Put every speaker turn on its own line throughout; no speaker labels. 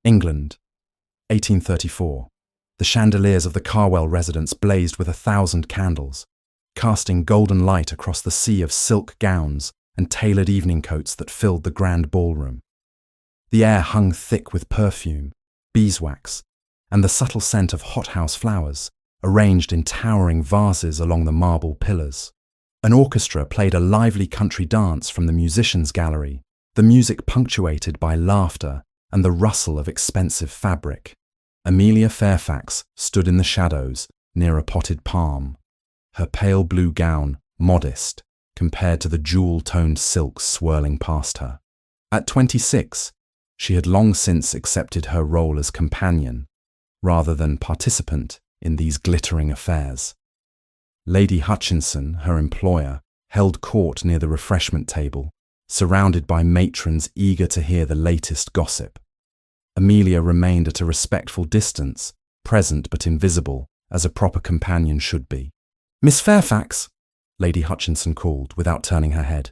England, 1834. The chandeliers of the Carwell residence blazed with 1,000 candles, casting golden light across the sea of silk gowns and tailored evening coats that filled the grand ballroom. The air hung thick with perfume, beeswax, and the subtle scent of hothouse flowers, arranged in towering vases along the marble pillars. An orchestra played a lively country dance from the musicians' gallery, the music punctuated by laughter and the rustle of expensive fabric. Amelia Fairfax stood in the shadows near a potted palm, her pale blue gown modest compared to the jewel-toned silks swirling past her. At 26, she had long since accepted her role as companion, rather than participant in these glittering affairs. Lady Hutchinson, her employer, held court near the refreshment table, surrounded by matrons eager to hear the latest gossip. Amelia remained at a respectful distance, present but invisible, as a proper companion should be. "Miss Fairfax," Lady Hutchinson called without turning her head.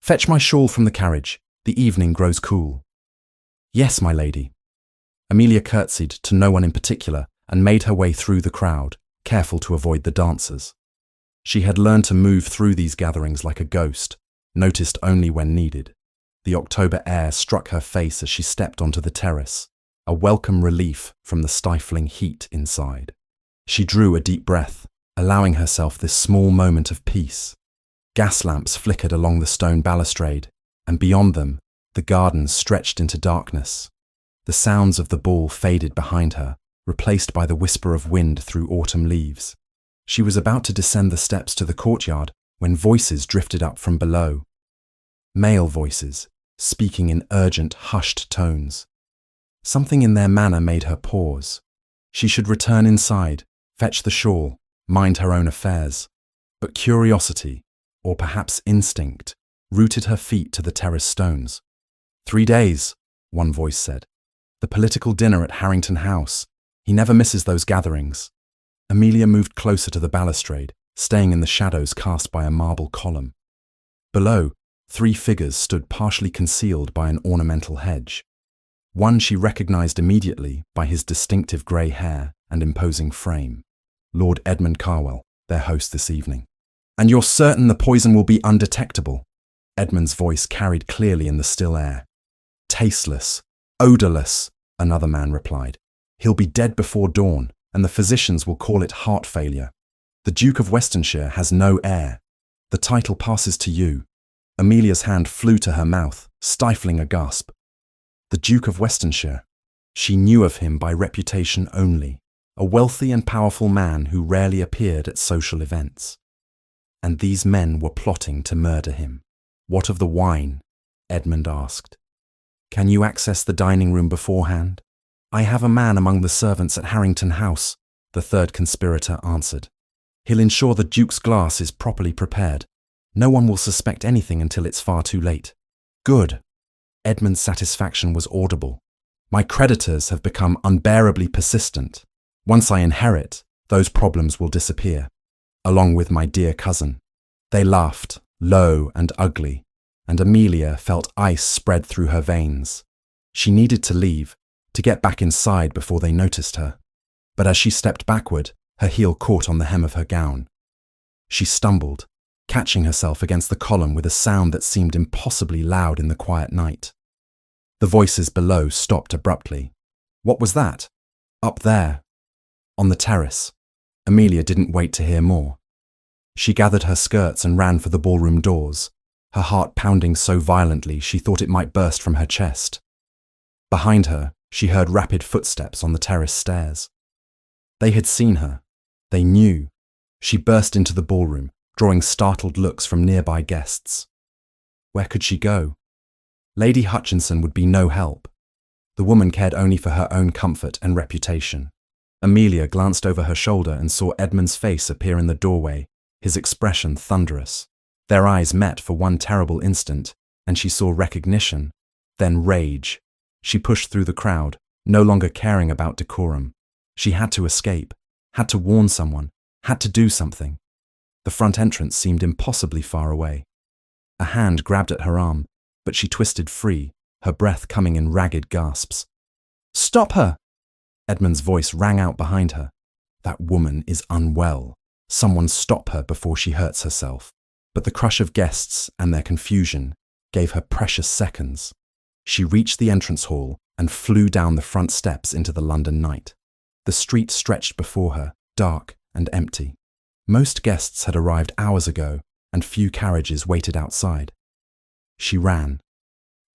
"Fetch my shawl from the carriage. The evening grows cool." "Yes, my lady." Amelia curtsied to no one in particular and made her way through the crowd, careful to avoid the dancers. She had learned to move through these gatherings like a ghost, noticed only when needed. The October air struck her face as she stepped onto the terrace, a welcome relief from the stifling heat inside. She drew a deep breath, allowing herself this small moment of peace. Gas lamps flickered along the stone balustrade, and beyond them, the gardens stretched into darkness. The sounds of the ball faded behind her, replaced by the whisper of wind through autumn leaves. She was about to descend the steps to the courtyard when voices drifted up from below. Male voices, speaking in urgent, hushed tones. Something in their manner made her pause. She should return inside, fetch the shawl, mind her own affairs. But curiosity, or perhaps instinct, rooted her feet to the terrace stones. 3 days, one voice said. The political dinner at Harrington House. He never misses those gatherings. Amelia moved closer to the balustrade, staying in the shadows cast by a marble column. Below, 3 figures stood partially concealed by an ornamental hedge. One she recognized immediately by his distinctive grey hair and imposing frame. Lord Edmund Carwell, their host this evening. "And you're certain the poison will be undetectable?" Edmund's voice carried clearly in the still air. "Tasteless, odourless," another man replied. "He'll be dead before dawn, and the physicians will call it heart failure. The Duke of Westonshire has no heir. The title passes to you." Amelia's hand flew to her mouth, stifling a gasp. The Duke of Westonshire. She knew of him by reputation only, a wealthy and powerful man who rarely appeared at social events. And these men were plotting to murder him. "What of the wine?" Edmund asked. "Can you access the dining room beforehand?" "I have a man among the servants at Harrington House," the third conspirator answered. "He'll ensure the Duke's glass is properly prepared. No one will suspect anything until it's far too late." "Good." Edmund's satisfaction was audible. "My creditors have become unbearably persistent. Once I inherit, those problems will disappear, along with my dear cousin." They laughed, low and ugly, and Amelia felt ice spread through her veins. She needed to leave, to get back inside before they noticed her. But as she stepped backward, her heel caught on the hem of her gown. She stumbled, catching herself against the column with a sound that seemed impossibly loud in the quiet night. The voices below stopped abruptly. What was that? Up there, on the terrace. Amelia didn't wait to hear more. She gathered her skirts and ran for the ballroom doors, her heart pounding so violently she thought it might burst from her chest. Behind her, she heard rapid footsteps on the terrace stairs. They had seen her. They knew. She burst into the ballroom, drawing startled looks from nearby guests. Where could she go? Lady Hutchinson would be no help. The woman cared only for her own comfort and reputation. Amelia glanced over her shoulder and saw Edmund's face appear in the doorway, his expression thunderous. Their eyes met for one terrible instant, and she saw recognition, then rage. She pushed through the crowd, no longer caring about decorum. She had to escape, had to warn someone, had to do something. The front entrance seemed impossibly far away. A hand grabbed at her arm, but she twisted free, her breath coming in ragged gasps. Stop her! Edmund's voice rang out behind her. That woman is unwell. Someone stop her before she hurts herself. But the crush of guests and their confusion gave her precious seconds. She reached the entrance hall and flew down the front steps into the London night. The street stretched before her, dark and empty. Most guests had arrived hours ago, and few carriages waited outside. She ran.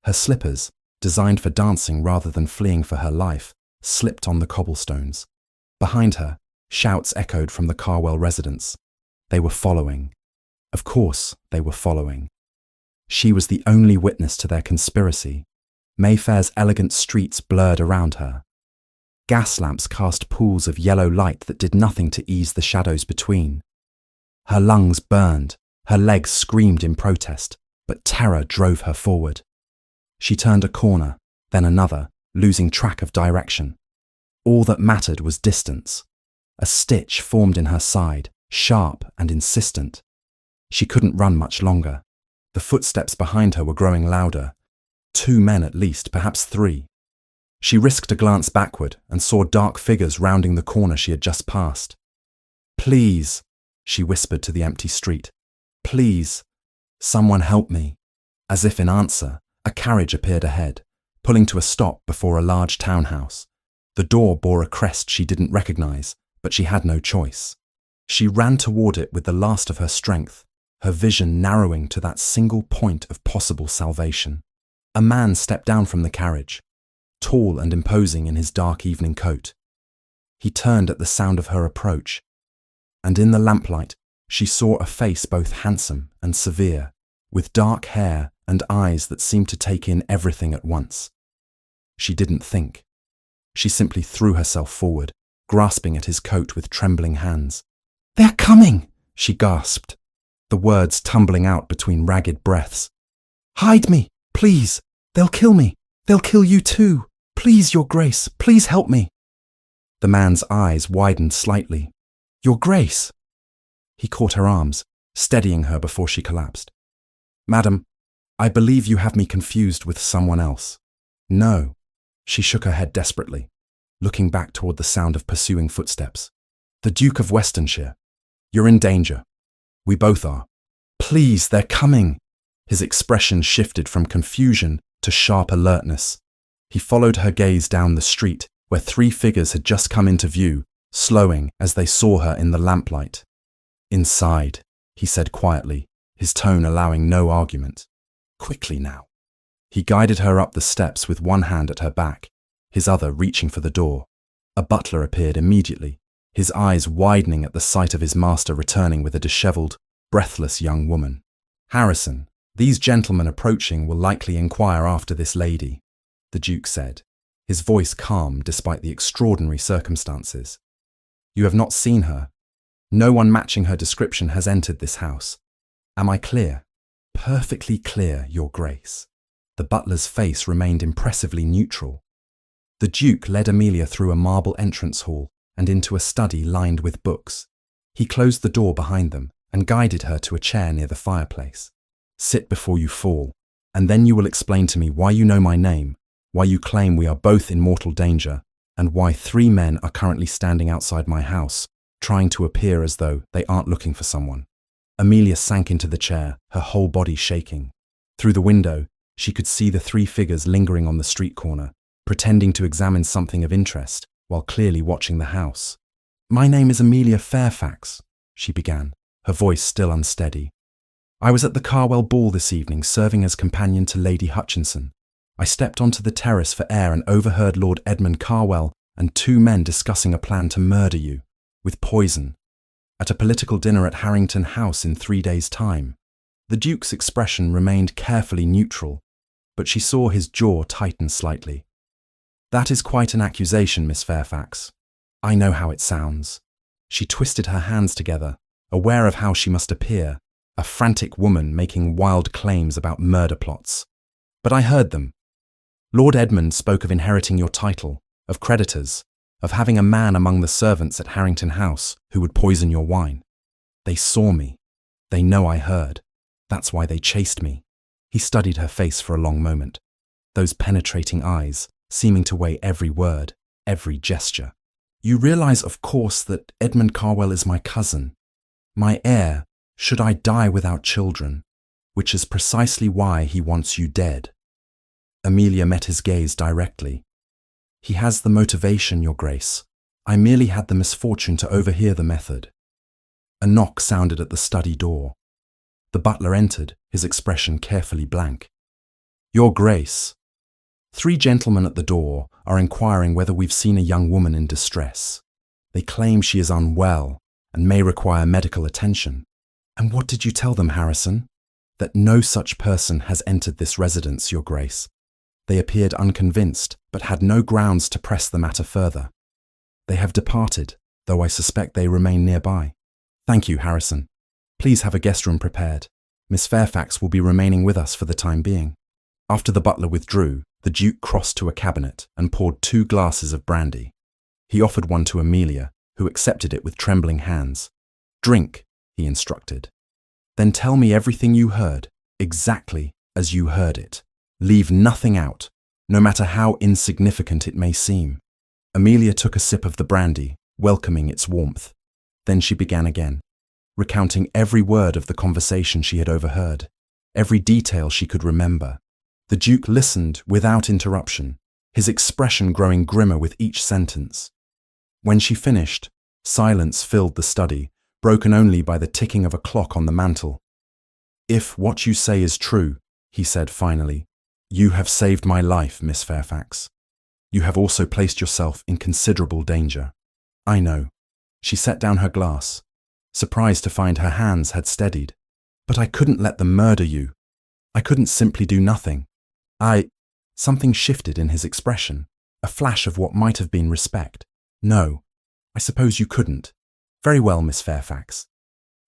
Her slippers, designed for dancing rather than fleeing for her life, slipped on the cobblestones. Behind her, shouts echoed from the Carwell residents. They were following. Of course, they were following. She was the only witness to their conspiracy. Mayfair's elegant streets blurred around her. Gas lamps cast pools of yellow light that did nothing to ease the shadows between. Her lungs burned, her legs screamed in protest, but terror drove her forward. She turned a corner, then another, losing track of direction. All that mattered was distance. A stitch formed in her side, sharp and insistent. She couldn't run much longer. The footsteps behind her were growing louder. 2 men at least, perhaps 3. She risked a glance backward and saw dark figures rounding the corner she had just passed. "Please," she whispered to the empty street. "Please, someone help me." As if in answer, a carriage appeared ahead, pulling to a stop before a large townhouse. The door bore a crest she didn't recognize, but she had no choice. She ran toward it with the last of her strength, her vision narrowing to that single point of possible salvation. A man stepped down from the carriage, tall and imposing in his dark evening coat. He turned at the sound of her approach, and in the lamplight she saw a face both handsome and severe, with dark hair and eyes that seemed to take in everything at once. She didn't think. She simply threw herself forward, grasping at his coat with trembling hands. "They're coming!" she gasped, the words tumbling out between ragged breaths. "Hide me, please! They'll kill me! They'll kill you too! Please, Your Grace, please help me!" The man's eyes widened slightly. "Your Grace!" He caught her arms, steadying her before she collapsed. "Madam, I believe you have me confused with someone else." "No." She shook her head desperately, looking back toward the sound of pursuing footsteps. "The Duke of Westonshire. You're in danger. We both are. Please, they're coming." His expression shifted from confusion to sharp alertness. He followed her gaze down the street, where 3 figures had just come into view, slowing as they saw her in the lamplight. "Inside," he said quietly, his tone allowing no argument. "Quickly now." He guided her up the steps with one hand at her back, his other reaching for the door. A butler appeared immediately, his eyes widening at the sight of his master returning with a dishevelled, breathless young woman. "Harrison, these gentlemen approaching will likely inquire after this lady," the Duke said, his voice calm despite the extraordinary circumstances. "You have not seen her. No one matching her description has entered this house. Am I clear?" "Perfectly clear, Your Grace." The butler's face remained impressively neutral. The Duke led Amelia through a marble entrance hall and into a study lined with books. He closed the door behind them and guided her to a chair near the fireplace. "Sit before you fall, and then you will explain to me why you know my name, why you claim we are both in mortal danger, and why 3 men are currently standing outside my house, trying to appear as though they aren't looking for someone." Amelia sank into the chair, her whole body shaking. Through the window, she could see the 3 figures lingering on the street corner, pretending to examine something of interest while clearly watching the house. "My name is Amelia Fairfax," she began, her voice still unsteady. "I was at the Carwell ball this evening serving as companion to Lady Hutchinson. I stepped onto the terrace for air and overheard Lord Edmund Carwell and 2 men discussing a plan to murder you, with poison, at a political dinner at Harrington House in 3 days' time." The Duke's expression remained carefully neutral, but she saw his jaw tighten slightly. "That is quite an accusation, Miss Fairfax. I know how it sounds." She twisted her hands together, aware of how she must appear, a frantic woman making wild claims about murder plots. "But I heard them. Lord Edmund spoke of inheriting your title, of creditors, of having a man among the servants at Harrington House who would poison your wine. They saw me. They know I heard. That's why they chased me." He studied her face for a long moment, those penetrating eyes, seeming to weigh every word, every gesture. You realize, of course, that Edmund Carwell is my cousin, my heir, should I die without children, which is precisely why he wants you dead. Amelia met his gaze directly. He has the motivation, Your Grace. I merely had the misfortune to overhear the method. A knock sounded at the study door. The butler entered, his expression carefully blank. Your Grace. 3 gentlemen at the door are inquiring whether we've seen a young woman in distress. They claim she is unwell and may require medical attention. And what did you tell them, Harrison? That no such person has entered this residence, Your Grace. They appeared unconvinced, but had no grounds to press the matter further. They have departed, though I suspect they remain nearby. Thank you, Harrison. Please have a guest room prepared. Miss Fairfax will be remaining with us for the time being. After the butler withdrew, the Duke crossed to a cabinet and poured 2 glasses of brandy. He offered one to Amelia, who accepted it with trembling hands. Drink, he instructed. Then tell me everything you heard, exactly as you heard it. Leave nothing out, no matter how insignificant it may seem. Amelia took a sip of the brandy, welcoming its warmth. Then she began again, recounting every word of the conversation she had overheard, every detail she could remember. The Duke listened without interruption, his expression growing grimmer with each sentence. When she finished, silence filled the study, broken only by the ticking of a clock on the mantel. If what you say is true, he said finally, you have saved my life, Miss Fairfax. You have also placed yourself in considerable danger. I know. She set down her glass, surprised to find her hands had steadied. But I couldn't let them murder you. I couldn't simply do nothing. Something shifted in his expression, a flash of what might have been respect. No, I suppose you couldn't. Very well, Miss Fairfax.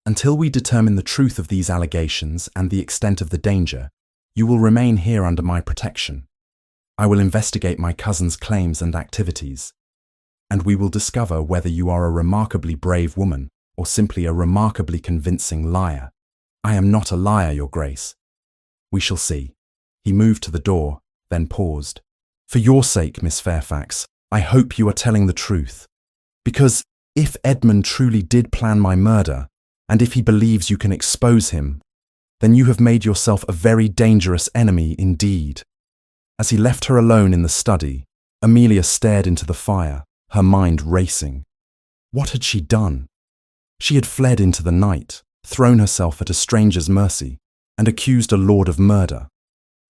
Until we determine the truth of these allegations and the extent of the danger, you will remain here under my protection. I will investigate my cousin's claims and activities, and we will discover whether you are a remarkably brave woman or simply a remarkably convincing liar. I am not a liar, Your Grace. We shall see. He moved to the door, then paused. For your sake, Miss Fairfax, I hope you are telling the truth. Because if Edmund truly did plan my murder, and if he believes you can expose him, then you have made yourself a very dangerous enemy indeed. As he left her alone in the study, Amelia stared into the fire, her mind racing. What had she done? She had fled into the night, thrown herself at a stranger's mercy, and accused a lord of murder.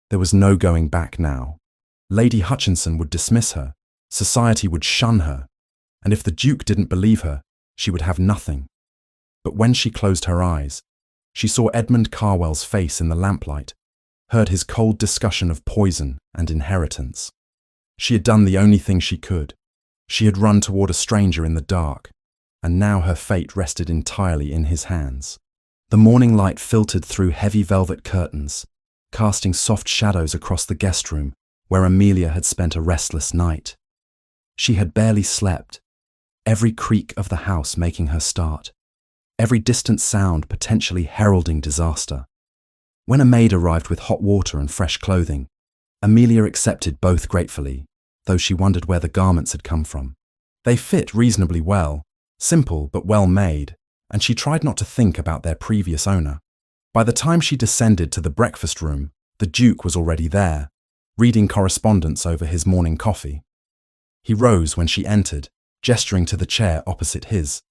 There was no going back now. Lady Hutchinson would dismiss her, society would shun her, and if the Duke didn't believe her, she would have nothing. But when she closed her eyes, she saw Edmund Carwell's face in the lamplight, heard his cold discussion of poison and inheritance. She had done the only thing she could. She had run toward a stranger in the dark, and now her fate rested entirely in his hands. The morning light filtered through heavy velvet curtains, casting soft shadows across the guest room where Amelia had spent a restless night. She had barely slept, every creak of the house making her start, every distant sound potentially heralding disaster. When a maid arrived with hot water and fresh clothing, Amelia accepted both gratefully, though she wondered where the garments had come from. They fit reasonably well, simple but well made, and she tried not to think about their previous owner. By the time she descended to the breakfast room, the Duke was already there, reading correspondence over his morning coffee. He rose when she entered, gesturing to the chair opposite his.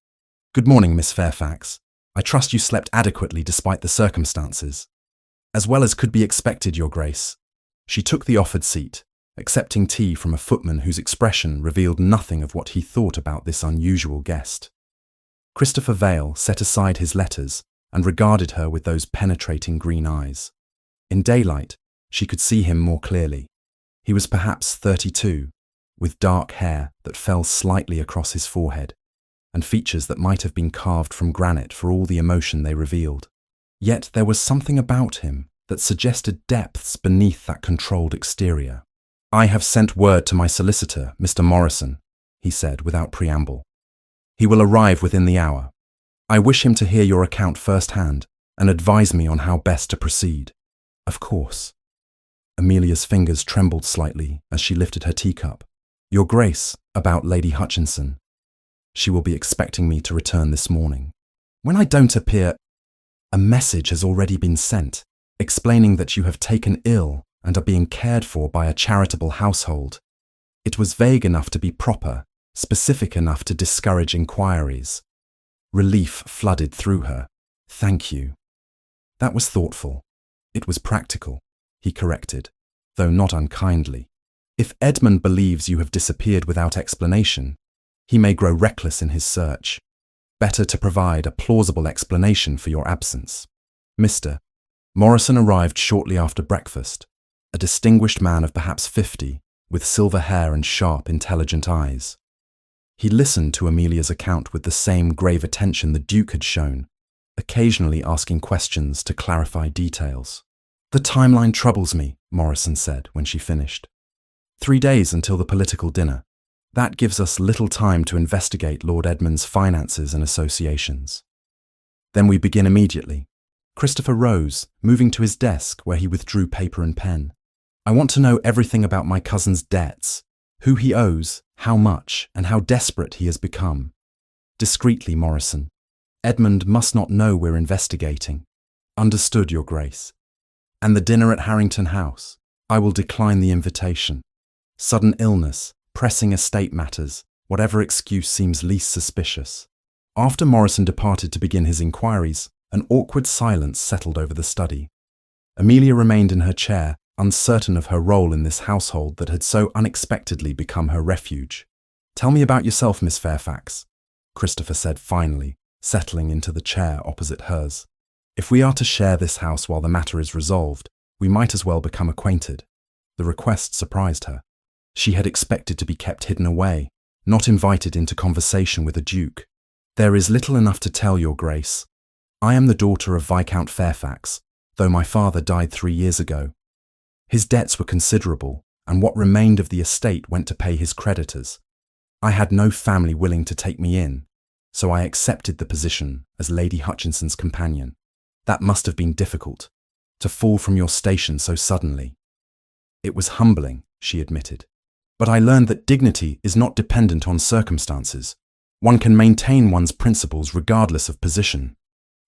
Good morning, Miss Fairfax. I trust you slept adequately despite the circumstances. As well as could be expected, Your Grace. She took the offered seat, accepting tea from a footman whose expression revealed nothing of what he thought about this unusual guest. Christopher Vale set aside his letters and regarded her with those penetrating green eyes. In daylight, she could see him more clearly. He was perhaps 32, with dark hair that fell slightly across his forehead, and features that might have been carved from granite for all the emotion they revealed. Yet there was something about him that suggested depths beneath that controlled exterior. I have sent word to my solicitor, Mr. Morrison, he said without preamble. He will arrive within the hour. I wish him to hear your account firsthand and advise me on how best to proceed. Of course. Amelia's fingers trembled slightly as she lifted her teacup. Your Grace, about Lady Hutchinson. She will be expecting me to return this morning. When I don't appear, a message has already been sent, explaining that you have taken ill and are being cared for by a charitable household. It was vague enough to be proper, specific enough to discourage inquiries. Relief flooded through her. Thank you. That was thoughtful. It was practical, he corrected, though not unkindly. If Edmund believes you have disappeared without explanation, he may grow reckless in his search. Better to provide a plausible explanation for your absence. Mr. Morrison arrived shortly after breakfast, a distinguished man of perhaps 50, with silver hair and sharp, intelligent eyes. He listened to Amelia's account with the same grave attention the Duke had shown, occasionally asking questions to clarify details. The timeline troubles me, Morrison said when she finished. 3 days until the political dinner. That gives us little time to investigate Lord Edmund's finances and associations. Then we begin immediately. Christopher rose, moving to his desk where he withdrew paper and pen. I want to know everything about my cousin's debts, who he owes, how much, and how desperate he has become. Discreetly, Morrison. Edmund must not know we're investigating. Understood, Your Grace. And the dinner at Harrington House. I will decline the invitation. Sudden illness, pressing estate matters, whatever excuse seems least suspicious. After Morrison departed to begin his inquiries, an awkward silence settled over the study. Amelia remained in her chair, uncertain of her role in this household that had so unexpectedly become her refuge. Tell me about yourself, Miss Fairfax, Christopher said finally, settling into the chair opposite hers. If we are to share this house while the matter is resolved, we might as well become acquainted. The request surprised her. She had expected to be kept hidden away, not invited into conversation with a duke. There is little enough to tell, Your Grace. I am the daughter of Viscount Fairfax, though my father died 3 years ago. His debts were considerable, and what remained of the estate went to pay his creditors. I had no family willing to take me in, so I accepted the position as Lady Hutchinson's companion. That must have been difficult, to fall from your station so suddenly. It was humbling, she admitted. But I learned that dignity is not dependent on circumstances. One can maintain one's principles regardless of position.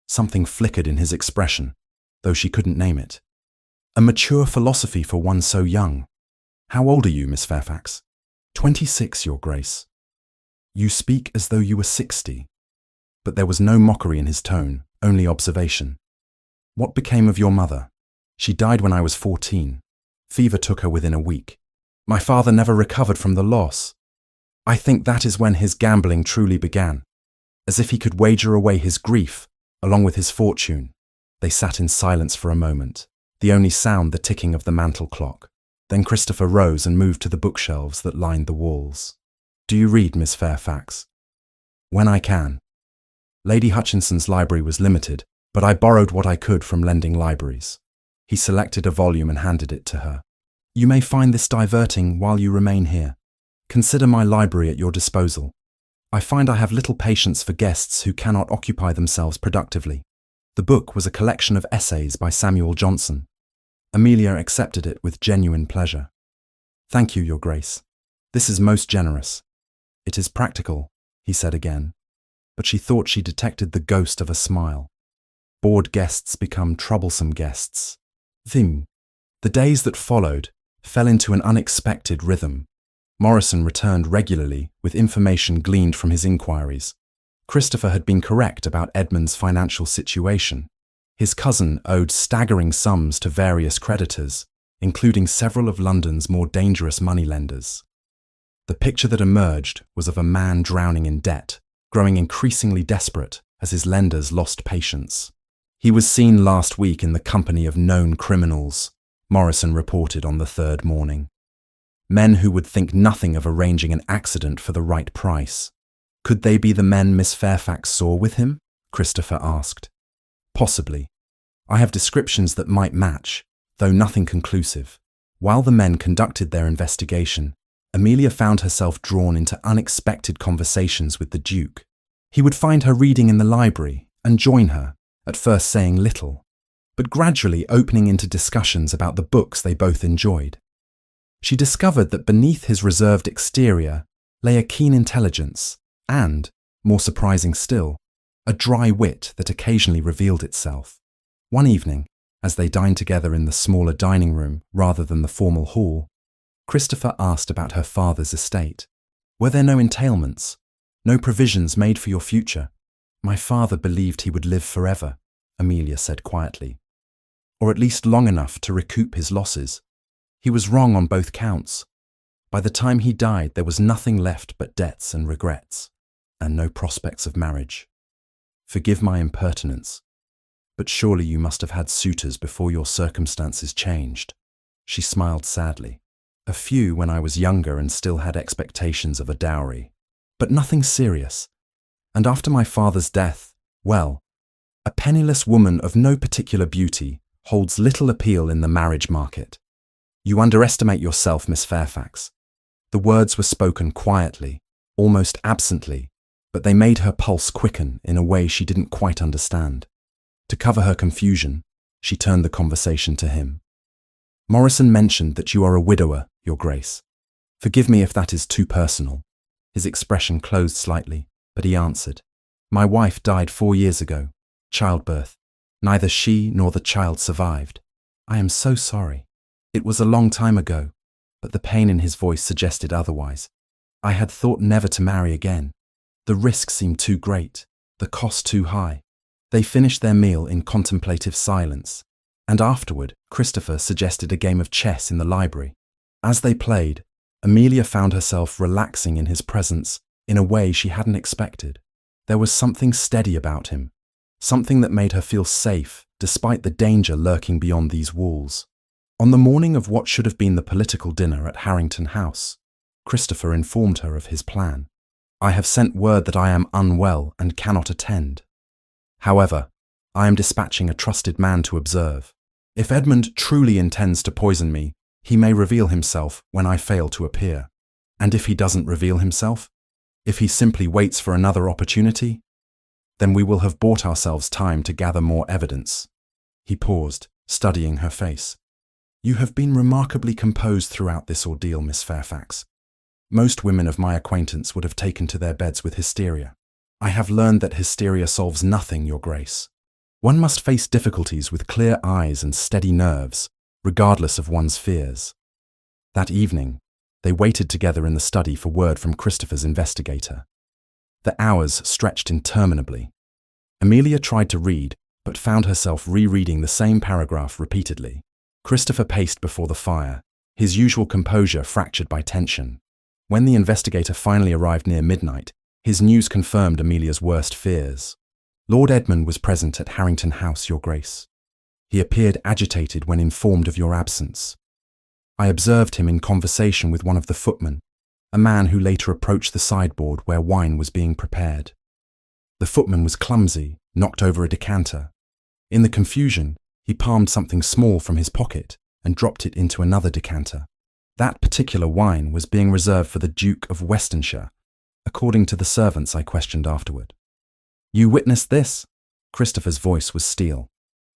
Something flickered in his expression, though she couldn't name it. A mature philosophy for one so young. How old are you, Miss Fairfax? 26, Your Grace. You speak as though you were 60. But there was no mockery in his tone, only observation. What became of your mother? She died when I was 14. Fever took her within a week. My father never recovered from the loss. I think that is when his gambling truly began. As if he could wager away his grief, along with his fortune. They sat in silence for a moment, the only sound the ticking of the mantel clock. Then Christopher rose and moved to the bookshelves that lined the walls. Do you read, Miss Fairfax? When I can. Lady Hutchinson's library was limited, but I borrowed what I could from lending libraries. He selected a volume and handed it to her. You may find this diverting while you remain here. Consider my library at your disposal. I find I have little patience for guests who cannot occupy themselves productively. The book was a collection of essays by Samuel Johnson. Amelia accepted it with genuine pleasure. Thank you, Your Grace. This is most generous. It is practical, he said again, but she thought she detected the ghost of a smile. Bored guests become troublesome guests. The days that followed fell into an unexpected rhythm. Morrison returned regularly with information gleaned from his inquiries. Christopher had been correct about Edmund's financial situation. His cousin owed staggering sums to various creditors, including several of London's more dangerous moneylenders. The picture that emerged was of a man drowning in debt, growing increasingly desperate as his lenders lost patience. He was seen last week in the company of known criminals, Morrison reported on the third morning. Men who would think nothing of arranging an accident for the right price. Could they be the men Miss Fairfax saw with him? Christopher asked. Possibly. I have descriptions that might match, though nothing conclusive. While the men conducted their investigation, Amelia found herself drawn into unexpected conversations with the Duke. He would find her reading in the library and join her, at first saying little. but gradually opening into discussions about the books they both enjoyed. She discovered that beneath his reserved exterior lay a keen intelligence and, more surprising still, a dry wit that occasionally revealed itself. One evening, as they dined together in the smaller dining room rather than the formal hall, Christopher asked about her father's estate. "Were there no entailments? No provisions made for your future?" "My father believed he would live forever," Amelia said quietly. "Or at least long enough to recoup his losses. He was wrong on both counts. By the time he died, there was nothing left but debts and regrets, and no prospects of marriage. Forgive my impertinence, but surely you must have had suitors before your circumstances changed." She smiled sadly. "A few when I was younger and still had expectations of a dowry, but nothing serious. And after my father's death, well, a penniless woman of no particular beauty holds little appeal in the marriage market. You underestimate yourself, Miss Fairfax." The words were spoken quietly, almost absently, but they made her pulse quicken in a way she didn't quite understand. To cover her confusion, she turned the conversation to him. "Morrison mentioned that you are a widower, Your Grace. Forgive me if that is too personal." His expression closed slightly, but he answered, "My wife died 4 years ago, childbirth. Neither she nor the child survived. I am so sorry. It was a long time ago," but the pain in his voice suggested otherwise. "I had thought never to marry again. The risk seemed too great, the cost too high." They finished their meal in contemplative silence, and afterward Christopher suggested a game of chess in the library. As they played, Amelia found herself relaxing in his presence in a way she hadn't expected. There was something steady about him, something that made her feel safe despite the danger lurking beyond these walls. On the morning of what should have been the political dinner at Harrington House, Christopher informed her of his plan. "I have sent word that I am unwell and cannot attend. However, I am dispatching a trusted man to observe. If Edmund truly intends to poison me, he may reveal himself when I fail to appear. And if he doesn't reveal himself, if he simply waits for another opportunity, then we will have bought ourselves time to gather more evidence." He paused, studying her face. "You have been remarkably composed throughout this ordeal, Miss Fairfax. Most women of my acquaintance would have taken to their beds with hysteria. I have learned that hysteria solves nothing, Your Grace. One must face difficulties with clear eyes and steady nerves, regardless of one's fears." That evening, they waited together in the study for word from Christopher's investigator. The hours stretched interminably. Amelia tried to read, but found herself rereading the same paragraph repeatedly. Christopher paced before the fire, his usual composure fractured by tension. When the investigator finally arrived near midnight, his news confirmed Amelia's worst fears. "Lord Edmund was present at Harrington House, Your Grace. He appeared agitated when informed of your absence. I observed him in conversation with one of the footmen, a man who later approached the sideboard where wine was being prepared. The footman was clumsy, knocked over a decanter. In the confusion, he palmed something small from his pocket and dropped it into another decanter. That particular wine was being reserved for the Duke of Westonshire, according to the servants I questioned afterward." "You witnessed this?" Christopher's voice was steel.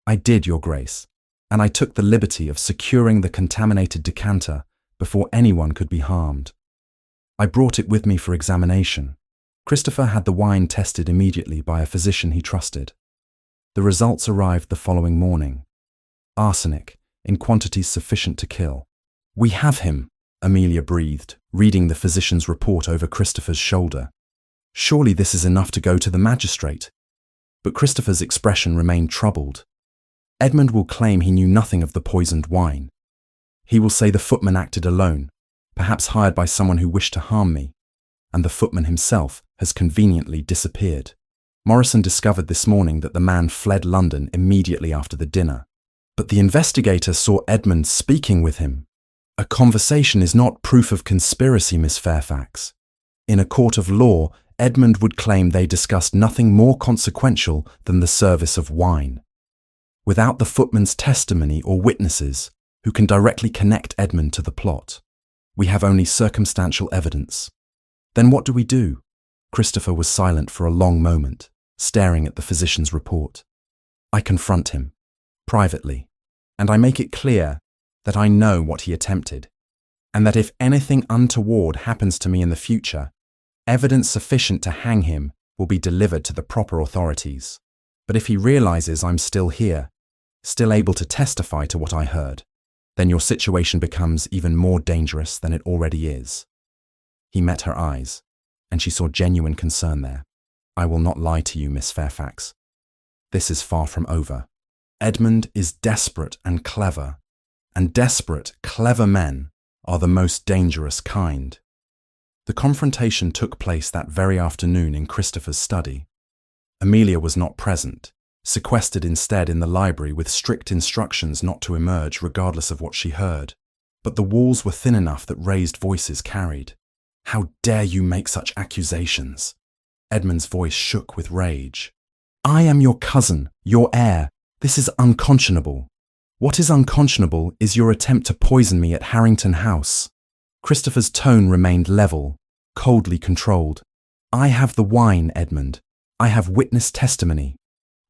"I did, Your Grace, and I took the liberty of securing the contaminated decanter before anyone could be harmed. I brought it with me for examination." Christopher had the wine tested immediately by a physician he trusted. The results arrived the following morning. Arsenic, in quantities sufficient to kill. "We have him," Amelia breathed, reading the physician's report over Christopher's shoulder. "Surely this is enough to go to the magistrate." But Christopher's expression remained troubled. "Edmund will claim he knew nothing of the poisoned wine. He will say the footman acted alone, perhaps hired by someone who wished to harm me, and the footman himself has conveniently disappeared. Morrison discovered this morning that the man fled London immediately after the dinner. But the investigator saw Edmund speaking with him. A conversation is not proof of conspiracy, Miss Fairfax. In a court of law, Edmund would claim they discussed nothing more consequential than the service of wine. Without the footman's testimony or witnesses, who can directly connect Edmund to the plot, we have only circumstantial evidence. Then what do we do?" Christopher was silent for a long moment, staring at the physician's report. "I confront him. privately, and I make it clear that I know what he attempted, and that if anything untoward happens to me in the future, evidence sufficient to hang him will be delivered to the proper authorities. But if he realizes I'm still here, still able to testify to what I heard, then your situation becomes even more dangerous than it already is." He met her eyes, and she saw genuine concern there. "I will not lie to you, Miss Fairfax. This is far from over. Edmund is desperate and clever, and desperate, clever men are the most dangerous kind." The confrontation took place that very afternoon in Christopher's study. Amelia was not present, sequestered instead in the library with strict instructions not to emerge regardless of what she heard. But the walls were thin enough that raised voices carried. "How dare you make such accusations?" Edmund's voice shook with rage. "I am your cousin, your heir. This is unconscionable. What is unconscionable is your attempt to poison me at Harrington House." Christopher's tone remained level, coldly controlled. "I have the wine, Edmund. I have witness testimony.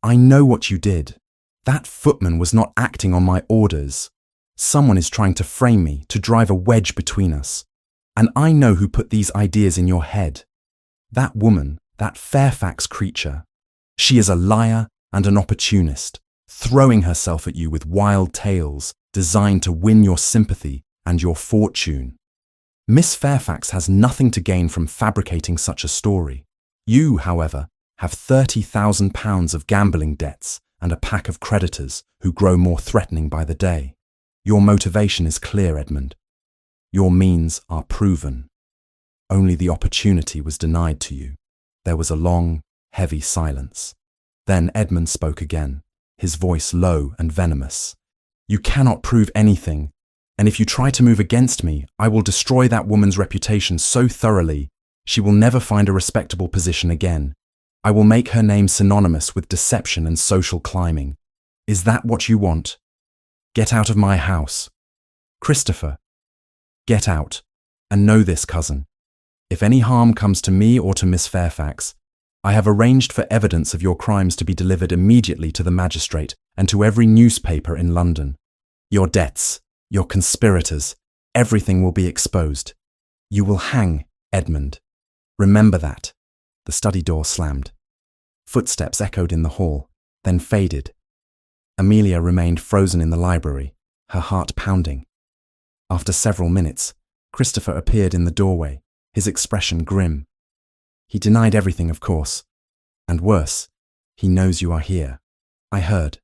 I know what you did. That footman was not acting on my orders. Someone is trying to frame me, to drive a wedge between us. And I know who put these ideas in your head. That woman, that Fairfax creature. She is a liar and an opportunist, throwing herself at you with wild tales designed to win your sympathy and your fortune. Miss Fairfax has nothing to gain from fabricating such a story. You, however, have £30,000 of gambling debts and a pack of creditors who grow more threatening by the day. Your motivation is clear, Edmund. Your means are proven. Only the opportunity was denied to you." There was a long, heavy silence. Then Edmund spoke again, his voice low and venomous. "You cannot prove anything, and if you try to move against me, I will destroy that woman's reputation so thoroughly she will never find a respectable position again. I will make her name synonymous with deception and social climbing. Is that what you want? Get out of my house. Christopher, get out, and know this, cousin. If any harm comes to me or to Miss Fairfax, I have arranged for evidence of your crimes to be delivered immediately to the magistrate and to every newspaper in London. Your debts, your conspirators, everything will be exposed. You will hang, Edmund. Remember that." The study door slammed. Footsteps echoed in the hall, then faded. Amelia remained frozen in the library, her heart pounding. After several minutes, Christopher appeared in the doorway, his expression grim. "He denied everything, of course. And worse, he knows you are here." "I heard."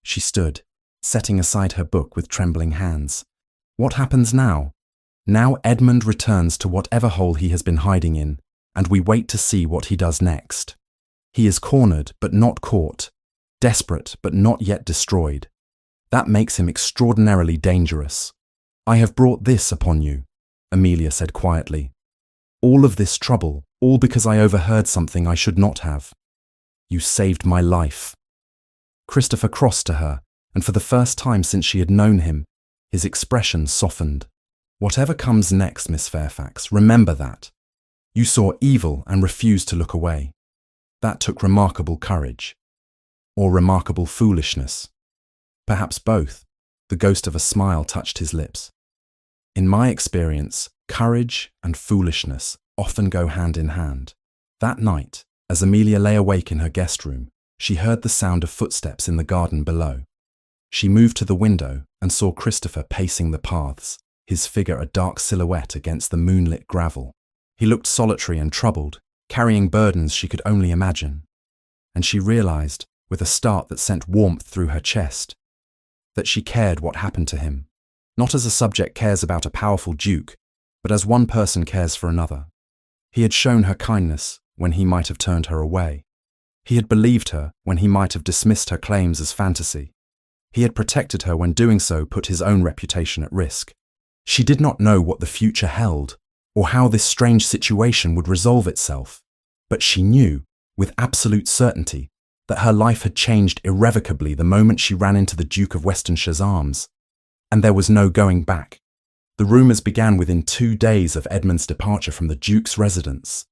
She stood, setting aside her book with trembling hands. "What happens now?" "Now Edmund returns to whatever hole he has been hiding in, and we wait to see what he does next. He is cornered but not caught, desperate but not yet destroyed. That makes him extraordinarily dangerous. I have brought this upon you," Amelia said quietly. "All of this trouble, all because I overheard something I should not have. You saved my life." Christopher crossed to her, and for the first time since she had known him, his expression softened. "Whatever comes next, Miss Fairfax, remember that. You saw evil and refused to look away. That took remarkable courage. Or remarkable foolishness. Perhaps both." The ghost of a smile touched his lips. "In my experience, courage and foolishness often go hand in hand." That night, as Amelia lay awake in her guest room, she heard the sound of footsteps in the garden below. She moved to the window and saw Christopher pacing the paths, his figure a dark silhouette against the moonlit gravel. He looked solitary and troubled, carrying burdens she could only imagine. And she realized, with a start that sent warmth through her chest, that she cared what happened to him, not as a subject cares about a powerful duke, but as one person cares for another. He had shown her kindness when he might have turned her away. He had believed her when he might have dismissed her claims as fantasy. He had protected her when doing so put his own reputation at risk. She did not know what the future held, or how this strange situation would resolve itself, but she knew, with absolute certainty, that her life had changed irrevocably the moment she ran into the Duke of Westonshire's arms. And there was no going back. The rumours began within 2 days of Edmund's departure from the Duke's residence.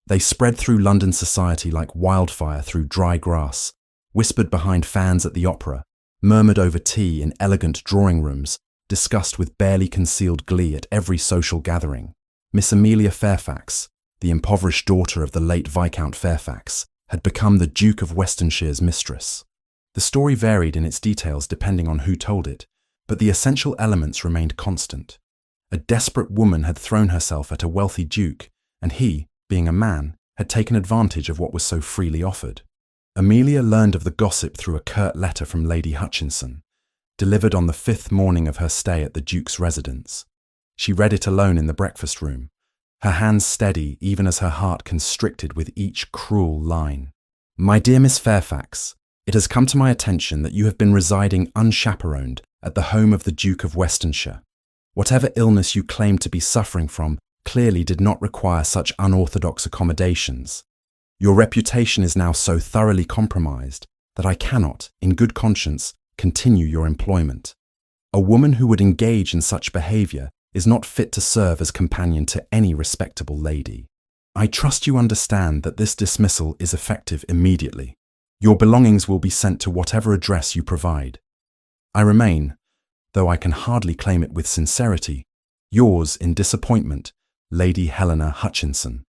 They spread through London society like wildfire through dry grass, whispered behind fans at the opera, murmured over tea in elegant drawing rooms, discussed with barely concealed glee at every social gathering. Miss Amelia Fairfax, the impoverished daughter of the late Viscount Fairfax, had become the Duke of Westonshire's mistress. The story varied in its details depending on who told it, but the essential elements remained constant. A desperate woman had thrown herself at a wealthy duke, and he, being a man, had taken advantage of what was so freely offered. Amelia learned of the gossip through a curt letter from Lady Hutchinson, delivered on the 5th morning of her stay at the Duke's residence. She read it alone in the breakfast room, her hands steady even as her heart constricted with each cruel line. "My dear Miss Fairfax, it has come to my attention that you have been residing unchaperoned at the home of the Duke of Westonshire. Whatever illness you claimed to be suffering from clearly did not require such unorthodox accommodations. Your reputation is now so thoroughly compromised that I cannot, in good conscience, continue your employment. A woman who would engage in such behaviour is not fit to serve as companion to any respectable lady. I trust you understand that this dismissal is effective immediately. Your belongings will be sent to whatever address you provide. I remain, though I can hardly claim it with sincerity, yours in disappointment, Lady Helena Hutchinson."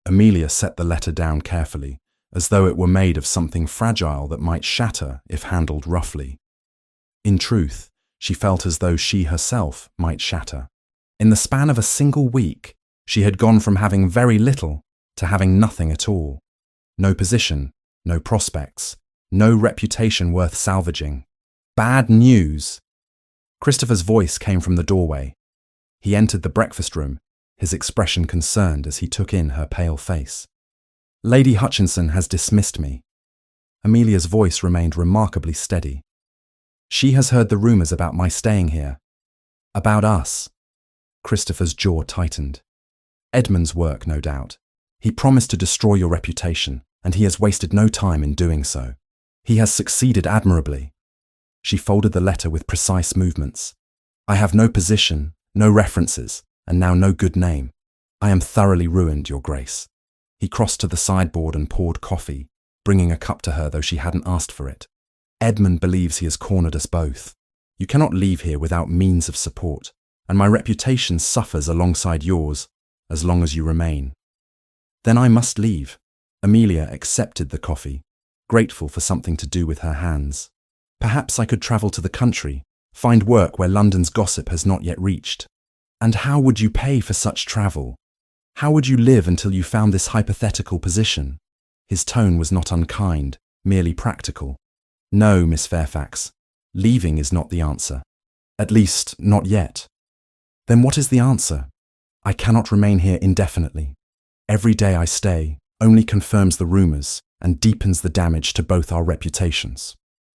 Amelia set the letter down carefully, as though it were made of something fragile that might shatter if handled roughly. In truth, she felt as though she herself might shatter. In the span of a single week, she had gone from having very little to having nothing at all. No position, no prospects, no reputation worth salvaging. Bad news! Christopher's voice came from the doorway. He entered the breakfast room, his expression concerned as he took in her pale face. "Lady Hutchinson has dismissed me." Amelia's voice remained remarkably steady. "She has heard the rumours about my staying here. About us." Christopher's jaw tightened. "Edmund's work, no doubt. He promised to destroy your reputation, and he has wasted no time in doing so. He has succeeded admirably." She folded the letter with precise movements. "I have no position, no references, and now no good name. I am thoroughly ruined, Your Grace." He crossed to the sideboard and poured coffee, bringing a cup to her though she hadn't asked for it. "Edmund believes he has cornered us both. You cannot leave here without means of support, and my reputation suffers alongside yours as long as you remain." "Then I must leave." Amelia accepted the coffee, grateful for something to do with her hands. "Perhaps I could travel to the country, find work where London's gossip has not yet reached." "And how would you pay for such travel? How would you live until you found this hypothetical position?" His tone was not unkind, merely practical. "No, Miss Fairfax, leaving is not the answer. At least, not yet." "Then what is the answer?" "I cannot remain here indefinitely. Every day I stay only confirms the rumours and deepens the damage to both our reputations."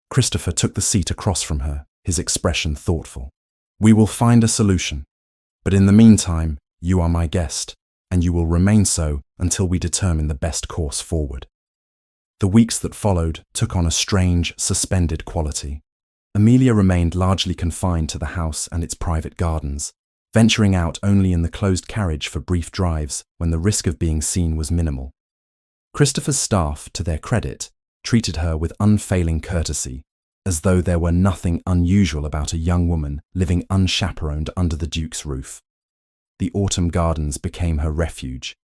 Christopher took the seat across from her, his expression thoughtful. "We will find a solution. But in the meantime, you are my guest, and you will remain so until we determine the best course forward." The weeks that followed took on a strange, suspended quality. Amelia remained largely confined to the house and its private gardens, venturing out only in the closed carriage for brief drives when the risk of being seen was minimal. Christopher's staff, to their credit, treated her with unfailing courtesy, as though there were nothing unusual about a young woman living unchaperoned under the Duke's roof. The autumn gardens became her refuge.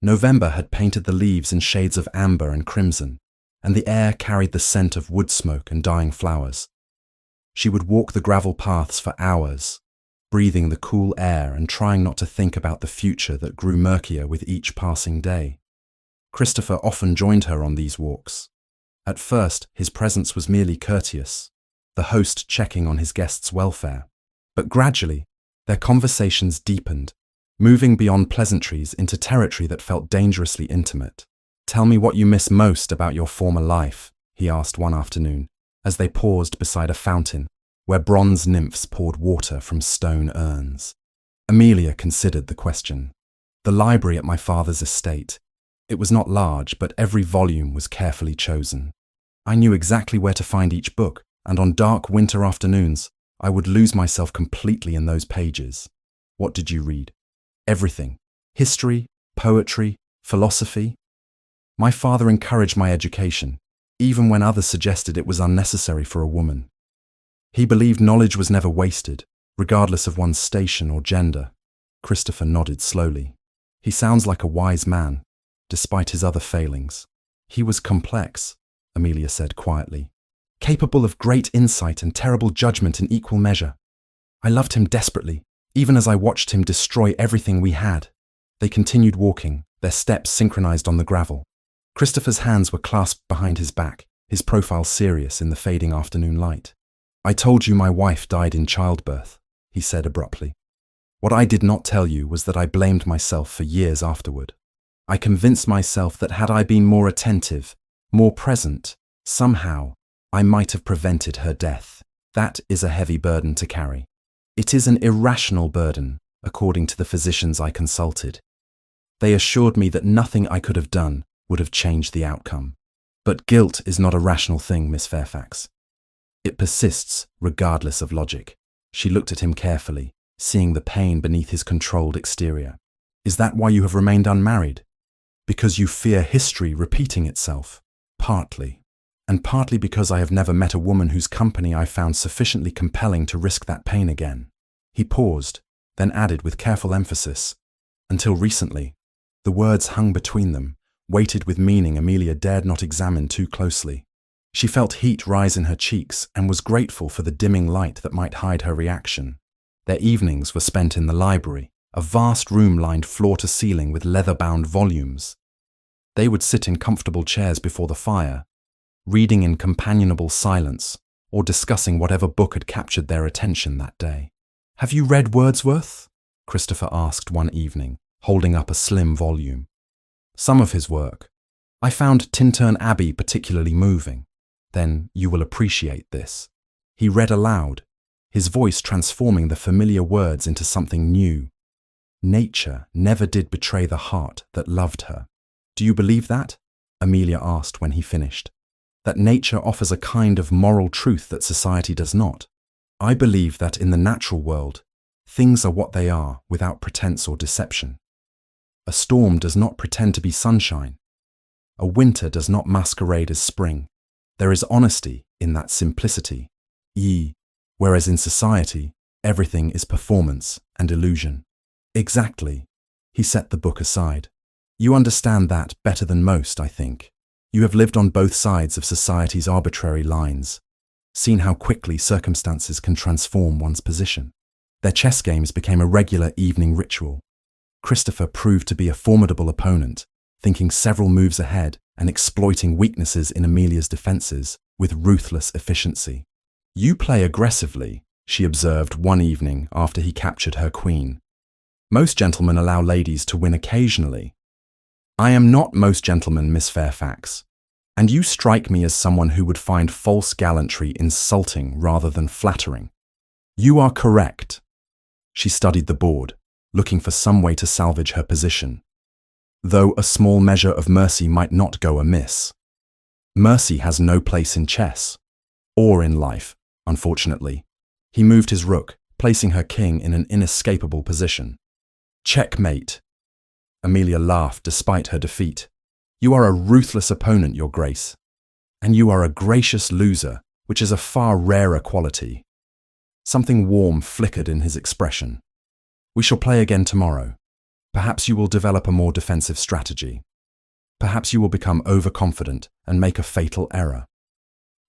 November had painted the leaves in shades of amber and crimson, and the air carried the scent of wood smoke and dying flowers. She would walk the gravel paths for hours, breathing the cool air and trying not to think about the future that grew murkier with each passing day. Christopher often joined her on these walks. At first, his presence was merely courteous, the host checking on his guests' welfare. But gradually, their conversations deepened, moving beyond pleasantries into territory that felt dangerously intimate. "Tell me what you miss most about your former life," he asked one afternoon, as they paused beside a fountain where bronze nymphs poured water from stone urns. Amelia considered the question. "The library at my father's estate. It was not large, but every volume was carefully chosen. I knew exactly where to find each book, and on dark winter afternoons, I would lose myself completely in those pages." "What did you read?" "Everything. History, poetry, philosophy." "My father encouraged my education, even when others suggested it was unnecessary for a woman. He believed knowledge was never wasted, regardless of one's station or gender. Christopher nodded slowly. He sounds like a wise man, despite his other failings. He was complex, Amelia said quietly, capable of great insight and terrible judgment in equal measure. I loved him desperately, even as I watched him destroy everything we had. They continued walking, their steps synchronized on the gravel. Christopher's hands were clasped behind his back, his profile serious in the fading afternoon light. I told you my wife died in childbirth, he said abruptly. What I did not tell you was that I blamed myself for years afterward. I convinced myself that had I been more attentive, more present, somehow, I might have prevented her death. That is a heavy burden to carry. It is an irrational burden, according to the physicians I consulted. They assured me that nothing I could have done would have changed the outcome. But guilt is not a rational thing, Miss Fairfax. It persists regardless of logic. She looked at him carefully, seeing the pain beneath his controlled exterior. Is that why you have remained unmarried? Because you fear history repeating itself? Partly. And partly because I have never met a woman whose company I found sufficiently compelling to risk that pain again. He paused, then added with careful emphasis, until recently. The words hung between them, weighted with meaning Amelia dared not examine too closely. She felt heat rise in her cheeks and was grateful for the dimming light that might hide her reaction. Their evenings were spent in the library, a vast room lined floor to ceiling with leather-bound volumes. They would sit in comfortable chairs before the fire, reading in companionable silence or discussing whatever book had captured their attention that day. Have you read Wordsworth? Christopher asked one evening, holding up a slim volume. Some of his work. I found Tintern Abbey particularly moving. Then you will appreciate this. He read aloud, his voice transforming the familiar words into something new. Nature never did betray the heart that loved her. Do you believe that? Amelia asked when he finished. That nature offers a kind of moral truth that society does not. I believe that in the natural world, things are what they are without pretense or deception. A storm does not pretend to be sunshine. A winter does not masquerade as spring. There is honesty in that simplicity. Whereas in society, everything is performance and illusion. Exactly. He set the book aside. You understand that better than most, I think. You have lived on both sides of society's arbitrary lines, seen how quickly circumstances can transform one's position. Their chess games became a regular evening ritual. Christopher proved to be a formidable opponent, thinking several moves ahead and exploiting weaknesses in Amelia's defenses with ruthless efficiency. You play aggressively, she observed one evening after he captured her queen. Most gentlemen allow ladies to win occasionally. I am not most gentlemen, Miss Fairfax, and you strike me as someone who would find false gallantry insulting rather than flattering. You are correct. She studied the board, looking for some way to salvage her position. Though a small measure of mercy might not go amiss. Mercy has no place in chess, or in life, unfortunately. He moved his rook, placing her king in an inescapable position. Checkmate. Amelia laughed despite her defeat. You are a ruthless opponent, Your Grace. And you are a gracious loser, which is a far rarer quality. Something warm flickered in his expression. We shall play again tomorrow. Perhaps you will develop a more defensive strategy. Perhaps you will become overconfident and make a fatal error.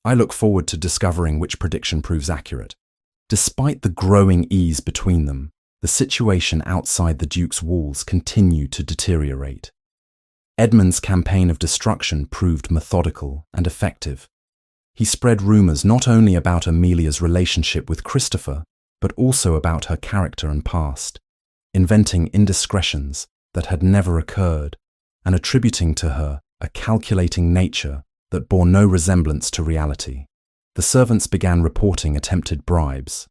I look forward to discovering which prediction proves accurate. Despite the growing ease between them, the situation outside the Duke's walls continued to deteriorate. Edmund's campaign of destruction proved methodical and effective. He spread rumours not only about Amelia's relationship with Christopher, but also about her character and past, inventing indiscretions that had never occurred and attributing to her a calculating nature that bore no resemblance to reality. The servants began reporting attempted bribes.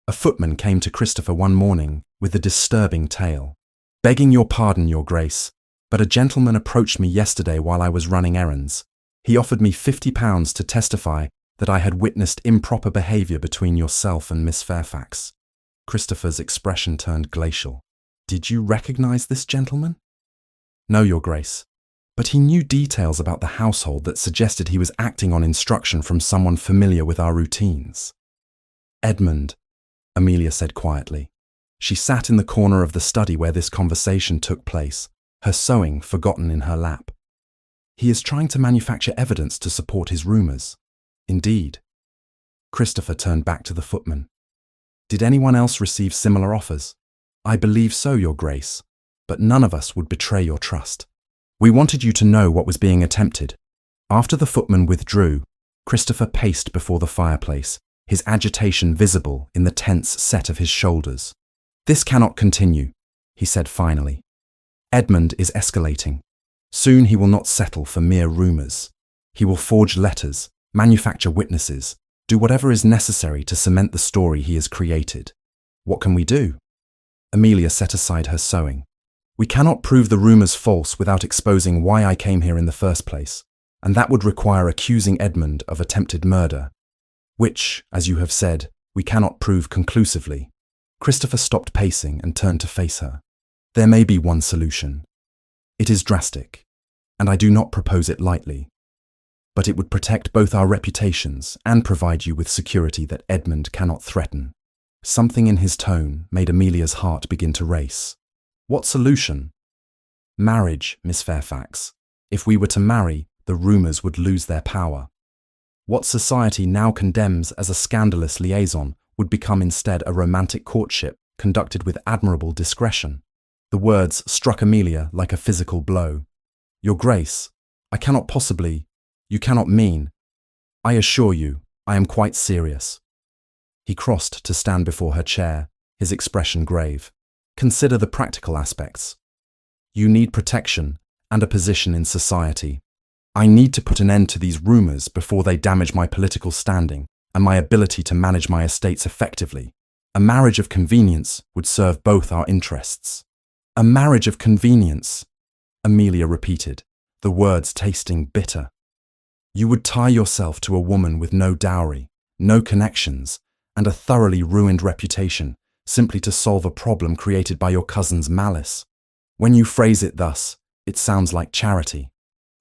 A footman came to Christopher one morning with a disturbing tale. Begging your pardon, Your Grace, but a gentleman approached me yesterday while I was running errands. He offered me £50 to testify that I had witnessed improper behaviour between yourself and Miss Fairfax. Christopher's expression turned glacial. Did you recognise this gentleman? No, Your Grace, but he knew details about the household that suggested he was acting on instruction from someone familiar with our routines. Edmund, Amelia said quietly. She sat in the corner of the study where this conversation took place, her sewing forgotten in her lap. He is trying to manufacture evidence to support his rumours. Indeed. Christopher turned back to the footman. Did anyone else receive similar offers? I believe so, Your Grace, but none of us would betray your trust. We wanted you to know what was being attempted. After the footman withdrew, Christopher paced before the fireplace, his agitation visible in the tense set of his shoulders. This cannot continue, he said finally. Edmund is escalating. Soon he will not settle for mere rumours. He will forge letters, manufacture witnesses, do whatever is necessary to cement the story he has created. What can we do? Amelia set aside her sewing. We cannot prove the rumours false without exposing why I came here in the first place, and that would require accusing Edmund of attempted murder, which, as you have said, we cannot prove conclusively. Christopher stopped pacing and turned to face her. There may be one solution. It is drastic, and I do not propose it lightly. But it would protect both our reputations and provide you with security that Edmund cannot threaten. Something in his tone made Amelia's heart begin to race. What solution? Marriage, Miss Fairfax. If we were to marry, the rumours would lose their power. What society now condemns as a scandalous liaison would become instead a romantic courtship conducted with admirable discretion. The words struck Amelia like a physical blow. Your Grace, I cannot possibly, you cannot mean. I assure you, I am quite serious. He crossed to stand before her chair, his expression grave. Consider the practical aspects. You need protection and a position in society. I need to put an end to these rumours before they damage my political standing and my ability to manage my estates effectively. A marriage of convenience would serve both our interests. A marriage of convenience, Amelia repeated, the words tasting bitter. You would tie yourself to a woman with no dowry, no connections, and a thoroughly ruined reputation, simply to solve a problem created by your cousin's malice. When you phrase it thus, it sounds like charity.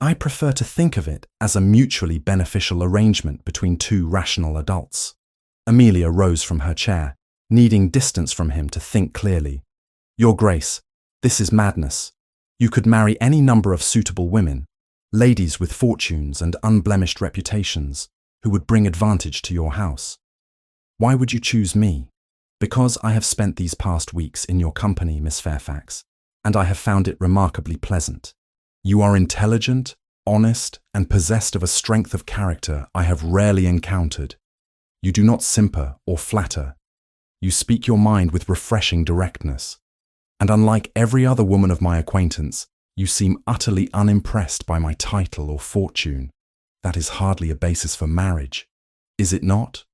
I prefer to think of it as a mutually beneficial arrangement between two rational adults. Amelia rose from her chair, needing distance from him to think clearly. Your Grace, this is madness. You could marry any number of suitable women, ladies with fortunes and unblemished reputations, who would bring advantage to your house. Why would you choose me? Because I have spent these past weeks in your company, Miss Fairfax, and I have found it remarkably pleasant. You are intelligent, honest, and possessed of a strength of character I have rarely encountered. You do not simper or flatter. You speak your mind with refreshing directness. And unlike every other woman of my acquaintance, you seem utterly unimpressed by my title or fortune. That is hardly a basis for marriage, is it not?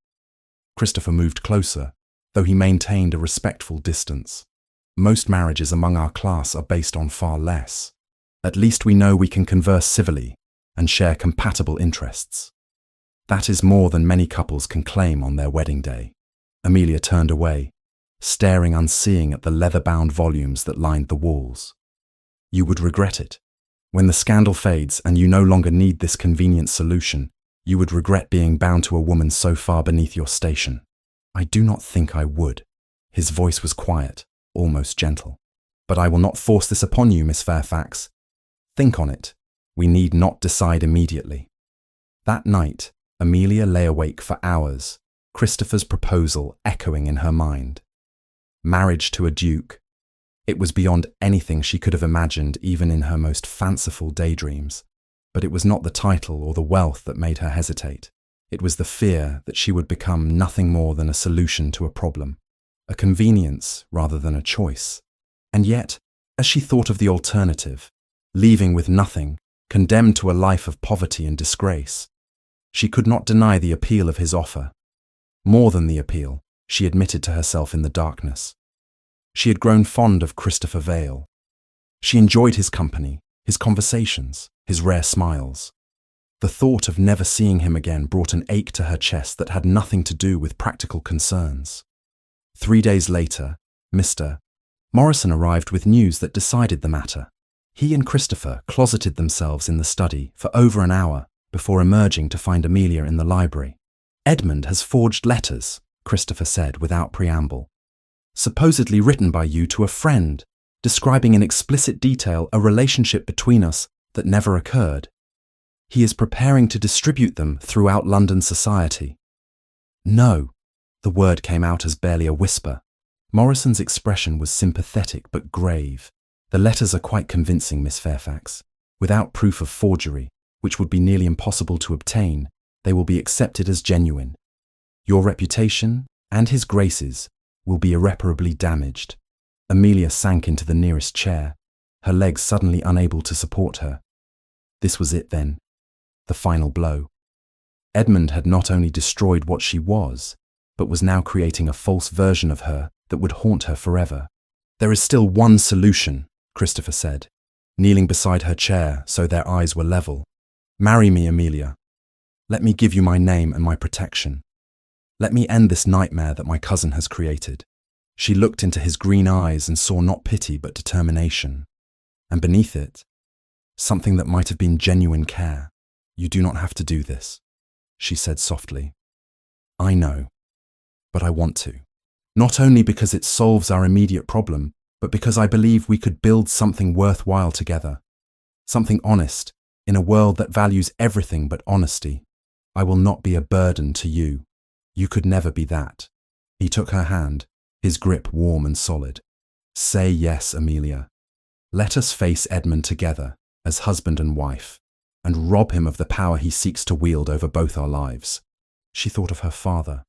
Christopher moved closer, though he maintained a respectful distance. Most marriages among our class are based on far less. At least we know we can converse civilly and share compatible interests. That is more than many couples can claim on their wedding day. Amelia turned away, staring unseeing at the leather-bound volumes that lined the walls. You would regret it. When the scandal fades and you no longer need this convenient solution, you would regret being bound to a woman so far beneath your station. I do not think I would. His voice was quiet, almost gentle. But I will not force this upon you, Miss Fairfax. Think on it. We need not decide immediately. That night, Amelia lay awake for hours, Christopher's proposal echoing in her mind. Marriage to a duke. It was beyond anything she could have imagined even in her most fanciful daydreams. But it was not the title or the wealth that made her hesitate. It was the fear that she would become nothing more than a solution to a problem, a convenience rather than a choice. And yet, as she thought of the alternative, leaving with nothing, condemned to a life of poverty and disgrace, she could not deny the appeal of his offer. More than the appeal, she admitted to herself in the darkness. She had grown fond of Christopher Vale. She enjoyed his company, his conversations, his rare smiles. The thought of never seeing him again brought an ache to her chest that had nothing to do with practical concerns. 3 days later, Mr. Morrison arrived with news that decided the matter. He and Christopher closeted themselves in the study for over an hour before emerging to find Amelia in the library. Edmund has forged letters, Christopher said without preamble. Supposedly written by you to a friend, describing in explicit detail a relationship between us that never occurred. He is preparing to distribute them throughout London society. No, the word came out as barely a whisper. Morrison's expression was sympathetic but grave. The letters are quite convincing, Miss Fairfax. Without proof of forgery, which would be nearly impossible to obtain, they will be accepted as genuine. Your reputation and His Grace's will be irreparably damaged. Amelia sank into the nearest chair, her legs suddenly unable to support her. This was it then, the final blow. Edmund had not only destroyed what she was, but was now creating a false version of her that would haunt her forever. There is still one solution, Christopher said, kneeling beside her chair so their eyes were level. Marry me, Amelia. Let me give you my name and my protection. Let me end this nightmare that my cousin has created. She looked into his green eyes and saw not pity but determination. And beneath it, something that might have been genuine care. You do not have to do this, she said softly. I know, but I want to. Not only because it solves our immediate problem, but because I believe we could build something worthwhile together. Something honest, in a world that values everything but honesty. I will not be a burden to you. You could never be that. He took her hand, his grip warm and solid. Say yes, Amelia. Let us face Edmund together, as husband and wife, and rob him of the power he seeks to wield over both our lives. She thought of her father,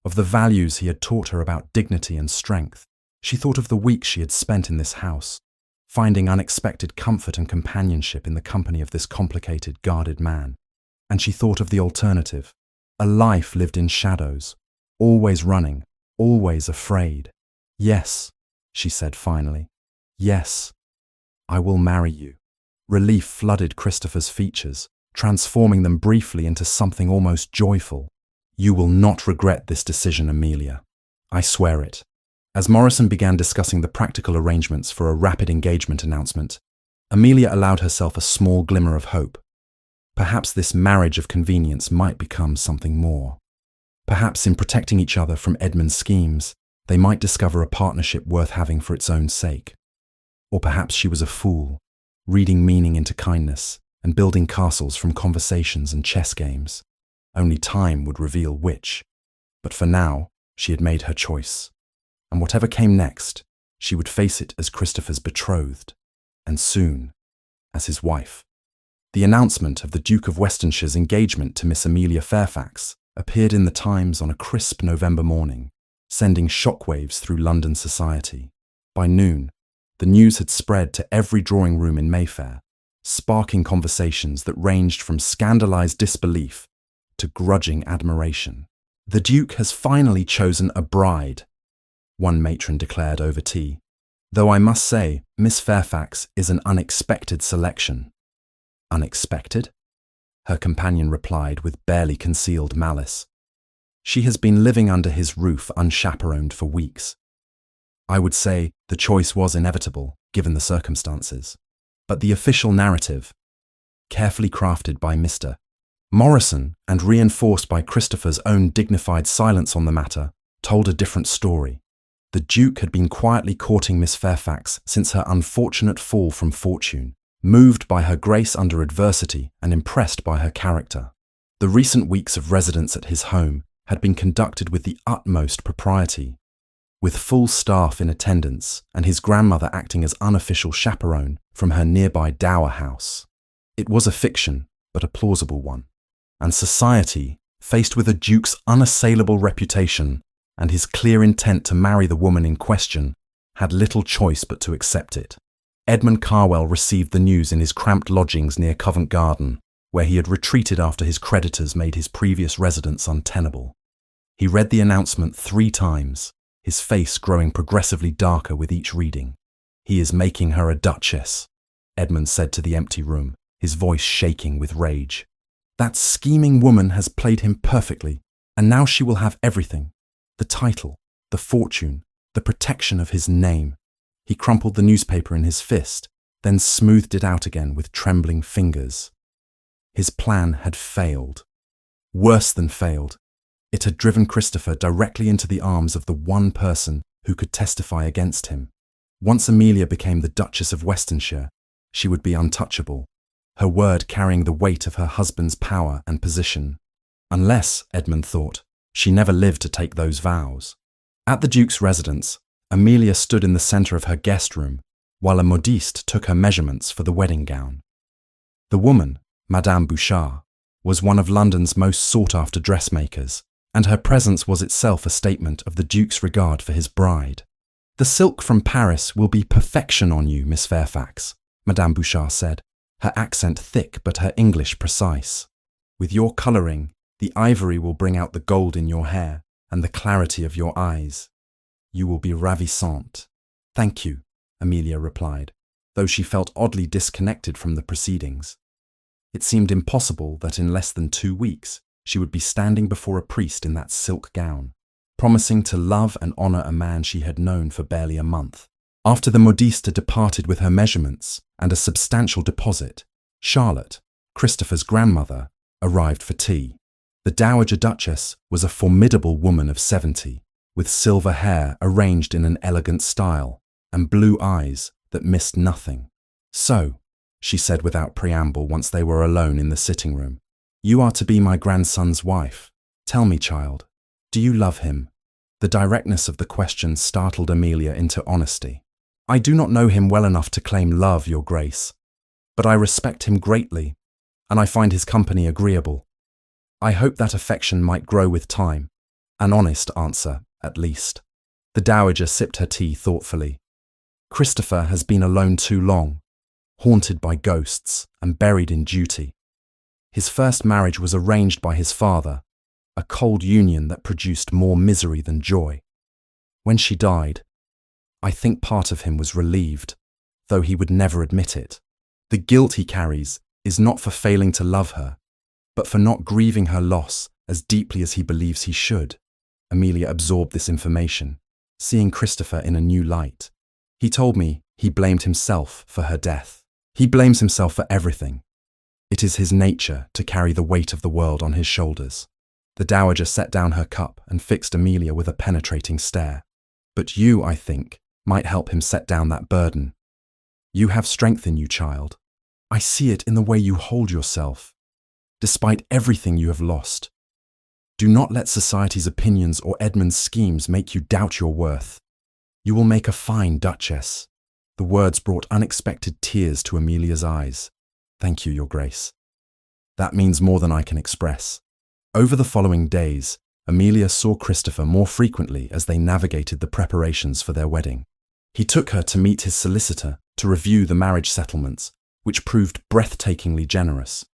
of the values he had taught her about dignity and strength. She thought of the weeks she had spent in this house, finding unexpected comfort and companionship in the company of this complicated, guarded man. And she thought of the alternative, a life lived in shadows, always running, always afraid. Yes, she said finally. Yes, I will marry you. Relief flooded Christopher's features, transforming them briefly into something almost joyful. You will not regret this decision, Amelia. I swear it. As Morrison began discussing the practical arrangements for a rapid engagement announcement, Amelia allowed herself a small glimmer of hope. Perhaps this marriage of convenience might become something more. Perhaps in protecting each other from Edmund's schemes, they might discover a partnership worth having for its own sake. Or perhaps she was a fool, reading meaning into kindness and building castles from conversations and chess games. Only time would reveal which. But for now, she had made her choice. And whatever came next, she would face it as Christopher's betrothed, and soon, as his wife. The announcement of the Duke of Westonshire's engagement to Miss Amelia Fairfax appeared in the Times on a crisp November morning, sending shockwaves through London society. By noon, the news had spread to every drawing room in Mayfair, sparking conversations that ranged from scandalized disbelief to grudging admiration. The Duke has finally chosen a bride, one matron declared over tea. Though I must say, Miss Fairfax is an unexpected selection. Unexpected? Her companion replied with barely concealed malice. She has been living under his roof unchaperoned for weeks. I would say the choice was inevitable, given the circumstances. But the official narrative, carefully crafted by Mr. Morrison and reinforced by Christopher's own dignified silence on the matter, told a different story. The Duke had been quietly courting Miss Fairfax since her unfortunate fall from fortune, moved by her grace under adversity and impressed by her character. The recent weeks of residence at his home had been conducted with the utmost propriety, with full staff in attendance and his grandmother acting as unofficial chaperone from her nearby dower house. It was a fiction, but a plausible one, and society, faced with a Duke's unassailable reputation and his clear intent to marry the woman in question, had little choice but to accept it. Edmund Carwell received the news in his cramped lodgings near Covent Garden, where he had retreated after his creditors made his previous residence untenable. He read the announcement 3 times, his face growing progressively darker with each reading. He is making her a duchess, Edmund said to the empty room, his voice shaking with rage. That scheming woman has played him perfectly, and now she will have everything. The title, the fortune, the protection of his name. He crumpled the newspaper in his fist, then smoothed it out again with trembling fingers. His plan had failed. Worse than failed. It had driven Christopher directly into the arms of the one person who could testify against him. Once Amelia became the Duchess of Westonshire, she would be untouchable, her word carrying the weight of her husband's power and position. Unless, Edmund thought, she never lived to take those vows. At the Duke's residence, Amelia stood in the centre of her guest room, while a modiste took her measurements for the wedding gown. The woman, Madame Bouchard, was one of London's most sought-after dressmakers, and her presence was itself a statement of the Duke's regard for his bride. "The silk from Paris will be perfection on you, Miss Fairfax," Madame Bouchard said, her accent thick but her English precise. "With your colouring, the ivory will bring out the gold in your hair and the clarity of your eyes. You will be ravissante." "Thank you," Amelia replied, though she felt oddly disconnected from the proceedings. It seemed impossible that in less than 2 weeks she would be standing before a priest in that silk gown, promising to love and honour a man she had known for barely a month. After the modiste departed with her measurements and a substantial deposit, Charlotte, Christopher's grandmother, arrived for tea. The Dowager Duchess was a formidable woman of 70, with silver hair arranged in an elegant style and blue eyes that missed nothing. "So," she said without preamble once they were alone in the sitting room, "you are to be my grandson's wife. Tell me, child, do you love him?" The directness of the question startled Amelia into honesty. "I do not know him well enough to claim love, Your Grace, but I respect him greatly, and I find his company agreeable. I hope that affection might grow with time. An honest answer, at least." The Dowager sipped her tea thoughtfully. "Christopher has been alone too long, haunted by ghosts and buried in duty. His first marriage was arranged by his father, a cold union that produced more misery than joy. When she died, I think part of him was relieved, though he would never admit it. The guilt he carries is not for failing to love her, but for not grieving her loss as deeply as he believes he should." Amelia absorbed this information, seeing Christopher in a new light. "He told me he blamed himself for her death. He blames himself for everything. It is his nature to carry the weight of the world on his shoulders." The Dowager set down her cup and fixed Amelia with a penetrating stare. "But you, I think, might help him set down that burden. You have strength in you, child. I see it in the way you hold yourself, despite everything you have lost. Do not let society's opinions or Edmund's schemes make you doubt your worth. You will make a fine Duchess." The words brought unexpected tears to Amelia's eyes. "Thank you, Your Grace. That means more than I can express." Over the following days, Amelia saw Christopher more frequently as they navigated the preparations for their wedding. He took her to meet his solicitor to review the marriage settlements, which proved breathtakingly generous.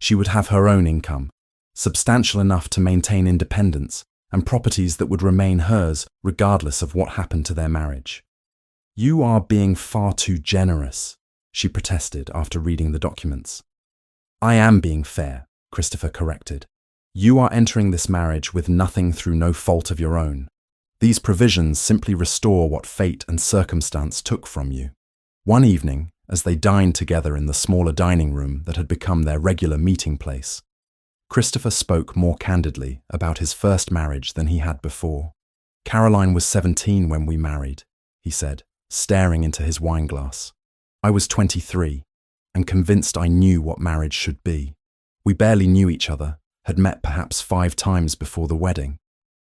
She would have her own income, substantial enough to maintain independence, and properties that would remain hers regardless of what happened to their marriage. "You are being far too generous," she protested after reading the documents. "I am being fair," Christopher corrected. "You are entering this marriage with nothing through no fault of your own. These provisions simply restore what fate and circumstance took from you." One evening, as they dined together in the smaller dining room that had become their regular meeting place, Christopher spoke more candidly about his first marriage than he had before. "Caroline was 17 when we married," he said, staring into his wineglass. "I was 23, and convinced I knew what marriage should be. We barely knew each other, had met perhaps 5 times before the wedding.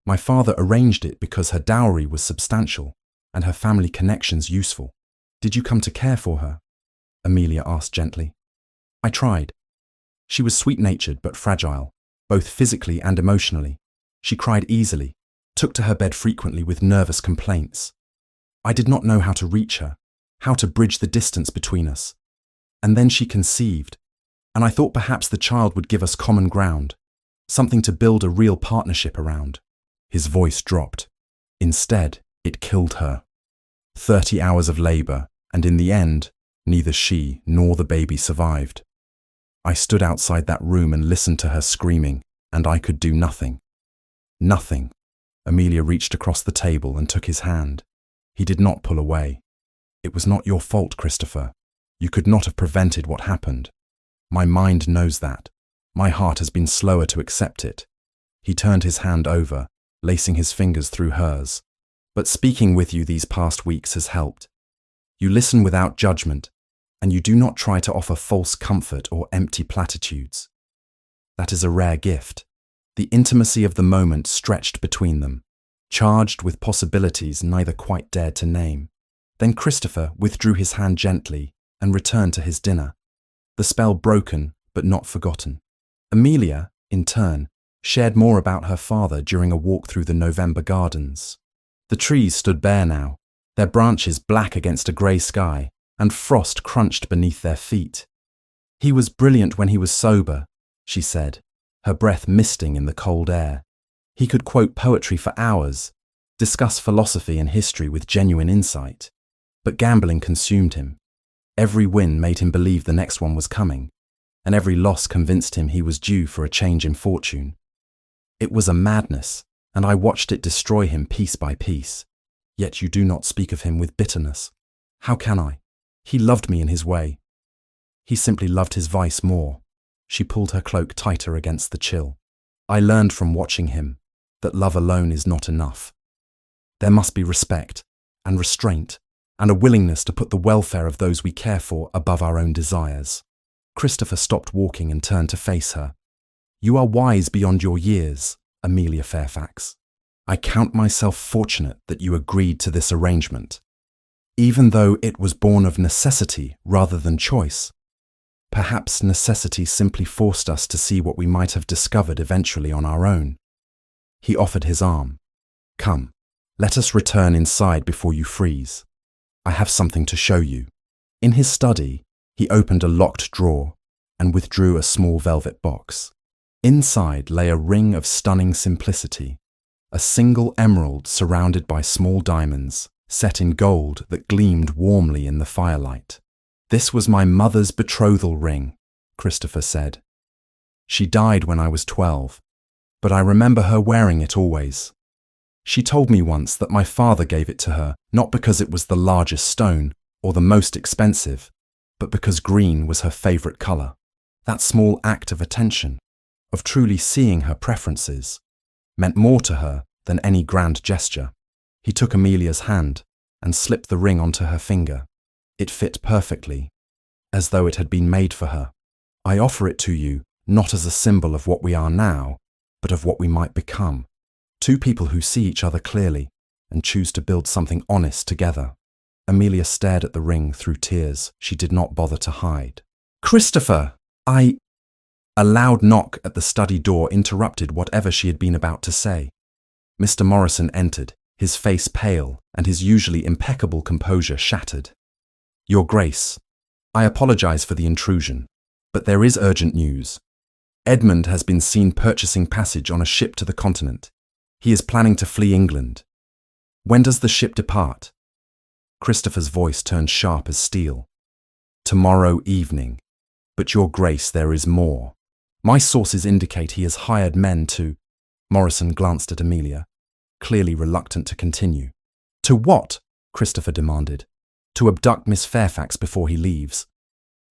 My father arranged it because her dowry was substantial and her family connections useful." "Did you come to care for her?" Amelia asked gently. "I tried. She was sweet-natured but fragile, both physically and emotionally. She cried easily, took to her bed frequently with nervous complaints. I did not know how to reach her, how to bridge the distance between us. And then she conceived, and I thought perhaps the child would give us common ground, something to build a real partnership around." His voice dropped. "Instead, it killed her. 30 hours of labour, and in the end, neither she nor the baby survived. I stood outside that room and listened to her screaming, and I could do nothing. Nothing." Amelia reached across the table and took his hand. He did not pull away. "It was not your fault, Christopher. You could not have prevented what happened. My mind knows that. My heart has been slower to accept it. He turned his hand over, lacing his fingers through hers. But speaking with you these past weeks has helped. You listen without judgment, and you do not try to offer false comfort or empty platitudes. That is a rare gift. The intimacy of the moment stretched between them, charged with possibilities neither quite dared to name. Then Christopher withdrew his hand gently and returned to his dinner, the spell broken but not forgotten. Amelia, in turn, shared more about her father during a walk through the November gardens. The trees stood bare now, their branches black against a grey sky, and frost crunched beneath their feet. He was brilliant when he was sober, she said, her breath misting in the cold air. He could quote poetry for hours, discuss philosophy and history with genuine insight. But gambling consumed him. Every win made him believe the next one was coming, and every loss convinced him he was due for a change in fortune. It was a madness, and I watched it destroy him piece by piece. Yet you do not speak of him with bitterness. How can I? He loved me in his way. He simply loved his vice more. She pulled her cloak tighter against the chill. I learned from watching him that love alone is not enough. There must be respect and restraint and a willingness to put the welfare of those we care for above our own desires. Christopher stopped walking and turned to face her. You are wise beyond your years, Amelia Fairfax. I count myself fortunate that you agreed to this arrangement, even though it was born of necessity rather than choice. Perhaps necessity simply forced us to see what we might have discovered eventually on our own. He offered his arm. Come, let us return inside before you freeze. I have something to show you. In his study, he opened a locked drawer and withdrew a small velvet box. Inside lay a ring of stunning simplicity, a single emerald surrounded by small diamonds, set in gold that gleamed warmly in the firelight. This was my mother's betrothal ring, Christopher said. She died when I was 12, but I remember her wearing it always. She told me once that my father gave it to her not because it was the largest stone or the most expensive, but because green was her favourite colour. That small act of attention, of truly seeing her preferences, meant more to her than any grand gesture. He took Amelia's hand and slipped the ring onto her finger. It fit perfectly, as though it had been made for her. I offer it to you not as a symbol of what we are now, but of what we might become. Two people who see each other clearly and choose to build something honest together. Amelia stared at the ring through tears she did not bother to hide. Christopher, A loud knock at the study door interrupted whatever she had been about to say. Mr. Morrison entered, his face pale and his usually impeccable composure shattered. Your Grace, I apologize for the intrusion, but there is urgent news. Edmund has been seen purchasing passage on a ship to the continent. He is planning to flee England. When does the ship depart? Christopher's voice turned sharp as steel. Tomorrow evening. But Your Grace, there is more. My sources indicate he has hired men to... Morrison glanced at Amelia, clearly reluctant to continue. To what? Christopher demanded. To abduct Miss Fairfax before he leaves.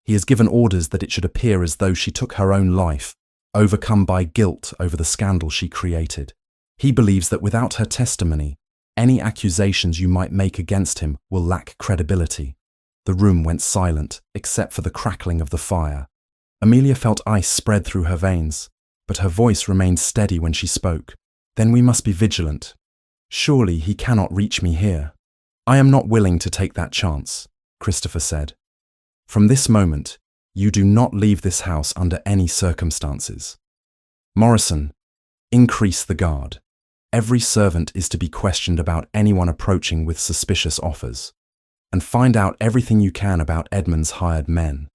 He has given orders that it should appear as though she took her own life, overcome by guilt over the scandal she created. He believes that without her testimony, any accusations you might make against him will lack credibility. The room went silent, except for the crackling of the fire. Amelia felt ice spread through her veins, but her voice remained steady when she spoke. Then we must be vigilant. Surely he cannot reach me here. I am not willing to take that chance, Christopher said. From this moment, you do not leave this house under any circumstances. Morrison, increase the guard. Every servant is to be questioned about anyone approaching with suspicious offers. And find out everything you can about Edmund's hired men.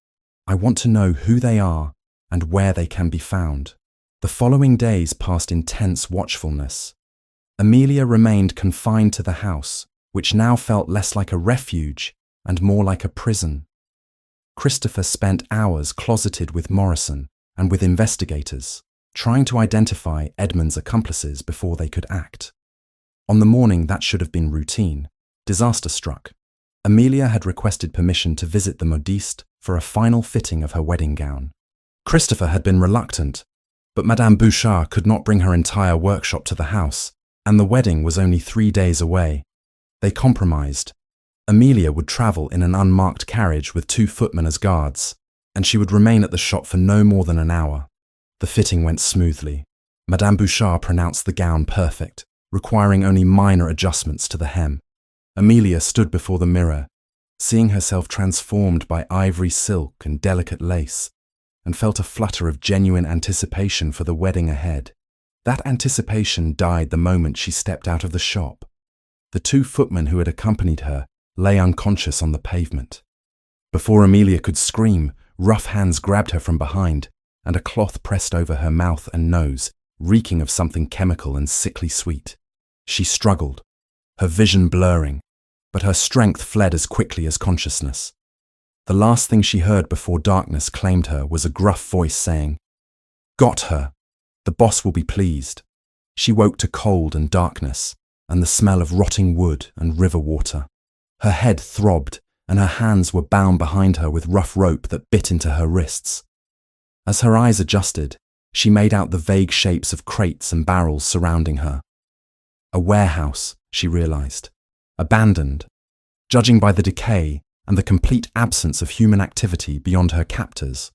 I want to know who they are and where they can be found. The following days passed in tense watchfulness. Amelia remained confined to the house, which now felt less like a refuge and more like a prison. Christopher spent hours closeted with Morrison and with investigators, trying to identify Edmund's accomplices before they could act. On the morning that should have been routine, disaster struck. Amelia had requested permission to visit the modiste for a final fitting of her wedding gown. Christopher had been reluctant, But Madame Bouchard could not bring her entire workshop to the house, and the wedding was only 3 days away. They compromised. Amelia would travel in an unmarked carriage with 2 footmen as guards, and she would remain at the shop for no more than an hour. The fitting went smoothly. Madame Bouchard pronounced the gown perfect, requiring only minor adjustments to the hem. Amelia stood before the mirror, seeing herself transformed by ivory silk and delicate lace, and felt a flutter of genuine anticipation for the wedding ahead. That anticipation died the moment she stepped out of the shop. The 2 footmen who had accompanied her lay unconscious on the pavement. Before Amelia could scream, rough hands grabbed her from behind, and a cloth pressed over her mouth and nose, reeking of something chemical and sickly sweet. She struggled, her vision blurring, but her strength fled as quickly as consciousness. The last thing she heard before darkness claimed her was a gruff voice saying, "Got her. The boss will be pleased." She woke to cold and darkness, and the smell of rotting wood and river water. Her head throbbed, and her hands were bound behind her with rough rope that bit into her wrists. As her eyes adjusted, she made out the vague shapes of crates and barrels surrounding her. A warehouse, she realized, abandoned, judging by the decay and the complete absence of human activity beyond her captors.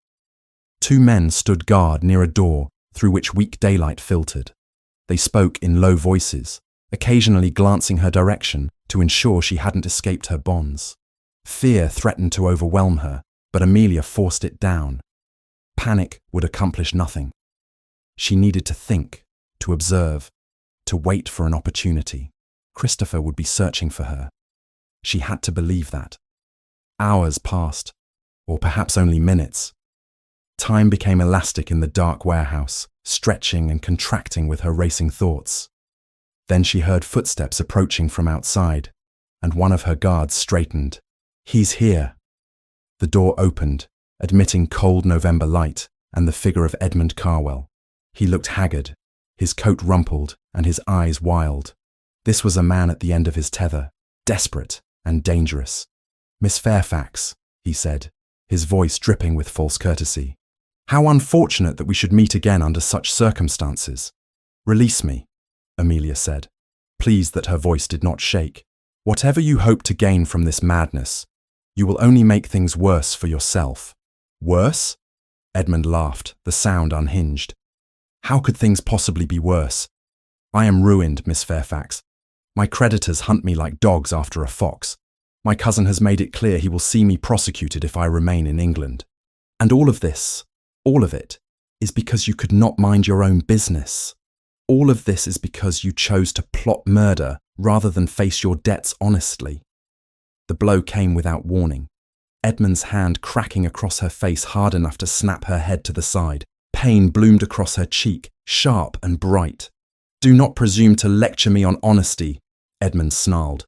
2 men stood guard near a door through which weak daylight filtered. They spoke in low voices, occasionally glancing her direction to ensure she hadn't escaped her bonds. Fear threatened to overwhelm her, but Amelia forced it down. Panic would accomplish nothing. She needed to think, to observe, to wait for an opportunity. Christopher would be searching for her. She had to believe that. Hours passed, or perhaps only minutes. Time became elastic in the dark warehouse, stretching and contracting with her racing thoughts. Then she heard footsteps approaching from outside, and one of her guards straightened. "He's here." The door opened, admitting cold November light and the figure of Edmund Carwell. He looked haggard, his coat rumpled and his eyes wild. This was a man at the end of his tether, desperate and dangerous. "Miss Fairfax," he said, his voice dripping with false courtesy. "How unfortunate that we should meet again under such circumstances." "Release me," Amelia said, pleased that her voice did not shake. "Whatever you hope to gain from this madness, you will only make things worse for yourself." "Worse?" Edmund laughed, the sound unhinged. "How could things possibly be worse? I am ruined, Miss Fairfax. My creditors hunt me like dogs after a fox. My cousin has made it clear he will see me prosecuted if I remain in England. And all of this, all of it, is because you could not mind your own business. All of this is because you chose to plot murder rather than face your debts honestly." The blow came without warning. Edmund's hand cracking across her face hard enough to snap her head to the side. Pain bloomed across her cheek, sharp and bright. "Do not presume to lecture me on honesty," Edmund snarled.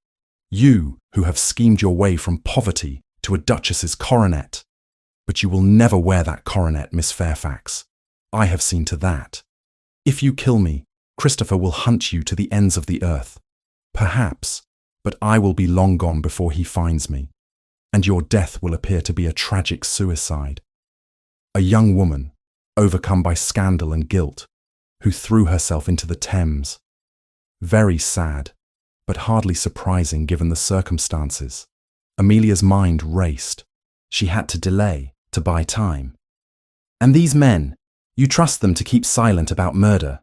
"You who have schemed your way from poverty to a duchess's coronet. But you will never wear that coronet, Miss Fairfax. I have seen to that. If you kill me, Christopher will hunt you to the ends of the earth. Perhaps, but I will be long gone before he finds me, and your death will appear to be a tragic suicide. A young woman, overcome by scandal and guilt, who threw herself into the Thames. Very sad, but hardly surprising given the circumstances." Amelia's mind raced. She had to delay, to buy time. "And these men, you trust them to keep silent about murder.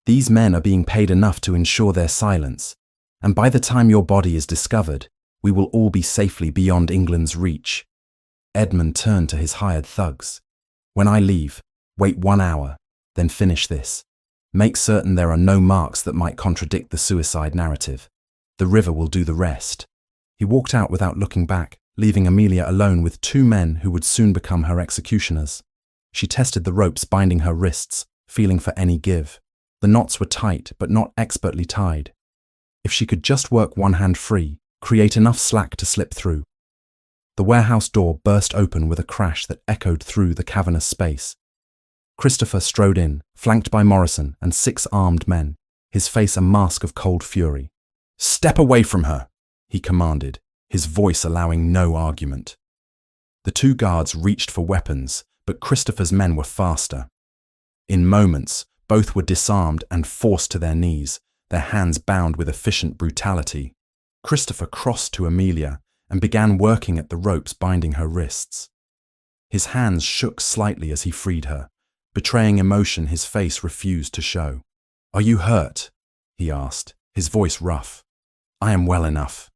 These men are being paid enough to ensure their silence, and by the time your body is discovered, we will all be safely beyond England's reach." Edmund turned to his hired thugs. "When I leave, wait 1 hour, then finish this. Make certain there are no marks that might contradict the suicide narrative. The river will do the rest." He walked out without looking back, leaving Amelia alone with 2 men who would soon become her executioners. She tested the ropes binding her wrists, feeling for any give. The knots were tight, but not expertly tied. If she could just work one hand free, create enough slack to slip through. The warehouse door burst open with a crash that echoed through the cavernous space. Christopher strode in, flanked by Morrison and 6 armed men, his face a mask of cold fury. "Step away from her," he commanded, his voice allowing no argument. The 2 guards reached for weapons, but Christopher's men were faster. In moments, both were disarmed and forced to their knees, their hands bound with efficient brutality. Christopher crossed to Amelia and began working at the ropes binding her wrists. His hands shook slightly as he freed her, betraying emotion his face refused to show. "Are you hurt?" he asked, his voice rough. "I am well enough."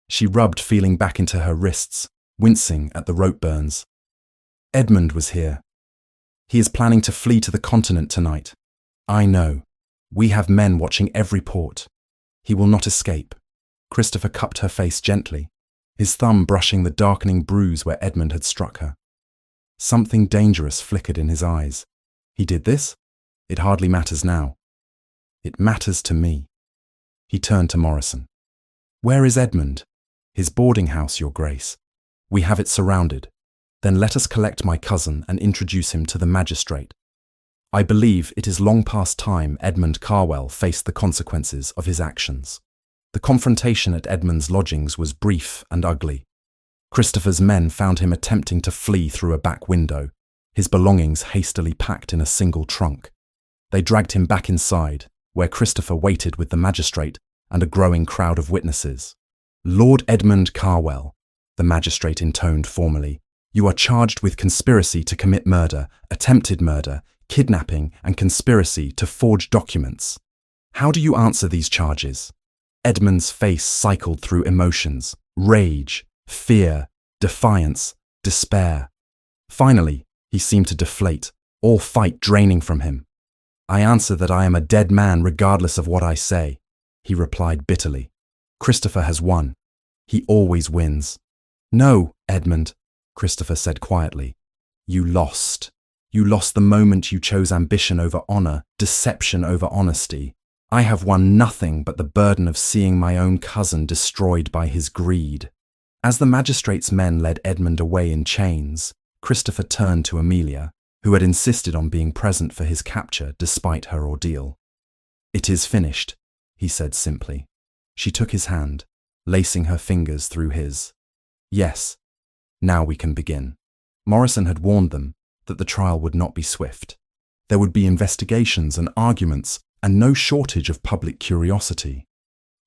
She rubbed, feeling back into her wrists, wincing at the rope burns. "Edmund was here. He is planning to flee to the continent tonight. I know. We have men watching every port. He will not escape." Christopher cupped her face gently, his thumb brushing the darkening bruise where Edmund had struck her. Something dangerous flickered in his eyes. "He did this? It hardly matters now." "It matters to me." He turned to Morrison. "Where is Edmund?" "His boarding house, Your Grace. We have it surrounded. Then let us collect my cousin and introduce him to the magistrate. I believe it is long past time Edmund Carwell faced the consequences of his actions." The confrontation at Edmund's lodgings was brief and ugly. Christopher's men found him attempting to flee through a back window, his belongings hastily packed in a single trunk. They dragged him back inside, where Christopher waited with the magistrate and a growing crowd of witnesses. "Lord Edmund Carwell," the magistrate intoned formally, "you are charged with conspiracy to commit murder, attempted murder, kidnapping, and conspiracy to forge documents. How do you answer these charges?" Edmund's face cycled through emotions: rage, fear, defiance, despair. Finally, he seemed to deflate, all fight draining from him. "I answer that I am a dead man regardless of what I say," he replied bitterly. "Christopher has won. He always wins." "No, Edmund," Christopher said quietly. "You lost. You lost the moment you chose ambition over honor, deception over honesty. I have won nothing but the burden of seeing my own cousin destroyed by his greed." As the magistrate's men led Edmund away in chains, Christopher turned to Amelia, who had insisted on being present for his capture despite her ordeal. "It is finished," he said simply. She took his hand, lacing her fingers through his. "Yes, now we can begin." Morrison had warned them that the trial would not be swift. There would be investigations and arguments, and no shortage of public curiosity.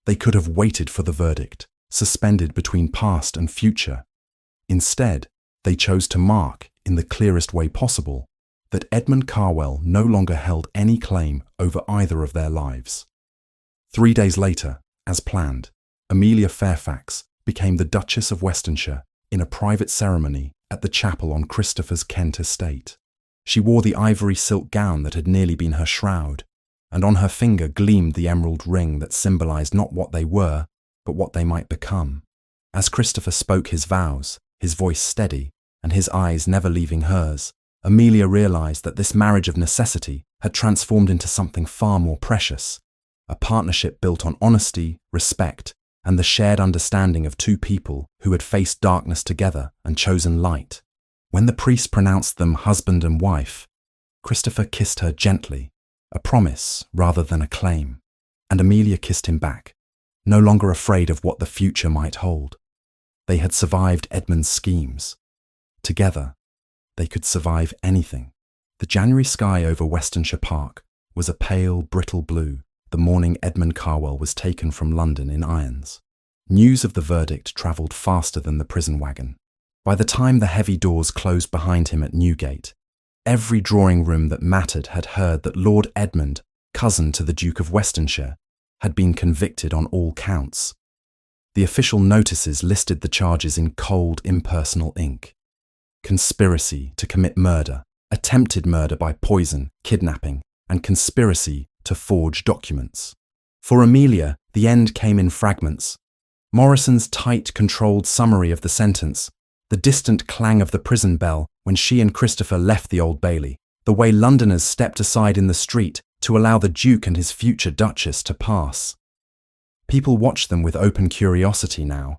They could have waited for the verdict, suspended between past and future. Instead, they chose to mark, in the clearest way possible, that Edmund Carwell no longer held any claim over either of their lives. 3 days later, as planned, Amelia Fairfax became the Duchess of Westonshire in a private ceremony at the chapel on Christopher's Kent estate. She wore the ivory silk gown that had nearly been her shroud, and on her finger gleamed the emerald ring that symbolized not what they were, but what they might become. As Christopher spoke his vows, his voice steady, and his eyes never leaving hers, Amelia realized that this marriage of necessity had transformed into something far more precious, a partnership built on honesty, respect, and the shared understanding of two people who had faced darkness together and chosen light. When the priest pronounced them husband and wife, Christopher kissed her gently, a promise rather than a claim, and Amelia kissed him back, no longer afraid of what the future might hold. They had survived Edmund's schemes. Together, they could survive anything. The January sky over Westonshire Park was a pale, brittle blue the morning Edmund Carwell was taken from London in irons. News of the verdict travelled faster than the prison wagon. By the time the heavy doors closed behind him at Newgate, every drawing room that mattered had heard that Lord Edmund, cousin to the Duke of Westonshire, had been convicted on all counts. The official notices listed the charges in cold, impersonal ink: conspiracy to commit murder, attempted murder by poison, kidnapping, and conspiracy to forge documents. For Amelia, the end came in fragments. Morrison's tight, controlled summary of the sentence, the distant clang of the prison bell when she and Christopher left the Old Bailey, the way Londoners stepped aside in the street to allow the Duke and his future Duchess to pass. People watched them with open curiosity now,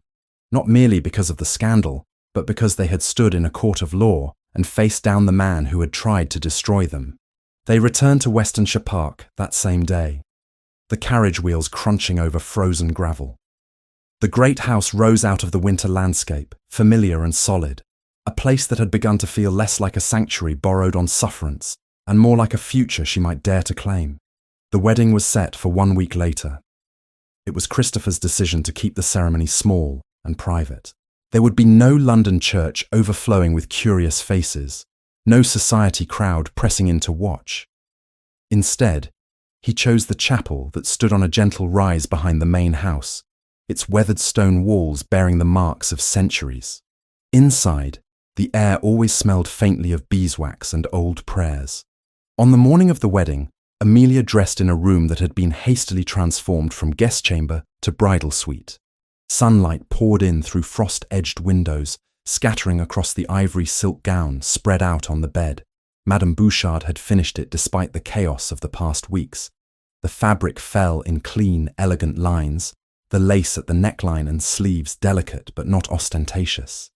not merely because of the scandal, but because they had stood in a court of law and faced down the man who had tried to destroy them. They returned to Westonshire Park that same day, the carriage wheels crunching over frozen gravel. The great house rose out of the winter landscape, familiar and solid, a place that had begun to feel less like a sanctuary borrowed on sufferance and more like a future she might dare to claim. The wedding was set for 1 week later. It was Christopher's decision to keep the ceremony small and private. There would be no London church overflowing with curious faces, no society crowd pressing in to watch. Instead, he chose the chapel that stood on a gentle rise behind the main house, its weathered stone walls bearing the marks of centuries. Inside, the air always smelled faintly of beeswax and old prayers. On the morning of the wedding, Amelia dressed in a room that had been hastily transformed from guest chamber to bridal suite. Sunlight poured in through frost-edged windows, scattering across the ivory silk gown spread out on the bed. Madame Bouchard had finished it despite the chaos of the past weeks. The fabric fell in clean, elegant lines, the lace at the neckline and sleeves delicate but not ostentatious.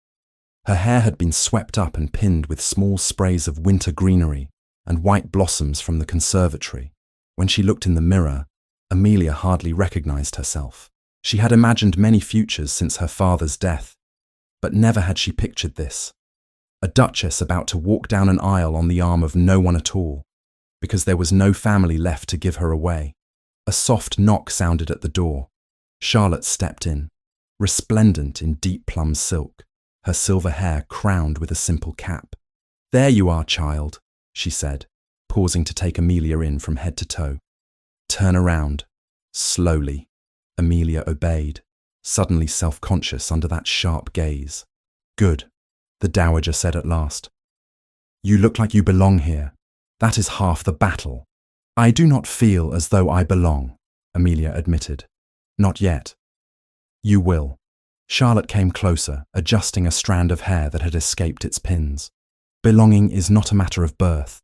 Her hair had been swept up and pinned with small sprays of winter greenery and white blossoms from the conservatory. When she looked in the mirror, Amelia hardly recognized herself. She had imagined many futures since her father's death, but never had she pictured this. A duchess about to walk down an aisle on the arm of no one at all, because there was no family left to give her away. A soft knock sounded at the door. Charlotte stepped in, resplendent in deep plum silk, her silver hair crowned with a simple cap. "There you are, child," she said, pausing to take Amelia in from head to toe. "Turn around." Slowly, Amelia obeyed, suddenly self-conscious under that sharp gaze. "Good," the dowager said at last. "You look like you belong here. That is half the battle." "I do not feel as though I belong," Amelia admitted. "Not yet." "You will." Charlotte came closer, adjusting a strand of hair that had escaped its pins. "Belonging is not a matter of birth.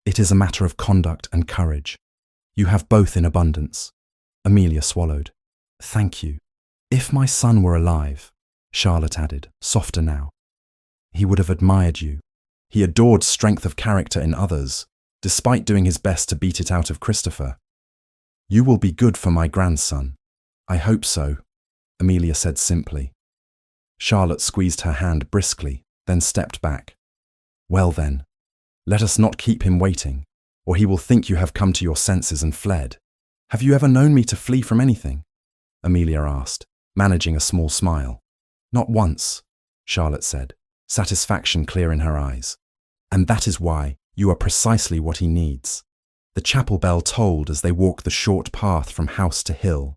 It is a matter of conduct and courage. You have both in abundance." Amelia swallowed. "Thank you. If my son were alive," Charlotte added, softer now, "he would have admired you. He adored strength of character in others, despite doing his best to beat it out of Christopher. You will be good for my grandson." "I hope so," Amelia said simply. Charlotte squeezed her hand briskly, then stepped back. "Well then, let us not keep him waiting, or he will think you have come to your senses and fled." "Have you ever known me to flee from anything?" Amelia asked, managing a small smile. "Not once," Charlotte said, satisfaction clear in her eyes. "And that is why you are precisely what he needs." The chapel bell tolled as they walked the short path from house to hill.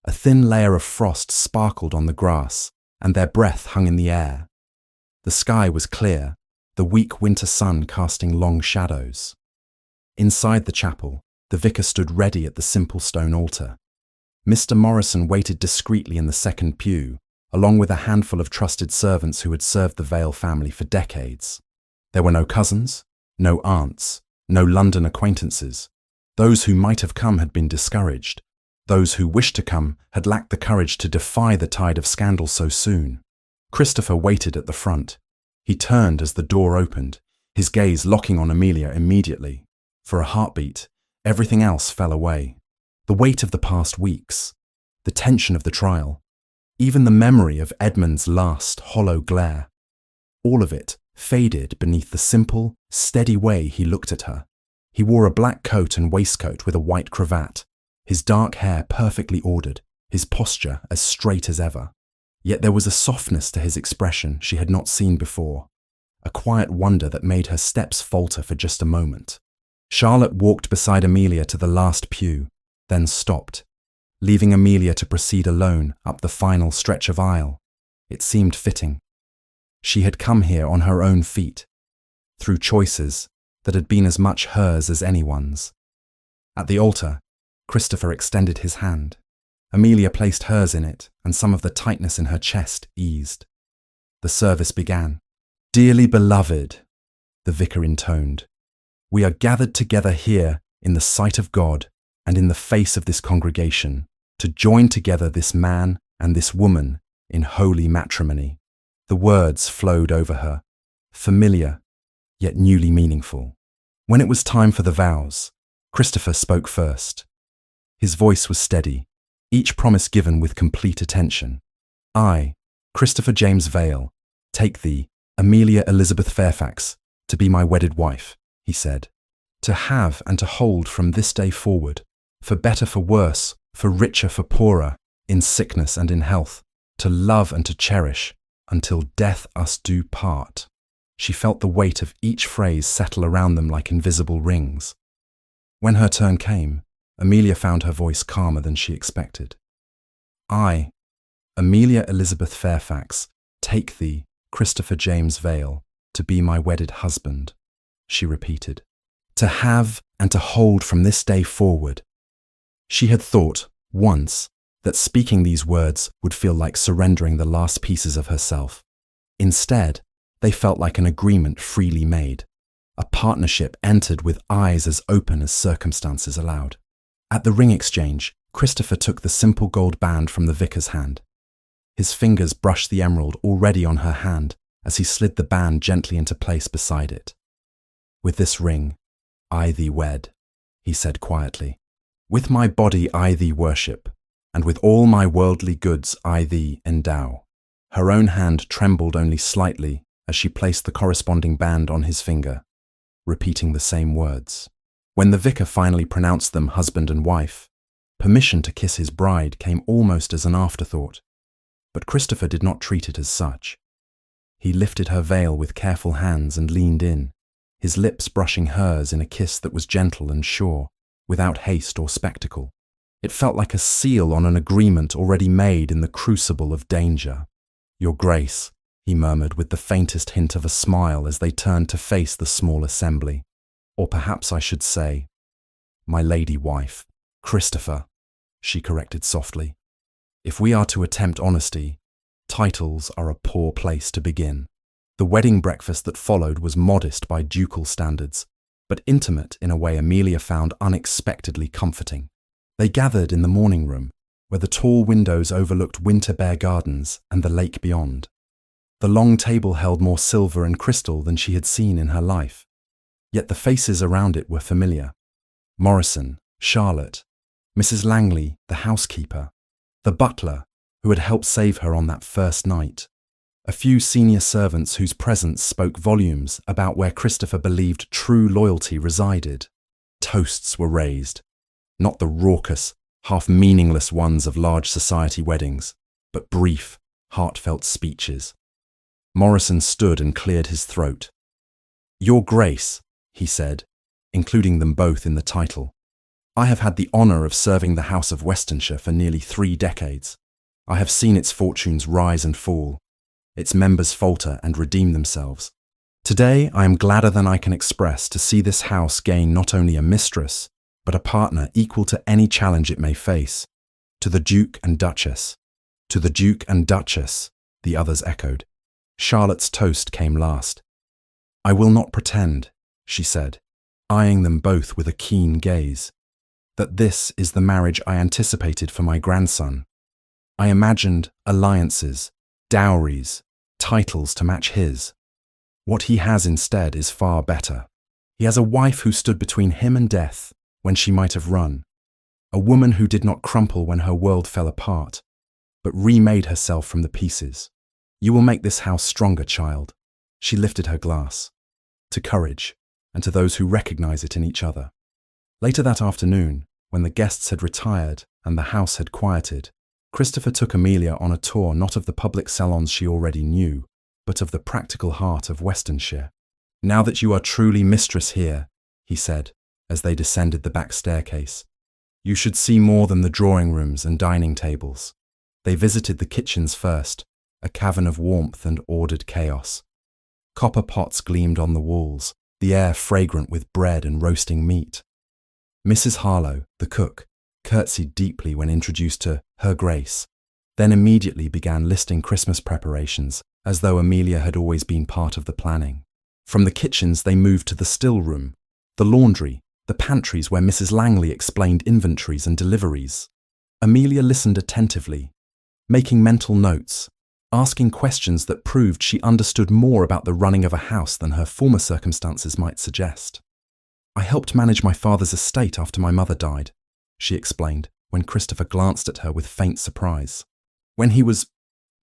A thin layer of frost sparkled on the grass, and their breath hung in the air. The sky was clear, the weak winter sun casting long shadows. Inside the chapel, the vicar stood ready at the simple stone altar. Mr. Morrison waited discreetly in the second pew, along with a handful of trusted servants who had served the Vale family for decades. There were no cousins, no aunts, no London acquaintances. Those who might have come had been discouraged. Those who wished to come had lacked the courage to defy the tide of scandal so soon. Christopher waited at the front. He turned as the door opened, his gaze locking on Amelia immediately. For a heartbeat, everything else fell away. The weight of the past weeks, the tension of the trial, even the memory of Edmund's last hollow glare. All of it faded beneath the simple, steady way he looked at her. He wore a black coat and waistcoat with a white cravat, his dark hair perfectly ordered, his posture as straight as ever. Yet there was a softness to his expression she had not seen before, a quiet wonder that made her steps falter for just a moment. Charlotte walked beside Amelia to the last pew, then stopped, leaving Amelia to proceed alone up the final stretch of aisle. It seemed fitting. She had come here on her own feet, through choices that had been as much hers as anyone's. At the altar, Christopher extended his hand. Amelia placed hers in it, and some of the tightness in her chest eased. The service began. "Dearly beloved," the vicar intoned, "we are gathered together here in the sight of God and in the face of this congregation to join together this man and this woman in holy matrimony." The words flowed over her, familiar, yet newly meaningful. When it was time for the vows, Christopher spoke first. His voice was steady, each promise given with complete attention. "I, Christopher James Vale, take thee, Amelia Elizabeth Fairfax, to be my wedded wife," he said. To have and to hold from this day forward, for better, for worse, for richer, for poorer, in sickness and in health, to love and to cherish, until death us do part. She felt the weight of each phrase settle around them like invisible rings. When her turn came, Amelia found her voice calmer than she expected. I, Amelia Elizabeth Fairfax, take thee, Christopher James Vale, to be my wedded husband, she repeated. To have and to hold from this day forward. She had thought, once, that speaking these words would feel like surrendering the last pieces of herself. Instead, they felt like an agreement freely made, a partnership entered with eyes as open as circumstances allowed. At the ring exchange, Christopher took the simple gold band from the vicar's hand. His fingers brushed the emerald already on her hand as he slid the band gently into place beside it. With this ring, I thee wed, he said quietly. With my body I thee worship, and with all my worldly goods I thee endow. Her own hand trembled only slightly as she placed the corresponding band on his finger, repeating the same words. When the vicar finally pronounced them husband and wife, permission to kiss his bride came almost as an afterthought. But Christopher did not treat it as such. He lifted her veil with careful hands and leaned in, his lips brushing hers in a kiss that was gentle and sure, without haste or spectacle. It felt like a seal on an agreement already made in the crucible of danger. Your Grace, he murmured with the faintest hint of a smile as they turned to face the small assembly. Or perhaps I should say, my lady wife, Christopher, she corrected softly. If we are to attempt honesty, titles are a poor place to begin. The wedding breakfast that followed was modest by ducal standards, but intimate in a way Amelia found unexpectedly comforting. They gathered in the morning room, where the tall windows overlooked Winterbear Gardens and the lake beyond. The long table held more silver and crystal than she had seen in her life, yet the faces around it were familiar. Morrison, Charlotte, Mrs. Langley, the housekeeper, the butler who had helped save her on that first night, a few senior servants whose presence spoke volumes about where Christopher believed true loyalty resided. Toasts were raised, not the raucous, half-meaningless ones of large society weddings, but brief, heartfelt speeches. Morrison stood and cleared his throat. Your Grace, he said, including them both in the title. I have had the honour of serving the House of Westonshire for nearly 3 decades. I have seen its fortunes rise and fall, its members falter and redeem themselves. Today I am gladder than I can express to see this house gain not only a mistress, but a partner equal to any challenge it may face. To the Duke and Duchess. To the Duke and Duchess, the others echoed. Charlotte's toast came last. I will not pretend, she said, eyeing them both with a keen gaze, that this is the marriage I anticipated for my grandson. I imagined alliances, dowries, titles to match his. What he has instead is far better. He has a wife who stood between him and death when she might have run, a woman who did not crumple when her world fell apart, but remade herself from the pieces. You will make this house stronger, child. She lifted her glass. To courage, and to those who recognize it in each other. Later that afternoon, when the guests had retired and the house had quieted, Christopher took Amelia on a tour not of the public salons she already knew, but of the practical heart of Westonshire. Now that you are truly mistress here, he said, as they descended the back staircase, you should see more than the drawing rooms and dining tables. They visited the kitchens first, a cavern of warmth and ordered chaos. Copper pots gleamed on the walls, the air fragrant with bread and roasting meat. Mrs. Harlow, the cook, curtsied deeply when introduced to Her Grace, then immediately began listing Christmas preparations, as though Amelia had always been part of the planning. From the kitchens they moved to the still room, the laundry, the pantries where Mrs. Langley explained inventories and deliveries. Amelia listened attentively, making mental notes, asking questions that proved she understood more about the running of a house than her former circumstances might suggest. I helped manage my father's estate after my mother died, she explained when Christopher glanced at her with faint surprise. When he was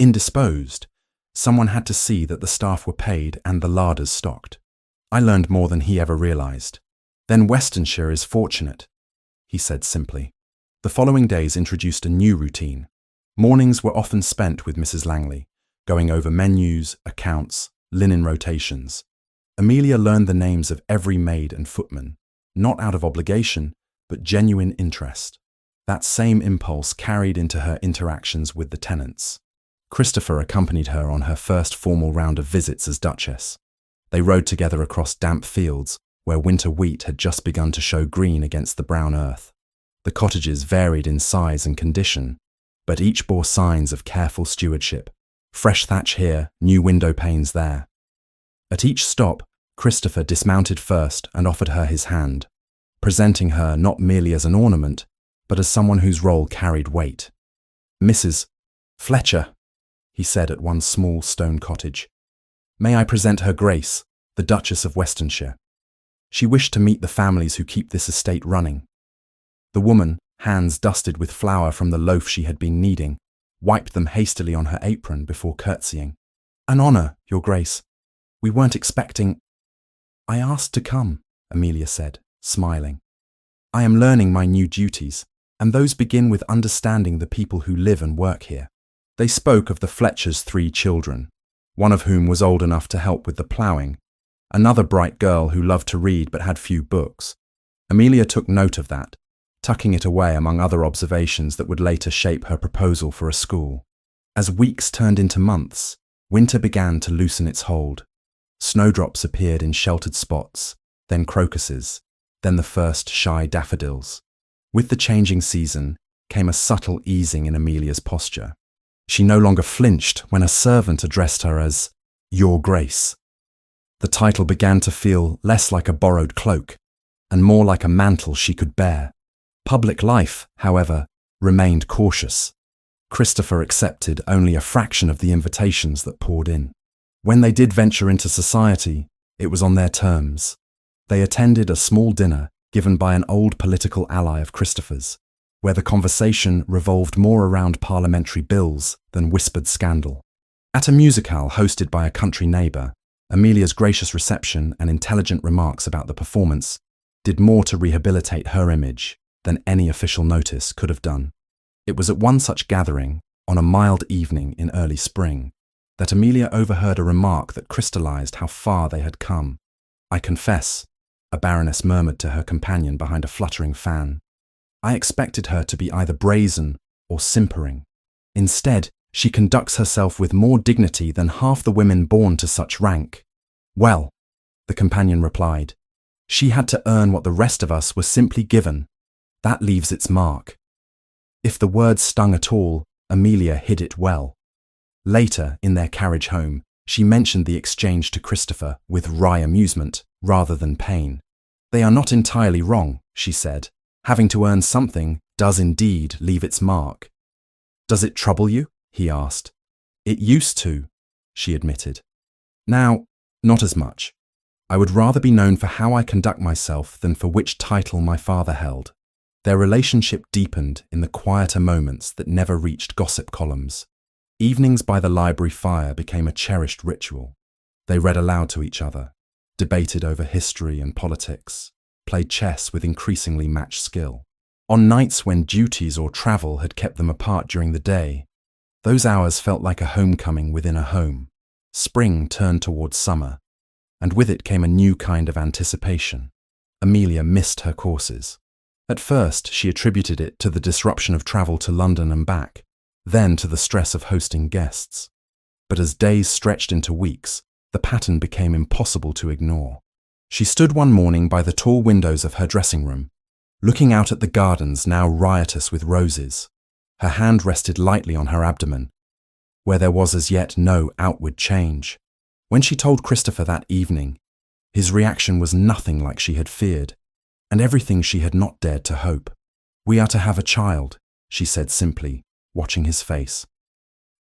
indisposed, someone had to see that the staff were paid and the larders stocked. I learned more than he ever realized. "Then Westonshire is fortunate," he said simply. The following days introduced a new routine. Mornings were often spent with Mrs. Langley, going over menus, accounts, linen rotations. Amelia learned the names of every maid and footman, not out of obligation, but genuine interest. That same impulse carried into her interactions with the tenants. Christopher accompanied her on her first formal round of visits as Duchess. They rode together across damp fields where winter wheat had just begun to show green against the brown earth. The cottages varied in size and condition, but each bore signs of careful stewardship. Fresh thatch here, new window panes there. At each stop, Christopher dismounted first and offered her his hand, presenting her not merely as an ornament, but as someone whose role carried weight. "Mrs. Fletcher," he said at one small stone cottage. "May I present her Grace, the Duchess of Westonshire? She wished to meet the families who keep this estate running." The woman, hands dusted with flour from the loaf she had been kneading, wiped them hastily on her apron before curtsying. "An honour, Your Grace. We weren't expecting—" "I asked to come," Amelia said, smiling. "I am learning my new duties, and those begin with understanding the people who live and work here." They spoke of the Fletchers' 3 children, one of whom was old enough to help with the ploughing, another bright girl who loved to read but had few books. Amelia took note of that, tucking it away among other observations that would later shape her proposal for a school. As weeks turned into months, winter began to loosen its hold. Snowdrops appeared in sheltered spots, then crocuses, then the first shy daffodils. With the changing season came a subtle easing in Amelia's posture. She no longer flinched when a servant addressed her as "Your Grace." The title began to feel less like a borrowed cloak and more like a mantle she could bear. Public life, however, remained cautious. Christopher accepted only a fraction of the invitations that poured in. When they did venture into society, it was on their terms. They attended a small dinner given by an old political ally of Christopher's, where the conversation revolved more around parliamentary bills than whispered scandal. At a musicale hosted by a country neighbour, Amelia's gracious reception and intelligent remarks about the performance did more to rehabilitate her image than any official notice could have done. It was at one such gathering, on a mild evening in early spring, that Amelia overheard a remark that crystallized how far they had come. "I confess," a baroness murmured to her companion behind a fluttering fan, "I expected her to be either brazen or simpering. Instead, she conducts herself with more dignity than half the women born to such rank." "Well," the companion replied, "she had to earn what the rest of us were simply given. That leaves its mark." If the word stung at all, Amelia hid it well. Later, in their carriage home, she mentioned the exchange to Christopher with wry amusement rather than pain. "They are not entirely wrong," she said. "Having to earn something does indeed leave its mark." "Does it trouble you?" he asked. "It used to," she admitted. "Now, not as much. I would rather be known for how I conduct myself than for which title my father held." Their relationship deepened in the quieter moments that never reached gossip columns. Evenings by the library fire became a cherished ritual. They read aloud to each other, debated over history and politics, played chess with increasingly matched skill. On nights when duties or travel had kept them apart during the day, those hours felt like a homecoming within a home. Spring turned towards summer, and with it came a new kind of anticipation. Amelia missed her courses. At first, she attributed it to the disruption of travel to London and back, then to the stress of hosting guests. But as days stretched into weeks, the pattern became impossible to ignore. She stood one morning by the tall windows of her dressing room, looking out at the gardens now riotous with roses. Her hand rested lightly on her abdomen, where there was as yet no outward change. When she told Christopher that evening, his reaction was nothing like she had feared, and everything she had not dared to hope. "We are to have a child," she said simply, watching his face.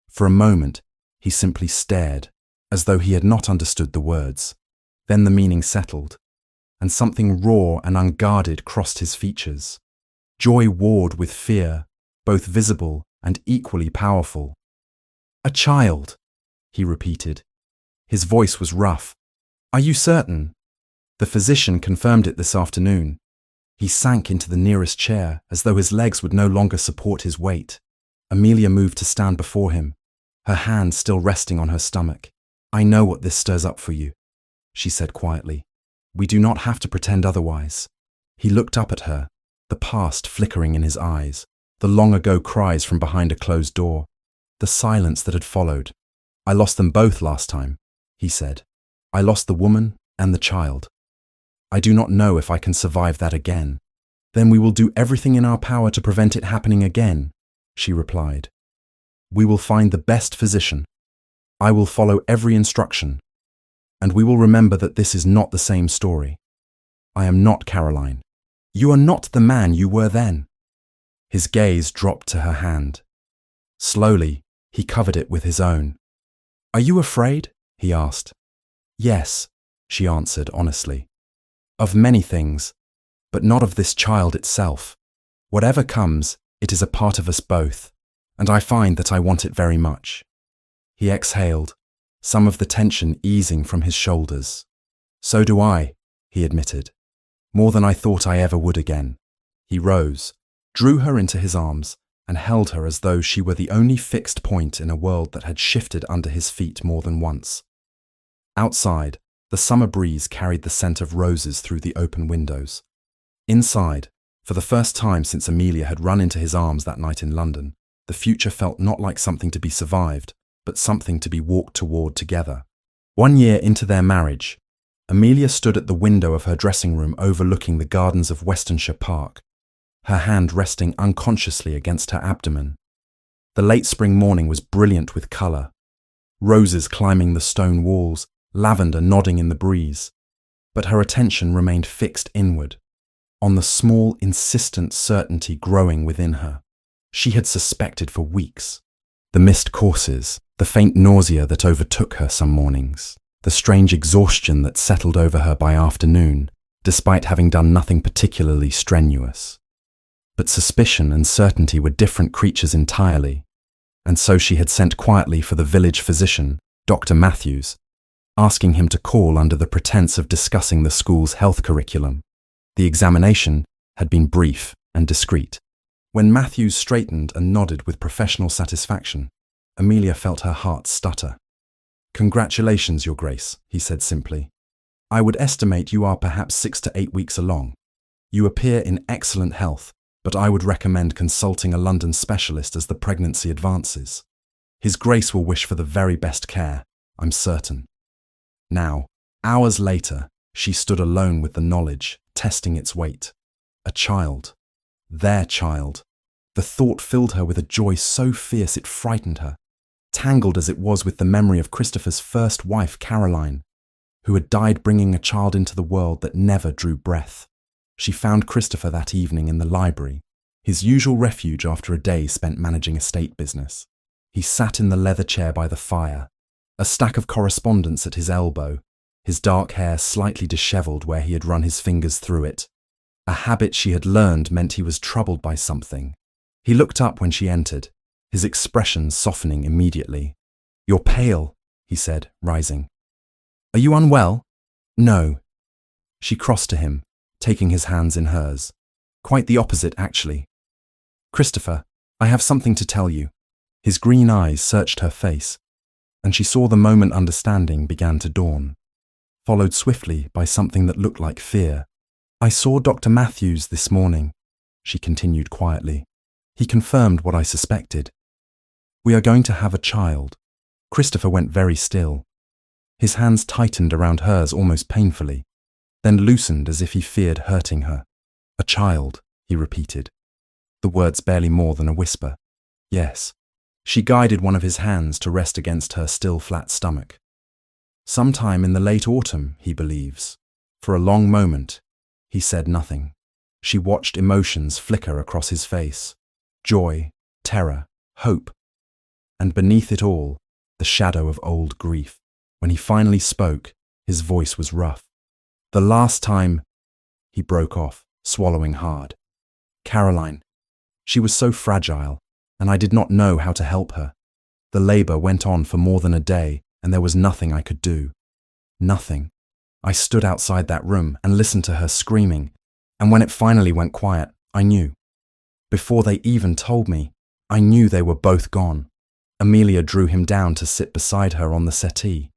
For a moment, he simply stared, as though he had not understood the words. Then the meaning settled, and something raw and unguarded crossed his features. Joy warred with fear, both visible and equally powerful. "A child," he repeated. His voice was rough. "Are you certain?" The physician confirmed it this afternoon. He sank into the nearest chair as though his legs would no longer support his weight. Amelia moved to stand before him, her hand still resting on her stomach. "I know what this stirs up for you," she said quietly. "We do not have to pretend otherwise." He looked up at her, the past flickering in his eyes, the long-ago cries from behind a closed door, the silence that had followed. "I lost them both last time," he said. "I lost the woman and the child. I do not know if I can survive that again." "Then we will do everything in our power to prevent it happening again," she replied. "We will find the best physician. I will follow every instruction. And we will remember that this is not the same story. I am not Caroline. You are not the man you were then." His gaze dropped to her hand. Slowly, he covered it with his own. "Are you afraid?" he asked. "Yes," she answered honestly. "Of many things, but not of this child itself. Whatever comes, it is a part of us both, and I find that I want it very much." He exhaled, some of the tension easing from his shoulders. "So do I," he admitted. "More than I thought I ever would again." He rose, drew her into his arms, and held her as though she were the only fixed point in a world that had shifted under his feet more than once. Outside, the summer breeze carried the scent of roses through the open windows. Inside, for the first time since Amelia had run into his arms that night in London, the future felt not like something to be survived, but something to be walked toward together. 1 year into their marriage, Amelia stood at the window of her dressing room overlooking the gardens of Westonshire Park, her hand resting unconsciously against her abdomen. The late spring morning was brilliant with colour, roses climbing the stone walls, lavender nodding in the breeze. But her attention remained fixed inward, on the small, insistent certainty growing within her. She had suspected for weeks. The missed courses, the faint nausea that overtook her some mornings, the strange exhaustion that settled over her by afternoon, despite having done nothing particularly strenuous. But suspicion and certainty were different creatures entirely, and so she had sent quietly for the village physician, Dr. Matthews, asking him to call under the pretense of discussing the school's health curriculum. The examination had been brief and discreet. When Matthews straightened and nodded with professional satisfaction, Amelia felt her heart stutter. "Congratulations, Your Grace," he said simply. "I would estimate you are perhaps 6 to 8 weeks along. You appear in excellent health, but I would recommend consulting a London specialist as the pregnancy advances. His Grace will wish for the very best care, I'm certain." Now, hours later, she stood alone with the knowledge, testing its weight. A child. Their child. The thought filled her with a joy so fierce it frightened her, tangled as it was with the memory of Christopher's first wife, Caroline, who had died bringing a child into the world that never drew breath. She found Christopher that evening in the library, his usual refuge after a day spent managing estate business. He sat in the leather chair by the fire, a stack of correspondence at his elbow, his dark hair slightly dishevelled where he had run his fingers through it. A habit she had learned meant he was troubled by something. He looked up when she entered, his expression softening immediately. "You're pale," he said, rising. "Are you unwell?" "No." She crossed to him, taking his hands in hers. "Quite the opposite, actually. Christopher, I have something to tell you." His green eyes searched her face, and she saw the moment understanding began to dawn, followed swiftly by something that looked like fear. "I saw Dr. Matthews this morning," she continued quietly. "He confirmed what I suspected. We are going to have a child." Christopher went very still. His hands tightened around hers almost painfully, then loosened as if he feared hurting her. "A child," he repeated, the words barely more than a whisper. "Yes." She guided one of his hands to rest against her still flat stomach. "Sometime in the late autumn, he believes." For a long moment, he said nothing. She watched emotions flicker across his face. Joy, terror, hope. And beneath it all, the shadow of old grief. When he finally spoke, his voice was rough. "The last time," he broke off, swallowing hard. "Caroline. She was so fragile, and I did not know how to help her. The labour went on for more than a day, and there was nothing I could do. Nothing. I stood outside that room and listened to her screaming, and when it finally went quiet, I knew. Before they even told me, I knew they were both gone. Amelia drew him down to sit beside her on the settee,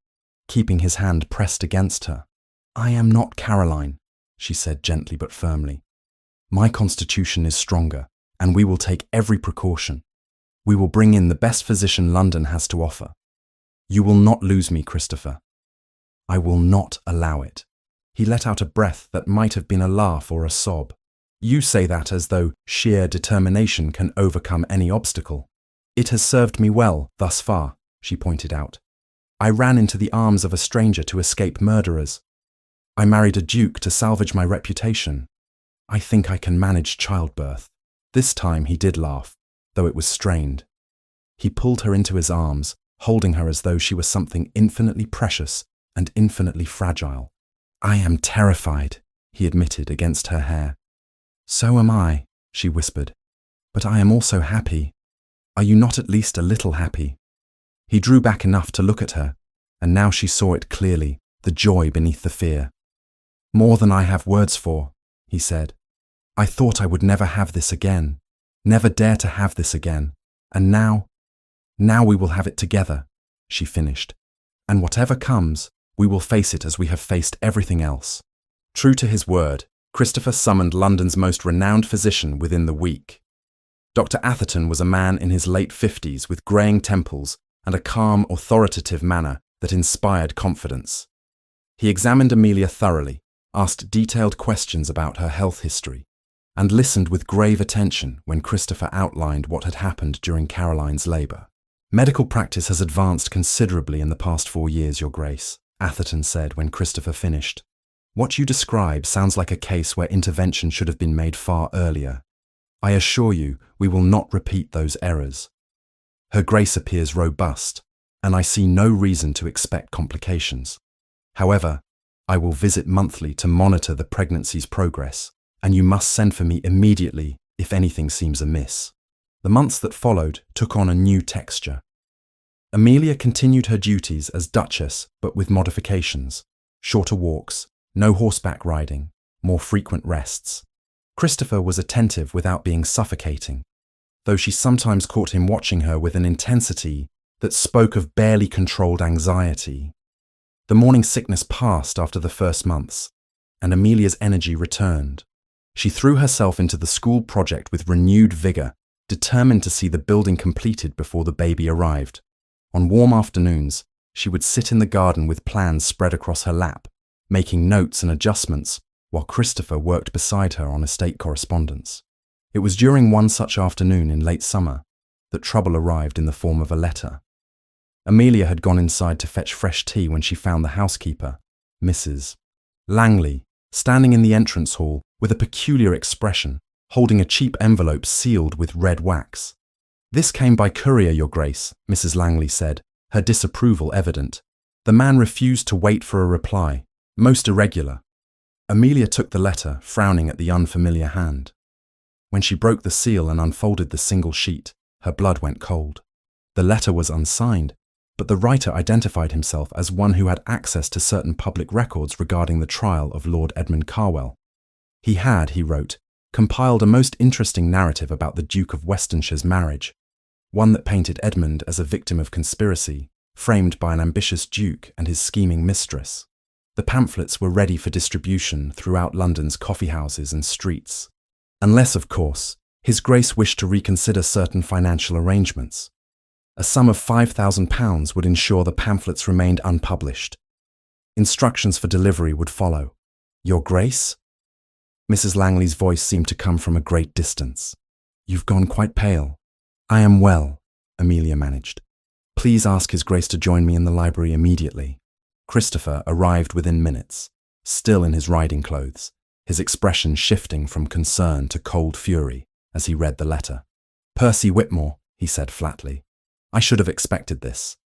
keeping his hand pressed against her. "I am not Caroline," she said gently but firmly. "My constitution is stronger, and we will take every precaution. We will bring in the best physician London has to offer. You will not lose me, Christopher. I will not allow it." He let out a breath that might have been a laugh or a sob. "You say that as though sheer determination can overcome any obstacle. It has served me well thus far," she pointed out. "I ran into the arms of a stranger to escape murderers. I married a duke to salvage my reputation. I think I can manage childbirth." This time he did laugh, though it was strained. He pulled her into his arms, holding her as though she were something infinitely precious and infinitely fragile. "I am terrified," he admitted against her hair. "So am I," she whispered. "But I am also happy. Are you not at least a little happy?" He drew back enough to look at her, and now she saw it clearly, the joy beneath the fear. "More than I have words for," he said. "I thought I would never have this again, never dare to have this again, and now we will have it together," she finished. "And whatever comes, we will face it as we have faced everything else." True to his word, Christopher summoned London's most renowned physician within the week. Dr. Atherton was a man in his late 50s with greying temples and a calm, authoritative manner that inspired confidence. He examined Amelia thoroughly, asked detailed questions about her health history, and listened with grave attention when Christopher outlined what had happened during Caroline's labour. "Medical practice has advanced considerably in the past 4 years, Your Grace," Atherton said when Christopher finished. "What you describe sounds like a case where intervention should have been made far earlier. I assure you we will not repeat those errors. Her Grace appears robust, and I see no reason to expect complications. However, I will visit monthly to monitor the pregnancy's progress, and you must send for me immediately if anything seems amiss." The months that followed took on a new texture. Amelia continued her duties as Duchess, but with modifications: shorter walks, no horseback riding, more frequent rests. Christopher was attentive without being suffocating, though she sometimes caught him watching her with an intensity that spoke of barely controlled anxiety. The morning sickness passed after the first months, and Amelia's energy returned. She threw herself into the school project with renewed vigour, determined to see the building completed before the baby arrived. On warm afternoons, she would sit in the garden with plans spread across her lap, making notes and adjustments, while Christopher worked beside her on estate correspondence. It was during one such afternoon in late summer that trouble arrived in the form of a letter. Amelia had gone inside to fetch fresh tea when she found the housekeeper, Mrs. Langley, standing in the entrance hall with a peculiar expression, holding a cheap envelope sealed with red wax. "This came by courier, Your Grace," Mrs. Langley said, her disapproval evident. The man refused to wait for a reply, most irregular. Amelia took the letter, frowning at the unfamiliar hand. When she broke the seal and unfolded the single sheet, her blood went cold. The letter was unsigned, but the writer identified himself as one who had access to certain public records regarding the trial of Lord Edmund Carwell. He had, he wrote, compiled a most interesting narrative about the Duke of Westonshire's marriage, one that painted Edmund as a victim of conspiracy, framed by an ambitious duke and his scheming mistress. The pamphlets were ready for distribution throughout London's coffeehouses and streets, unless, of course, His Grace wished to reconsider certain financial arrangements. A sum of £5,000 would ensure the pamphlets remained unpublished. Instructions for delivery would follow. "Your Grace?" Mrs. Langley's voice seemed to come from a great distance. "You've gone quite pale." "I am well," Amelia managed. "Please ask His Grace to join me in the library immediately." Christopher arrived within minutes, still in his riding clothes, his expression shifting from concern to cold fury as he read the letter. "Percy Whitmore," he said flatly. "I should have expected this.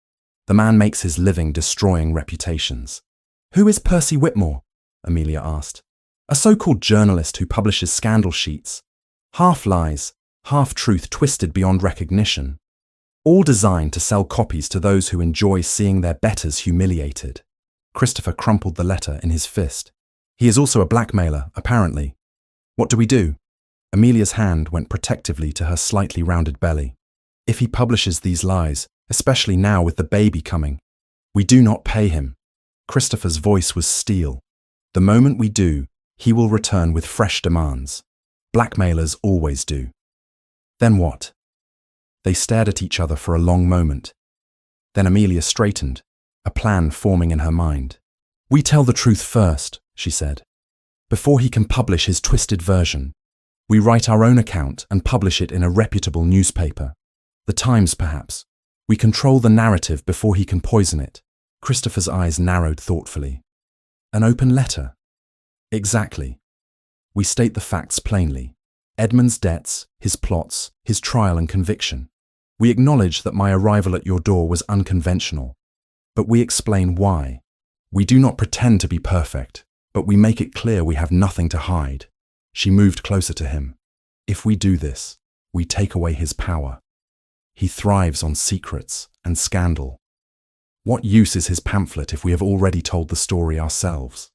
The man makes his living destroying reputations." "Who is Percy Whitmore?" Amelia asked. "A so-called journalist who publishes scandal sheets. Half lies, half truth twisted beyond recognition. All designed to sell copies to those who enjoy seeing their betters humiliated." Christopher crumpled the letter in his fist. He is also a blackmailer, apparently. What do we do? Amelia's hand went protectively to her slightly rounded belly. If he publishes these lies, especially now with the baby coming, we do not pay him. Christopher's voice was steel. The moment we do, he will return with fresh demands. Blackmailers always do. Then what? They stared at each other for a long moment. Then Amelia straightened, a plan forming in her mind. We tell the truth first, she said. Before he can publish his twisted version, we write our own account and publish it in a reputable newspaper. The Times, perhaps. We control the narrative before he can poison it. Christopher's eyes narrowed thoughtfully. An open letter? Exactly. We state the facts plainly. Edmund's debts, his plots, his trial and conviction. We acknowledge that my arrival at your door was unconventional, but we explain why. We do not pretend to be perfect, but we make it clear we have nothing to hide. She moved closer to him. If we do this, we take away his power. He thrives on secrets and scandal. What use is his pamphlet if we have already told the story ourselves?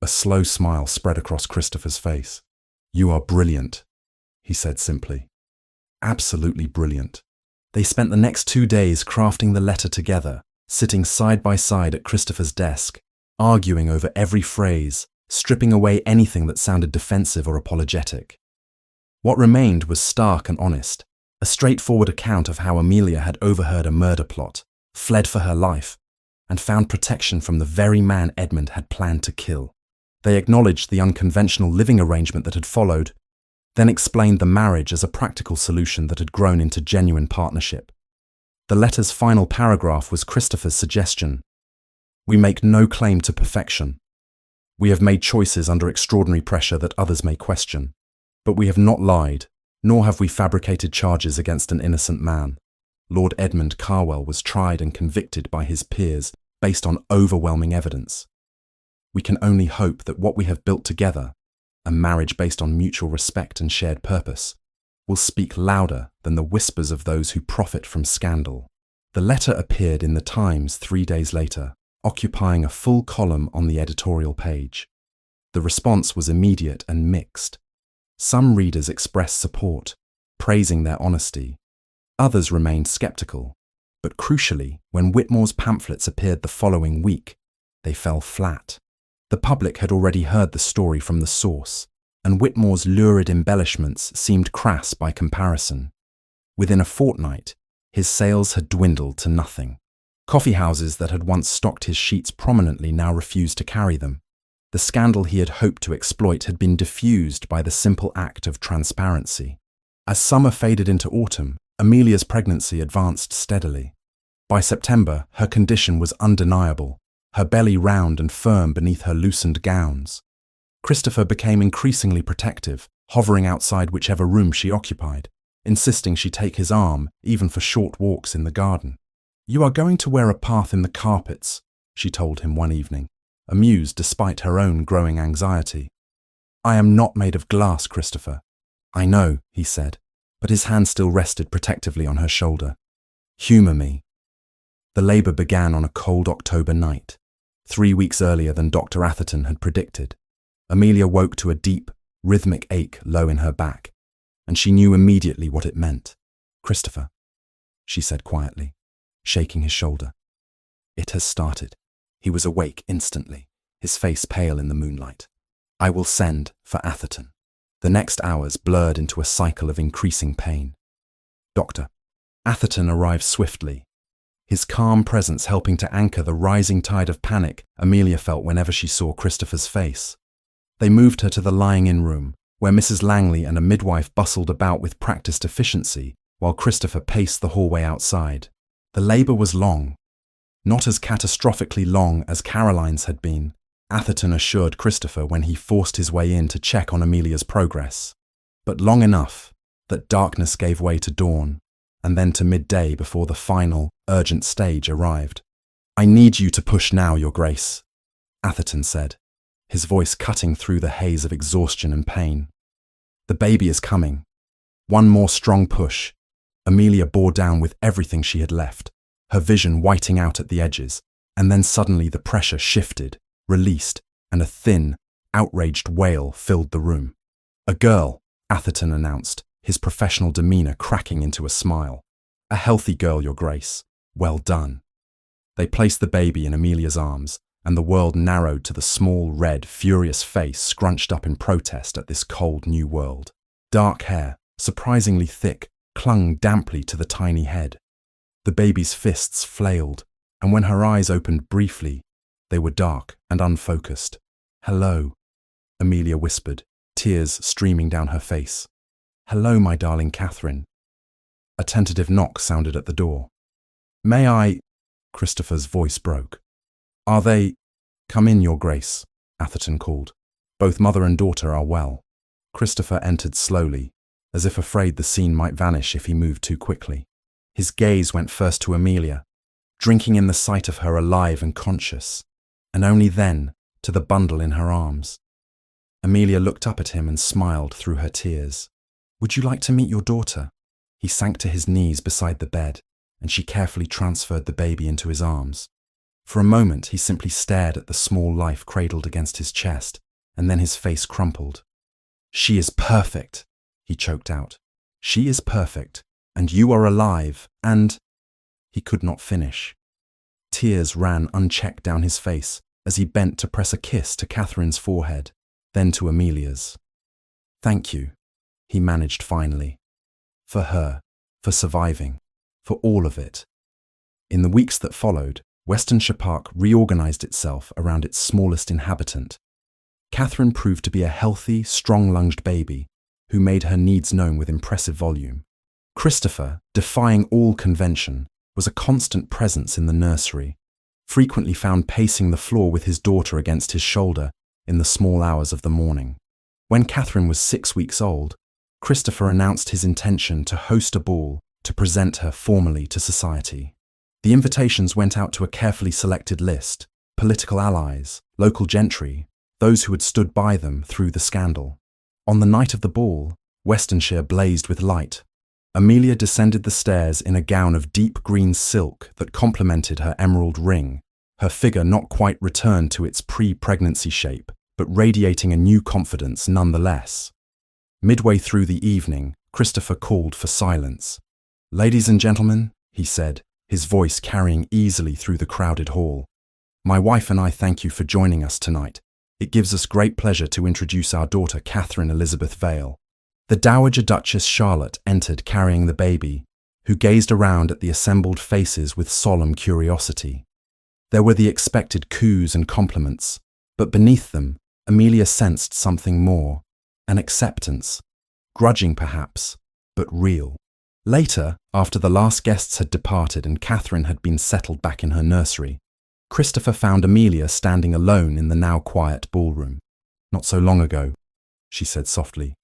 A slow smile spread across Christopher's face. You are brilliant, he said simply. Absolutely brilliant. They spent the next 2 days crafting the letter together, sitting side by side at Christopher's desk, arguing over every phrase, stripping away anything that sounded defensive or apologetic. What remained was stark and honest, a straightforward account of how Amelia had overheard a murder plot, fled for her life, and found protection from the very man Edmund had planned to kill. They acknowledged the unconventional living arrangement that had followed, then explained the marriage as a practical solution that had grown into genuine partnership. The letter's final paragraph was Christopher's suggestion. We make no claim to perfection. We have made choices under extraordinary pressure that others may question, but we have not lied, nor have we fabricated charges against an innocent man. Lord Edmund Carwell was tried and convicted by his peers based on overwhelming evidence. We can only hope that what we have built together, a marriage based on mutual respect and shared purpose, will speak louder than the whispers of those who profit from scandal. The letter appeared in the Times 3 days later, occupying a full column on the editorial page. The response was immediate and mixed. Some readers expressed support, praising their honesty. Others remained skeptical, but crucially, when Whitmore's pamphlets appeared the following week, they fell flat. The public had already heard the story from the source, and Whitmore's lurid embellishments seemed crass by comparison. Within a fortnight, his sales had dwindled to nothing. Coffeehouses that had once stocked his sheets prominently now refused to carry them. The scandal he had hoped to exploit had been diffused by the simple act of transparency. As summer faded into autumn, Amelia's pregnancy advanced steadily. By September, her condition was undeniable, her belly round and firm beneath her loosened gowns. Christopher became increasingly protective, hovering outside whichever room she occupied, insisting she take his arm, even for short walks in the garden. You are going to wear a path in the carpets, she told him one evening, amused despite her own growing anxiety. I am not made of glass, Christopher. I know, he said, but his hand still rested protectively on her shoulder. Humour me. The labour began on a cold October night, 3 weeks earlier than Dr. Atherton had predicted. Amelia woke to a deep, rhythmic ache low in her back, and she knew immediately what it meant. Christopher, she said quietly, shaking his shoulder. It has started. He was awake instantly, his face pale in the moonlight. I will send for Atherton. The next hours blurred into a cycle of increasing pain. Doctor. Atherton arrived swiftly, his calm presence helping to anchor the rising tide of panic Amelia felt whenever she saw Christopher's face. They moved her to the lying-in room, where Mrs. Langley and a midwife bustled about with practiced efficiency, while Christopher paced the hallway outside. The labour was long. Not as catastrophically long as Caroline's had been, Atherton assured Christopher when he forced his way in to check on Amelia's progress, but long enough that darkness gave way to dawn, and then to midday before the final, urgent stage arrived. I need you to push now, Your Grace, Atherton said, his voice cutting through the haze of exhaustion and pain. The baby is coming. One more strong push. Amelia bore down with everything she had left, her vision whiting out at the edges, And then suddenly the pressure shifted, released, and a thin, outraged wail filled the room. "A girl," Atherton announced, his professional demeanor cracking into a smile. "A healthy girl, Your Grace. Well done." They placed the baby in Amelia's arms, and the world narrowed to the small, red, furious face scrunched up in protest at this cold new world. Dark hair, surprisingly thick, clung damply to the tiny head. The baby's fists flailed, and when her eyes opened briefly, they were dark and unfocused. "Hello," Amelia whispered, tears streaming down her face. "Hello, my darling Catherine." A tentative knock sounded at the door. "May I?" Christopher's voice broke. "Are they?" "Come in, Your Grace," Atherton called. "Both mother and daughter are well." Christopher entered slowly, as if afraid the scene might vanish if he moved too quickly. His gaze went first to Amelia, drinking in the sight of her alive and conscious, and only then to the bundle in her arms. Amelia looked up at him and smiled through her tears. "Would you like to meet your daughter?" He sank to his knees beside the bed, and she carefully transferred the baby into his arms. For a moment he simply stared at the small life cradled against his chest, and then his face crumpled. "She is perfect," he choked out. "She is perfect, and you are alive, and—" He could not finish. Tears ran unchecked down his face as he bent to press a kiss to Catherine's forehead, then to Amelia's. "Thank you," he managed finally. "For her, for surviving, for all of it." In the weeks that followed, Westonshire Park reorganized itself around its smallest inhabitant. Catherine proved to be a healthy, strong-lunged baby who made her needs known with impressive volume. Christopher, defying all convention, was a constant presence in the nursery, frequently found pacing the floor with his daughter against his shoulder in the small hours of the morning. When Catherine was 6 weeks old, Christopher announced his intention to host a ball to present her formally to society. The invitations went out to a carefully selected list: political allies, local gentry, those who had stood by them through the scandal. On the night of the ball, Westonshire blazed with light. Amelia descended the stairs in a gown of deep green silk that complemented her emerald ring, her figure not quite returned to its pre-pregnancy shape, but radiating a new confidence nonetheless. Midway through the evening, Christopher called for silence. "Ladies and gentlemen," he said, his voice carrying easily through the crowded hall, "my wife and I thank you for joining us tonight. It gives us great pleasure to introduce our daughter Catherine Elizabeth Vale." The Dowager Duchess Charlotte entered carrying the baby, who gazed around at the assembled faces with solemn curiosity. There were the expected coos and compliments, but beneath them, Amelia sensed something more, an acceptance, grudging perhaps, but real. Later, after the last guests had departed and Catherine had been settled back in her nursery, Christopher found Amelia standing alone in the now quiet ballroom. "Not so long ago," she said softly,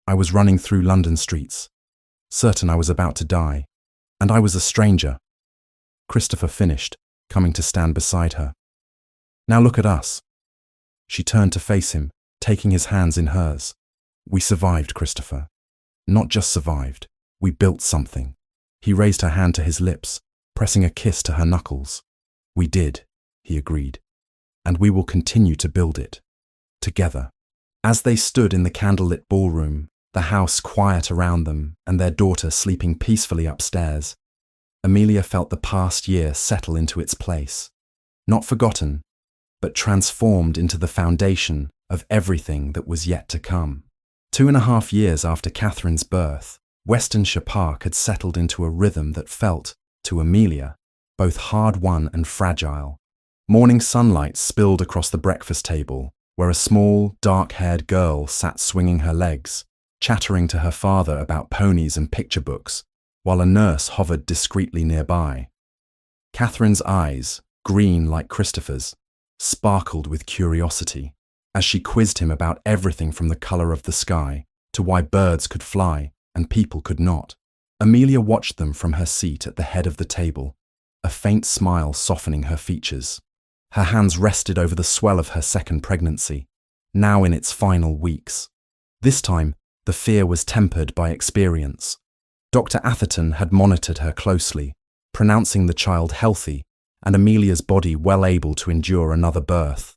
"I was running through London streets, certain I was about to die, and I was a stranger." Christopher finished, coming to stand beside her. "Now look at us." She turned to face him, taking his hands in hers. "We survived, Christopher. Not just survived, we built something." He raised her hand to his lips, pressing a kiss to her knuckles. "We did," he agreed, "and we will continue to build it. Together." As they stood in the candlelit ballroom, the house quiet around them and their daughter sleeping peacefully upstairs, Amelia felt the past year settle into its place. Not forgotten, but transformed into the foundation of everything that was yet to come. 2.5 years after Catherine's birth, Westonshire Park had settled into a rhythm that felt, to Amelia, both hard-won and fragile. Morning sunlight spilled across the breakfast table, where a small, dark-haired girl sat swinging her legs, chattering to her father about ponies and picture books, while a nurse hovered discreetly nearby. Catherine's eyes, green like Christopher's, sparkled with curiosity, as she quizzed him about everything from the colour of the sky to why birds could fly and people could not. Amelia watched them from her seat at the head of the table, a faint smile softening her features. Her hands rested over the swell of her second pregnancy, now in its final weeks. This time, the fear was tempered by experience. Dr. Atherton had monitored her closely, pronouncing the child healthy and Amelia's body well able to endure another birth.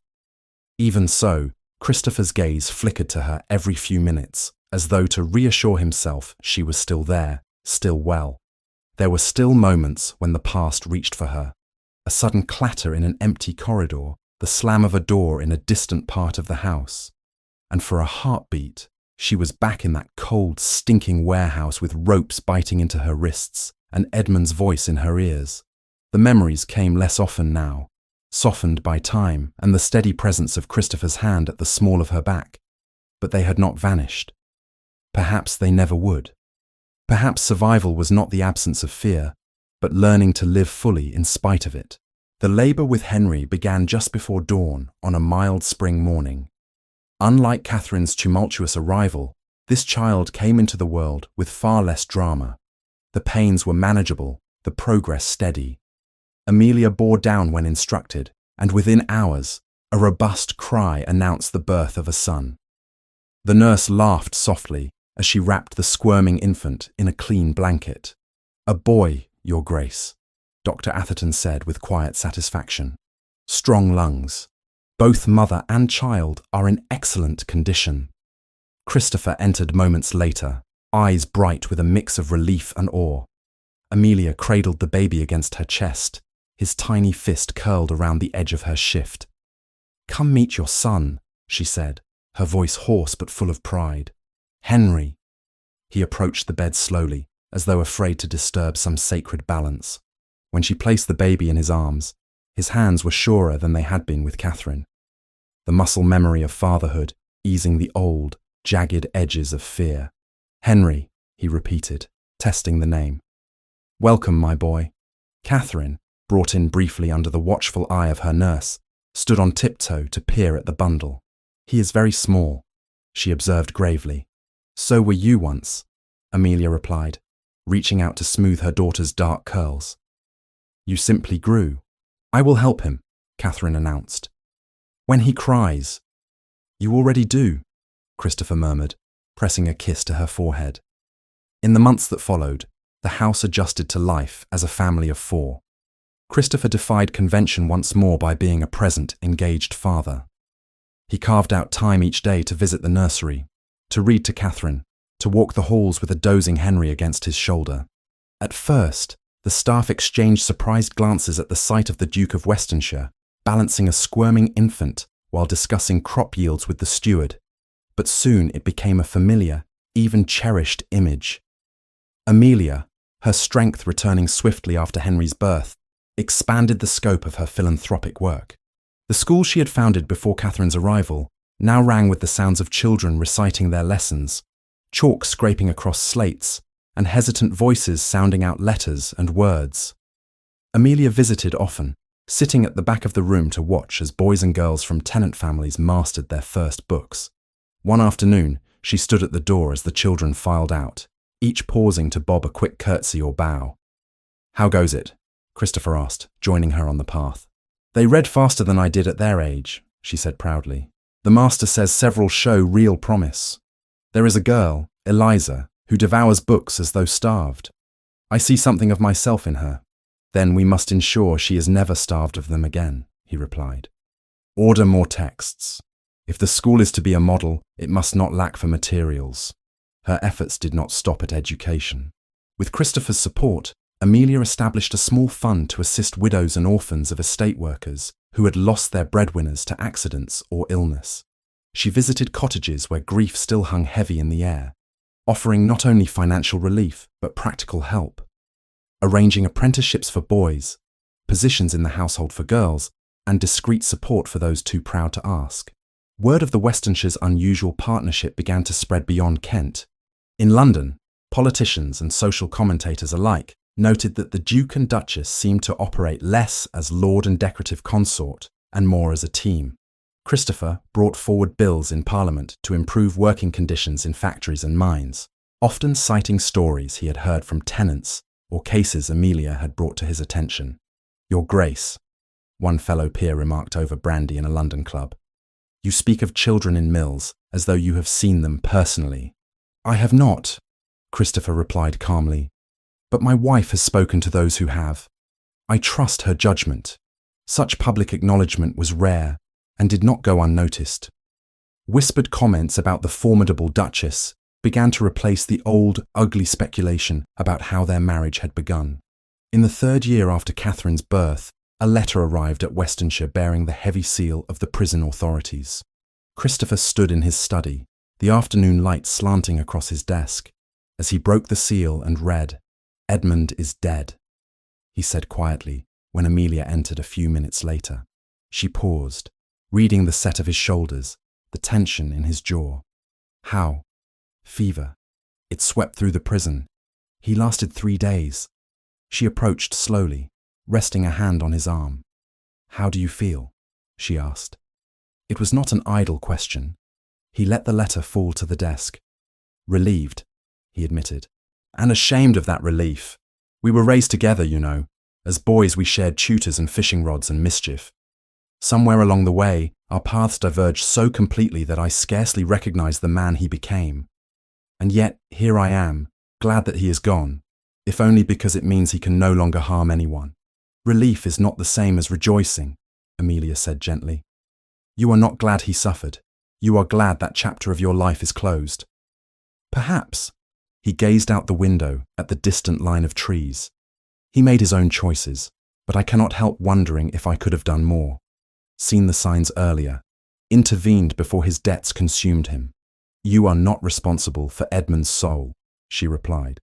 Even so, Christopher's gaze flickered to her every few minutes, as though to reassure himself she was still there, still well. There were still moments when the past reached for her. A sudden clatter in an empty corridor, the slam of a door in a distant part of the house. And for a heartbeat, she was back in that cold, stinking warehouse with ropes biting into her wrists and Edmund's voice in her ears. The memories came less often now, softened by time and the steady presence of Christopher's hand at the small of her back. But they had not vanished. Perhaps they never would. Perhaps survival was not the absence of fear, but learning to live fully in spite of it. The labour with Henry began just before dawn on a mild spring morning. Unlike Catherine's tumultuous arrival, this child came into the world with far less drama. The pains were manageable, the progress steady. Amelia bore down when instructed, and within hours, a robust cry announced the birth of a son. The nurse laughed softly as she wrapped the squirming infant in a clean blanket. "A boy, Your Grace," Dr. Atherton said with quiet satisfaction. "Strong lungs. Both mother and child are in excellent condition." Christopher entered moments later, eyes bright with a mix of relief and awe. Amelia cradled the baby against her chest, his tiny fist curled around the edge of her shift. "Come meet your son," she said, her voice hoarse but full of pride. "Henry." He approached the bed slowly, as though afraid to disturb some sacred balance. When she placed the baby in his arms, his hands were surer than they had been with Catherine. The muscle memory of fatherhood easing the old, jagged edges of fear. "Henry," he repeated, testing the name. "Welcome, my boy." Catherine, brought in briefly under the watchful eye of her nurse, stood on tiptoe to peer at the bundle. "He is very small," she observed gravely. "So were you once," Amelia replied, reaching out to smooth her daughter's dark curls. "You simply grew." "I will help him," Catherine announced. "When he cries." "You already do," Christopher murmured, pressing a kiss to her forehead. In the months that followed, the house adjusted to life as a family of 4. Christopher defied convention once more by being a present, engaged father. He carved out time each day to visit the nursery, to read to Catherine, to walk the halls with a dozing Henry against his shoulder. At first, the staff exchanged surprised glances at the sight of the Duke of Westonshire, balancing a squirming infant while discussing crop yields with the steward, but soon it became a familiar, even cherished image. Amelia, her strength returning swiftly after Henry's birth, expanded the scope of her philanthropic work. The school she had founded before Catherine's arrival now rang with the sounds of children reciting their lessons, chalk scraping across slates, and hesitant voices sounding out letters and words. Amelia visited often, sitting at the back of the room to watch as boys and girls from tenant families mastered their first books. One afternoon, she stood at the door as the children filed out, each pausing to bob a quick curtsy or bow. "How goes it?" Christopher asked, joining her on the path. "They read faster than I did at their age," she said proudly. "The master says several show real promise. There is a girl, Eliza, who devours books as though starved. I see something of myself in her. Then we must ensure she is never starved of them again," he replied. "Order more texts. If the school is to be a model, it must not lack for materials." Her efforts did not stop at education. With Christopher's support, Amelia established a small fund to assist widows and orphans of estate workers who had lost their breadwinners to accidents or illness. She visited cottages where grief still hung heavy in the air, offering not only financial relief but practical help. Arranging apprenticeships for boys, positions in the household for girls, and discreet support for those too proud to ask. Word of the Westonshire's unusual partnership began to spread beyond Kent. In London, politicians and social commentators alike noted that the Duke and Duchess seemed to operate less as lord and decorative consort and more as a team. Christopher brought forward bills in Parliament to improve working conditions in factories and mines, often citing stories he had heard from tenants or cases Amelia had brought to his attention. "Your Grace," one fellow peer remarked over brandy in a London club, "you speak of children in mills as though you have seen them personally." "I have not," Christopher replied calmly, "but my wife has spoken to those who have. I trust her judgment. Such public acknowledgement was rare and did not go unnoticed. Whispered comments about the formidable Duchess began to replace the old, ugly speculation about how their marriage had begun. In the 3rd year after Catherine's birth, a letter arrived at Westonshire bearing the heavy seal of the prison authorities. Christopher stood in his study, the afternoon light slanting across his desk. As he broke the seal and read, "Edmund is dead," he said quietly when Amelia entered a few minutes later. She paused, reading the set of his shoulders, the tension in his jaw. How? Fever. It swept through the prison. He lasted 3 days. She approached slowly, resting a hand on his arm. "How do you feel?" she asked. It was not an idle question. He let the letter fall to the desk. "Relieved," he admitted, "and ashamed of that relief. We were raised together, you know. As boys we shared tutors and fishing rods and mischief. Somewhere along the way, our paths diverged so completely that I scarcely recognized the man he became. And yet, here I am, glad that he is gone, if only because it means he can no longer harm anyone." "Relief is not the same as rejoicing," Amelia said gently. "You are not glad he suffered. You are glad that chapter of your life is closed." "Perhaps." He gazed out the window at the distant line of trees. He made his own choices, but I cannot help wondering if I could have done more. Seen the signs earlier, intervened before his debts consumed him. "You are not responsible for Edmund's soul," she replied.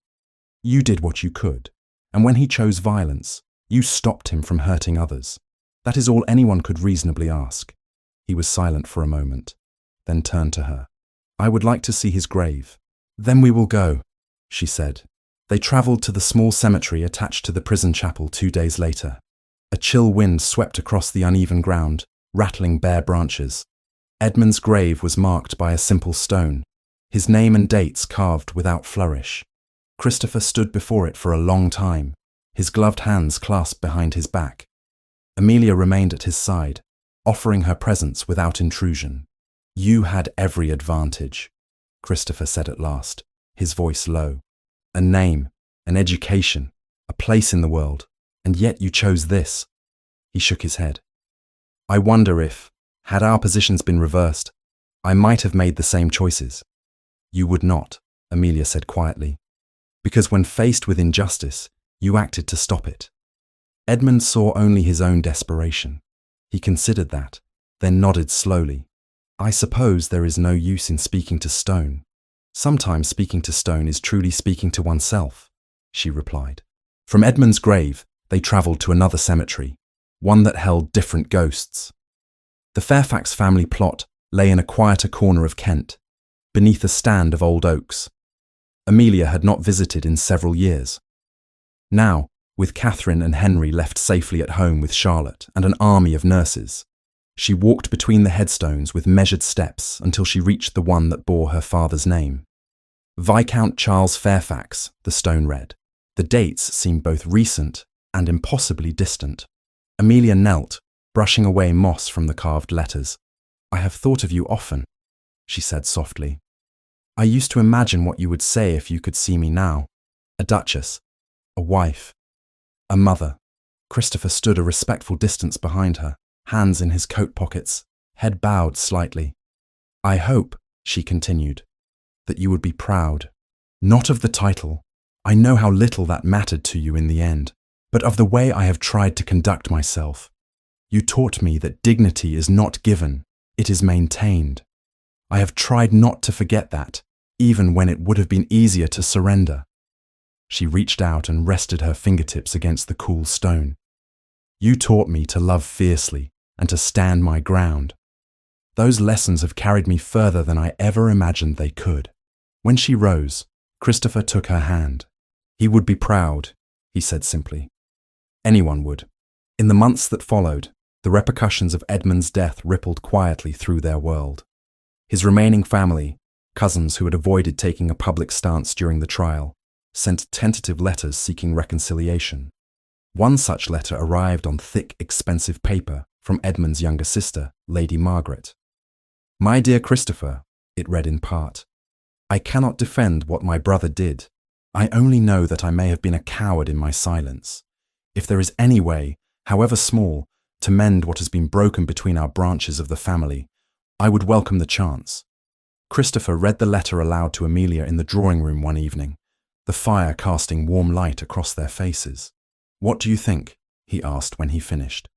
"You did what you could, and when he chose violence, you stopped him from hurting others. That is all anyone could reasonably ask." He was silent for a moment, then turned to her. "I would like to see his grave." "Then we will go," she said. They travelled to the small cemetery attached to the prison chapel 2 days later. A chill wind swept across the uneven ground, rattling bare branches. Edmund's grave was marked by a simple stone, his name and dates carved without flourish. Christopher stood before it for a long time, his gloved hands clasped behind his back. Amelia remained at his side, offering her presence without intrusion. "You had every advantage," Christopher said at last, his voice low. "A name, an education, a place in the world, and yet you chose this." He shook his head. "I wonder if, had our positions been reversed, I might have made the same choices." "You would not," Amelia said quietly, "because when faced with injustice, you acted to stop it." Edmund saw only his own desperation. He considered that, then nodded slowly. "I suppose there is no use in speaking to stone. Sometimes speaking to stone is truly speaking to oneself," she replied. From Edmund's grave, they travelled to another cemetery, one that held different ghosts. The Fairfax family plot lay in a quieter corner of Kent, beneath a stand of old oaks. Amelia had not visited in several years. Now, with Catherine and Henry left safely at home with Charlotte and an army of nurses, she walked between the headstones with measured steps until she reached the one that bore her father's name. Viscount Charles Fairfax, the stone read. The dates seemed both recent and impossibly distant. Amelia knelt, brushing away moss from the carved letters. "I have thought of you often," she said softly. "I used to imagine what you would say if you could see me now. A duchess, a wife, a mother." Christopher stood a respectful distance behind her, hands in his coat pockets, head bowed slightly. "I hope," she continued, "that you would be proud, not of the title. I know how little that mattered to you in the end, but of the way I have tried to conduct myself. You taught me that dignity is not given, it is maintained. I have tried not to forget that, even when it would have been easier to surrender." She reached out and rested her fingertips against the cool stone. "You taught me to love fiercely and to stand my ground. Those lessons have carried me further than I ever imagined they could." When she rose, Christopher took her hand. "He would be proud," he said simply. Anyone would. In the months that followed, the repercussions of Edmund's death rippled quietly through their world. His remaining family, cousins who had avoided taking a public stance during the trial, sent tentative letters seeking reconciliation. One such letter arrived on thick, expensive paper from Edmund's younger sister, Lady Margaret. "My dear Christopher," it read in part, "I cannot defend what my brother did. I only know that I may have been a coward in my silence. If there is any way, however small, to mend what has been broken between our branches of the family, I would welcome the chance. Christopher read the letter aloud to Amelia in the drawing room one evening, the fire casting warm light across their faces. "What do you think?" he asked when he finished.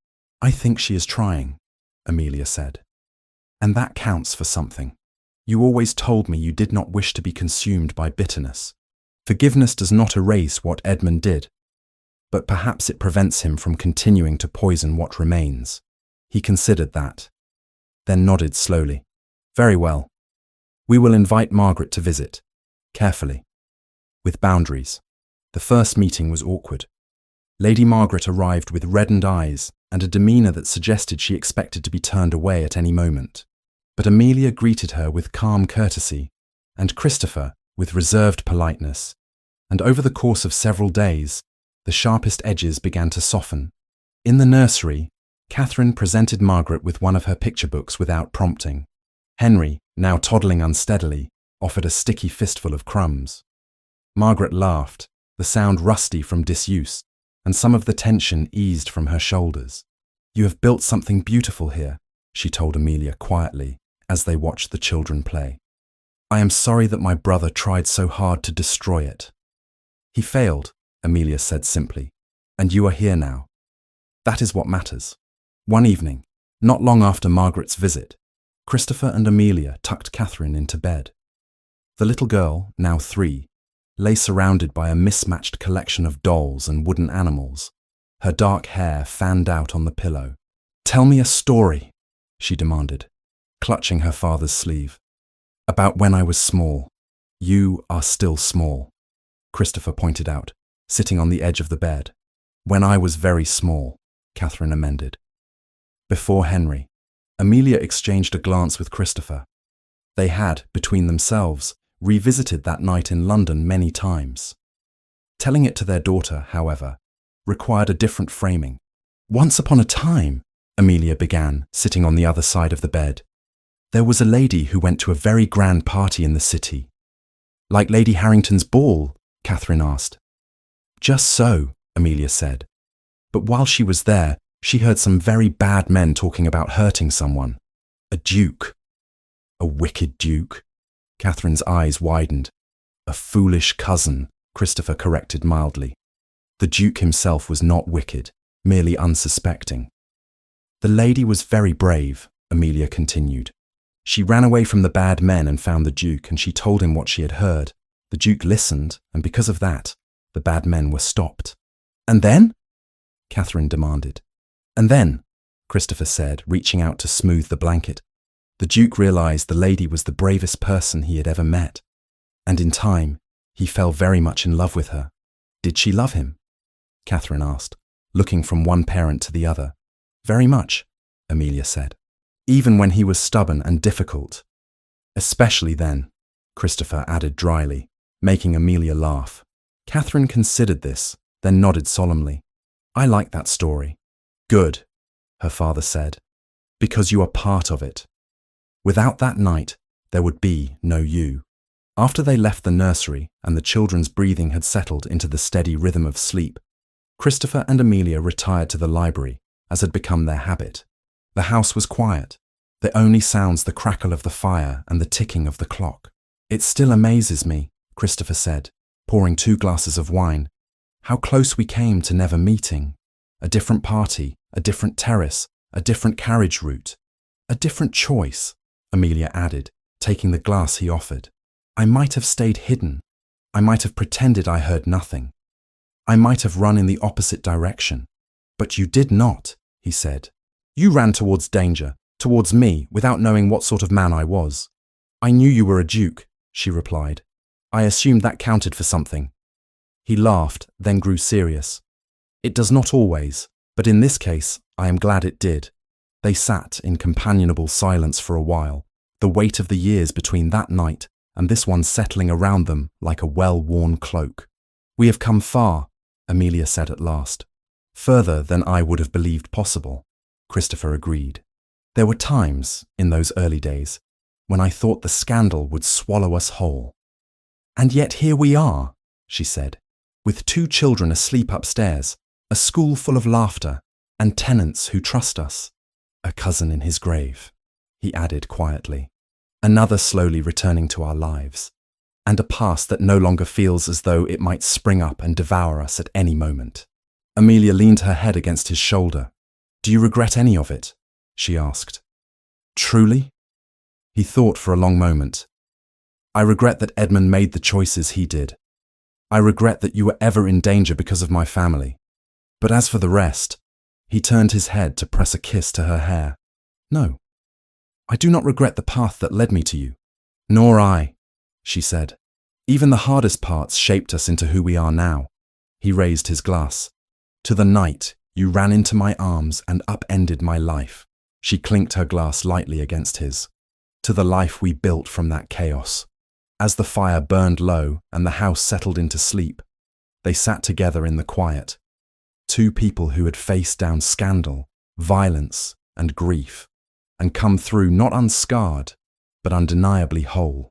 "I think she is trying," Amelia said. "And that counts for something. You always told me you did not wish to be consumed by bitterness. Forgiveness does not erase what Edmund did, but perhaps it prevents him from continuing to poison what remains." He considered that, then nodded slowly. "Very well. We will invite Margaret to visit, carefully, with boundaries." The first meeting was awkward. Lady Margaret arrived with reddened eyes and a demeanour that suggested she expected to be turned away at any moment. But Amelia greeted her with calm courtesy, and Christopher with reserved politeness, and over the course of several days, the sharpest edges began to soften. In the nursery, Catherine presented Margaret with one of her picture books without prompting. Henry, now toddling unsteadily, offered a sticky fistful of crumbs. Margaret laughed, the sound rusty from disuse, and some of the tension eased from her shoulders. "You have built something beautiful here," she told Amelia quietly as they watched the children play. "I am sorry that my brother tried so hard to destroy it." "He failed," Amelia said simply, "and you are here now. That is what matters." One evening, not long after Margaret's visit, Christopher and Amelia tucked Catherine into bed. The little girl, now 3, lay surrounded by a mismatched collection of dolls and wooden animals, her dark hair fanned out on the pillow. "Tell me a story," she demanded, clutching her father's sleeve. "About when I was small." "You are still small," Christopher pointed out, sitting on the edge of the bed. "When I was very small," Catherine amended. Before Henry, Amelia exchanged a glance with Christopher. They had, between themselves, revisited that night in London many times. Telling it to their daughter, however, required a different framing. "Once upon a time," Amelia began, sitting on the other side of the bed, "there was a lady who went to a very grand party in the city." "Like Lady Harrington's ball?" Catherine asked. "Just so," Amelia said. "But while she was there, she heard some very bad men talking about hurting someone. A duke." "A wicked duke?" Catherine's eyes widened. "A foolish cousin," Christopher corrected mildly. The duke himself was not wicked, merely unsuspecting. "The lady was very brave," Amelia continued. "She ran away from the bad men and found the duke, and she told him what she had heard. The duke listened, and because of that, the bad men were stopped." "And then?" Catherine demanded. "And then," Christopher said, reaching out to smooth the blanket, "the duke realized the lady was the bravest person he had ever met. And in time, he fell very much in love with her." "Did she love him?" Catherine asked, looking from one parent to the other. "Very much," Amelia said. "Even when he was stubborn and difficult." "Especially then," Christopher added dryly, making Amelia laugh. Catherine considered this, then nodded solemnly. "I like that story." "Good," her father said, "because you are part of it. Without that night, there would be no you." After they left the nursery and the children's breathing had settled into the steady rhythm of sleep, Christopher and Amelia retired to the library, as had become their habit. The house was quiet, the only sounds the crackle of the fire and the ticking of the clock. "It still amazes me," Christopher said, pouring 2 glasses of wine, "how close we came to never meeting. A different party, a different terrace, a different carriage route. A different choice," Amelia added, taking the glass he offered. "I might have stayed hidden. I might have pretended I heard nothing. I might have run in the opposite direction. But you did not," he said. "You ran towards danger, towards me, without knowing what sort of man I was." "I knew you were a duke," she replied. "I assumed that counted for something." He laughed, then grew serious. "It does not always, but in this case, I am glad it did." They sat in companionable silence for a while, the weight of the years between that night and this one settling around them like a well-worn cloak. "We have come far," Amelia said at last. "Further than I would have believed possible," Christopher agreed. "There were times, in those early days, when I thought the scandal would swallow us whole." "And yet here we are," she said, "with 2 children asleep upstairs, A school full of laughter and tenants who trust us. A cousin in his grave, he added quietly. Another slowly returning to our lives. And a past that no longer feels as though it might spring up and devour us at any moment. Amelia leaned her head against his shoulder. Do you regret any of it? She asked. Truly? He thought for a long moment. I regret that Edmund made the choices he did. I regret that you were ever in danger because of my family. But as for the rest, he turned his head to press a kiss to her hair. No, I do not regret the path that led me to you. Nor I, she said. Even the hardest parts shaped us into who we are now. He raised his glass. To the night you ran into my arms and upended my life. She clinked her glass lightly against his. To the life we built from that chaos. As the fire burned low and the house settled into sleep, they sat together in the quiet. Two people who had faced down scandal, violence, and grief, and come through not unscarred, but undeniably whole.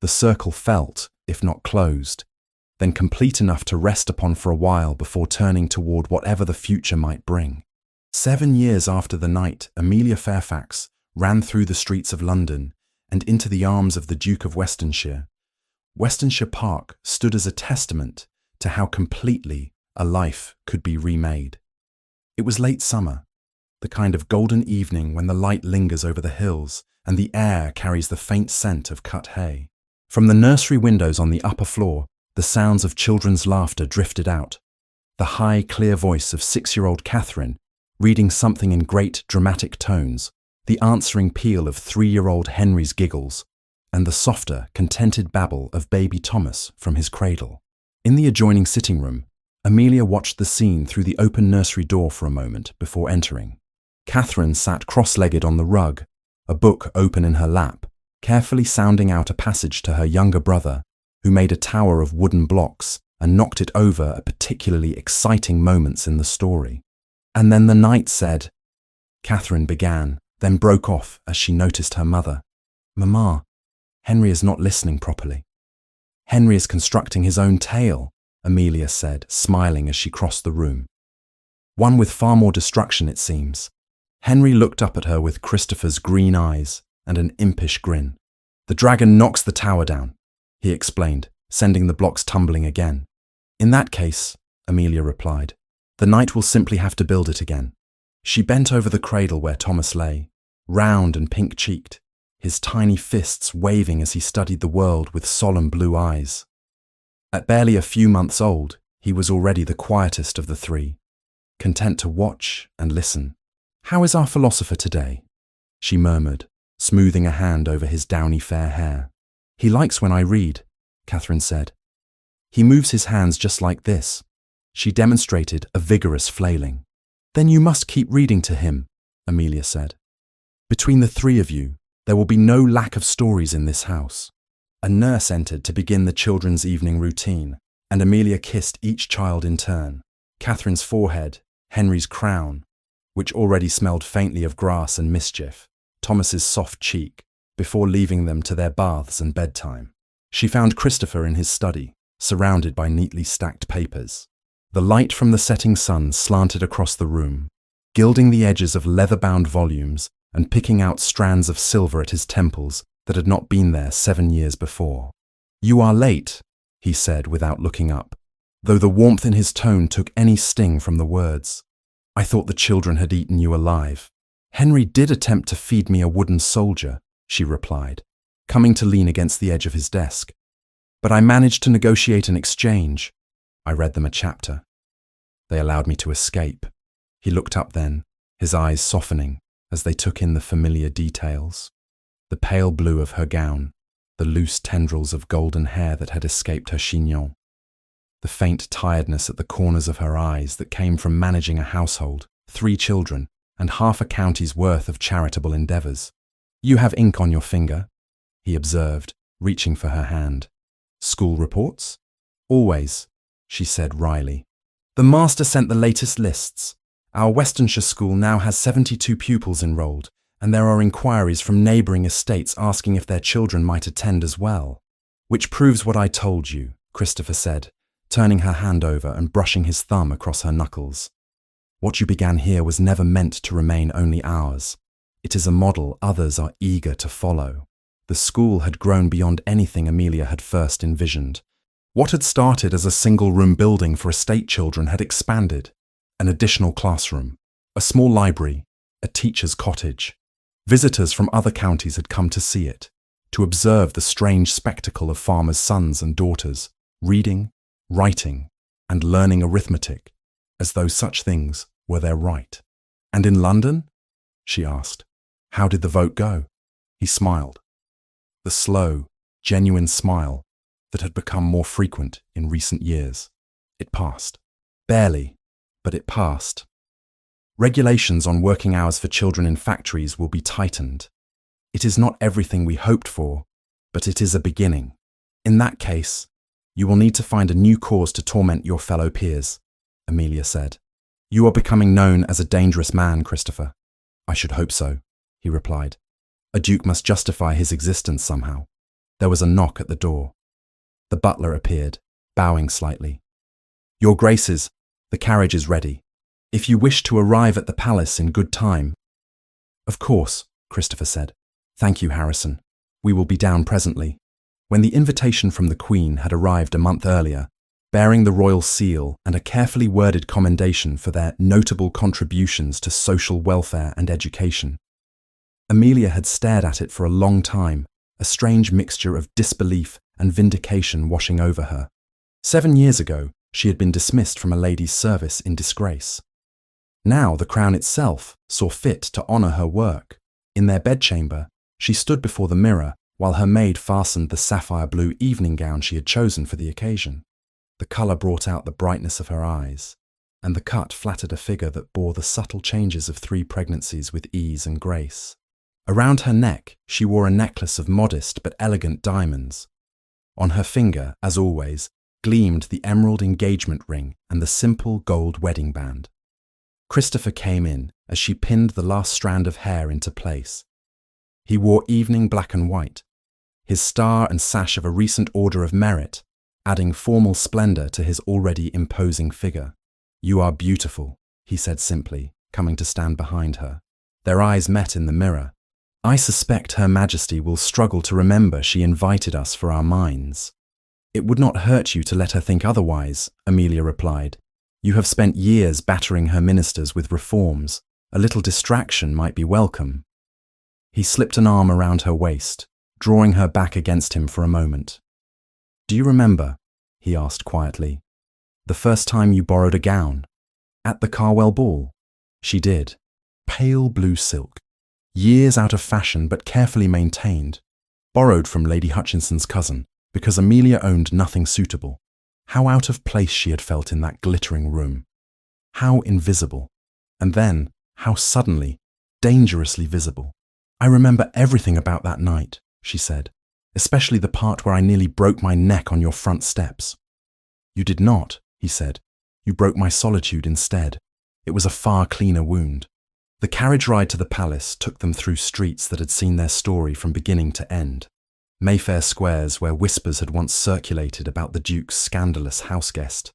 The circle felt, if not closed, then complete enough to rest upon for a while before turning toward whatever the future might bring. 7 years after the night Amelia Fairfax ran through the streets of London and into the arms of the Duke of Westonshire, Westonshire Park stood as a testament to how completely a life could be remade. It was late summer, the kind of golden evening when the light lingers over the hills and the air carries the faint scent of cut hay. From the nursery windows on the upper floor, the sounds of children's laughter drifted out. The high, clear voice of 6-year-old Catherine, reading something in great, dramatic tones, the answering peal of 3-year-old Henry's giggles, and the softer, contented babble of baby Thomas from his cradle. In the adjoining sitting room, Amelia watched the scene through the open nursery door for a moment before entering. Catherine sat cross-legged on the rug, a book open in her lap, carefully sounding out a passage to her younger brother, who made a tower of wooden blocks and knocked it over at particularly exciting moments in the story. And then the knight said, Catherine began, then broke off as she noticed her mother. Mamma, Henry is not listening properly. Henry is constructing his own tale, Amelia said, smiling as she crossed the room. One with far more destruction, it seems. Henry looked up at her with Christopher's green eyes and an impish grin. The dragon knocks the tower down, he explained, sending the blocks tumbling again. In that case, Amelia replied, the knight will simply have to build it again. She bent over the cradle where Thomas lay, round and pink-cheeked, his tiny fists waving as he studied the world with solemn blue eyes. At barely a few months old, he was already the quietest of the three, content to watch and listen. How is our philosopher today? She murmured, smoothing a hand over his downy fair hair. He likes when I read, Catherine said. He moves his hands just like this. She demonstrated a vigorous flailing. Then you must keep reading to him, Amelia said. Between the three of you, there will be no lack of stories in this house. A nurse entered to begin the children's evening routine, and Amelia kissed each child in turn, Catherine's forehead, Henry's crown, which already smelled faintly of grass and mischief, Thomas's soft cheek, before leaving them to their baths and bedtime. She found Christopher in his study, surrounded by neatly stacked papers. The light from the setting sun slanted across the room, gilding the edges of leather-bound volumes and picking out strands of silver at his temples that had not been there 7 years before. You are late, he said without looking up, though the warmth in his tone took any sting from the words. I thought the children had eaten you alive. Henry did attempt to feed me a wooden soldier, she replied, coming to lean against the edge of his desk. But I managed to negotiate an exchange. I read them a chapter. They allowed me to escape. He looked up then, his eyes softening as they took in the familiar details. The pale blue of her gown, the loose tendrils of golden hair that had escaped her chignon, the faint tiredness at the corners of her eyes that came from managing a household, 3 children, and half a county's worth of charitable endeavours. You have ink on your finger, he observed, reaching for her hand. School reports? Always, she said wryly. The master sent the latest lists. Our Westonshire school now has 72 pupils enrolled, and there are inquiries from neighbouring estates asking if their children might attend as well. Which proves what I told you, Christopher said, turning her hand over and brushing his thumb across her knuckles. What you began here was never meant to remain only ours. It is a model others are eager to follow. The school had grown beyond anything Amelia had first envisioned. What had started as a single-room building for estate children had expanded. An additional classroom, a small library, a teacher's cottage. Visitors from other counties had come to see it, to observe the strange spectacle of farmers' sons and daughters, reading, writing, and learning arithmetic, as though such things were their right. "And in London?" she asked. "How did the vote go?" He smiled. The slow, genuine smile that had become more frequent in recent years. It passed. Barely, but it passed. Regulations on working hours for children in factories will be tightened. It is not everything we hoped for, but it is a beginning. In that case, you will need to find a new cause to torment your fellow peers, Amelia said. "You are becoming known as a dangerous man, Christopher." "I should hope so," he replied. A duke must justify his existence somehow. There was a knock at the door. The butler appeared, bowing slightly. "Your Graces, the carriage is ready. If you wish to arrive at the palace in good time." "Of course," Christopher said. "Thank you, Harrison. We will be down presently." When the invitation from the Queen had arrived a month earlier, bearing the royal seal and a carefully worded commendation for their notable contributions to social welfare and education, Amelia had stared at it for a long time, a strange mixture of disbelief and vindication washing over her. 7 years ago, she had been dismissed from a lady's service in disgrace. Now the Crown itself saw fit to honour her work. In their bedchamber, she stood before the mirror while her maid fastened the sapphire blue evening gown she had chosen for the occasion. The colour brought out the brightness of her eyes, and the cut flattered a figure that bore the subtle changes of 3 pregnancies with ease and grace. Around her neck, she wore a necklace of modest but elegant diamonds. On her finger, as always, gleamed the emerald engagement ring and the simple gold wedding band. Christopher came in as she pinned the last strand of hair into place. He wore evening black and white, his star and sash of a recent Order of Merit, adding formal splendour to his already imposing figure. "You are beautiful," he said simply, coming to stand behind her. Their eyes met in the mirror. "I suspect Her Majesty will struggle to remember she invited us for our minds." "It would not hurt you to let her think otherwise," Amelia replied. "You have spent years battering her ministers with reforms. A little distraction might be welcome." He slipped an arm around her waist, drawing her back against him for a moment. "Do you remember," he asked quietly, "the first time you borrowed a gown? At the Carwell ball?" She did. Pale blue silk. Years out of fashion but carefully maintained. Borrowed from Lady Hutchinson's cousin, because Amelia owned nothing suitable. How out of place she had felt in that glittering room. How invisible. And then, how suddenly, dangerously visible. "I remember everything about that night," she said, "especially the part where I nearly broke my neck on your front steps." "You did not," he said. "You broke my solitude instead. It was a far cleaner wound." The carriage ride to the palace took them through streets that had seen their story from beginning to end. Mayfair squares where whispers had once circulated about the Duke's scandalous houseguest.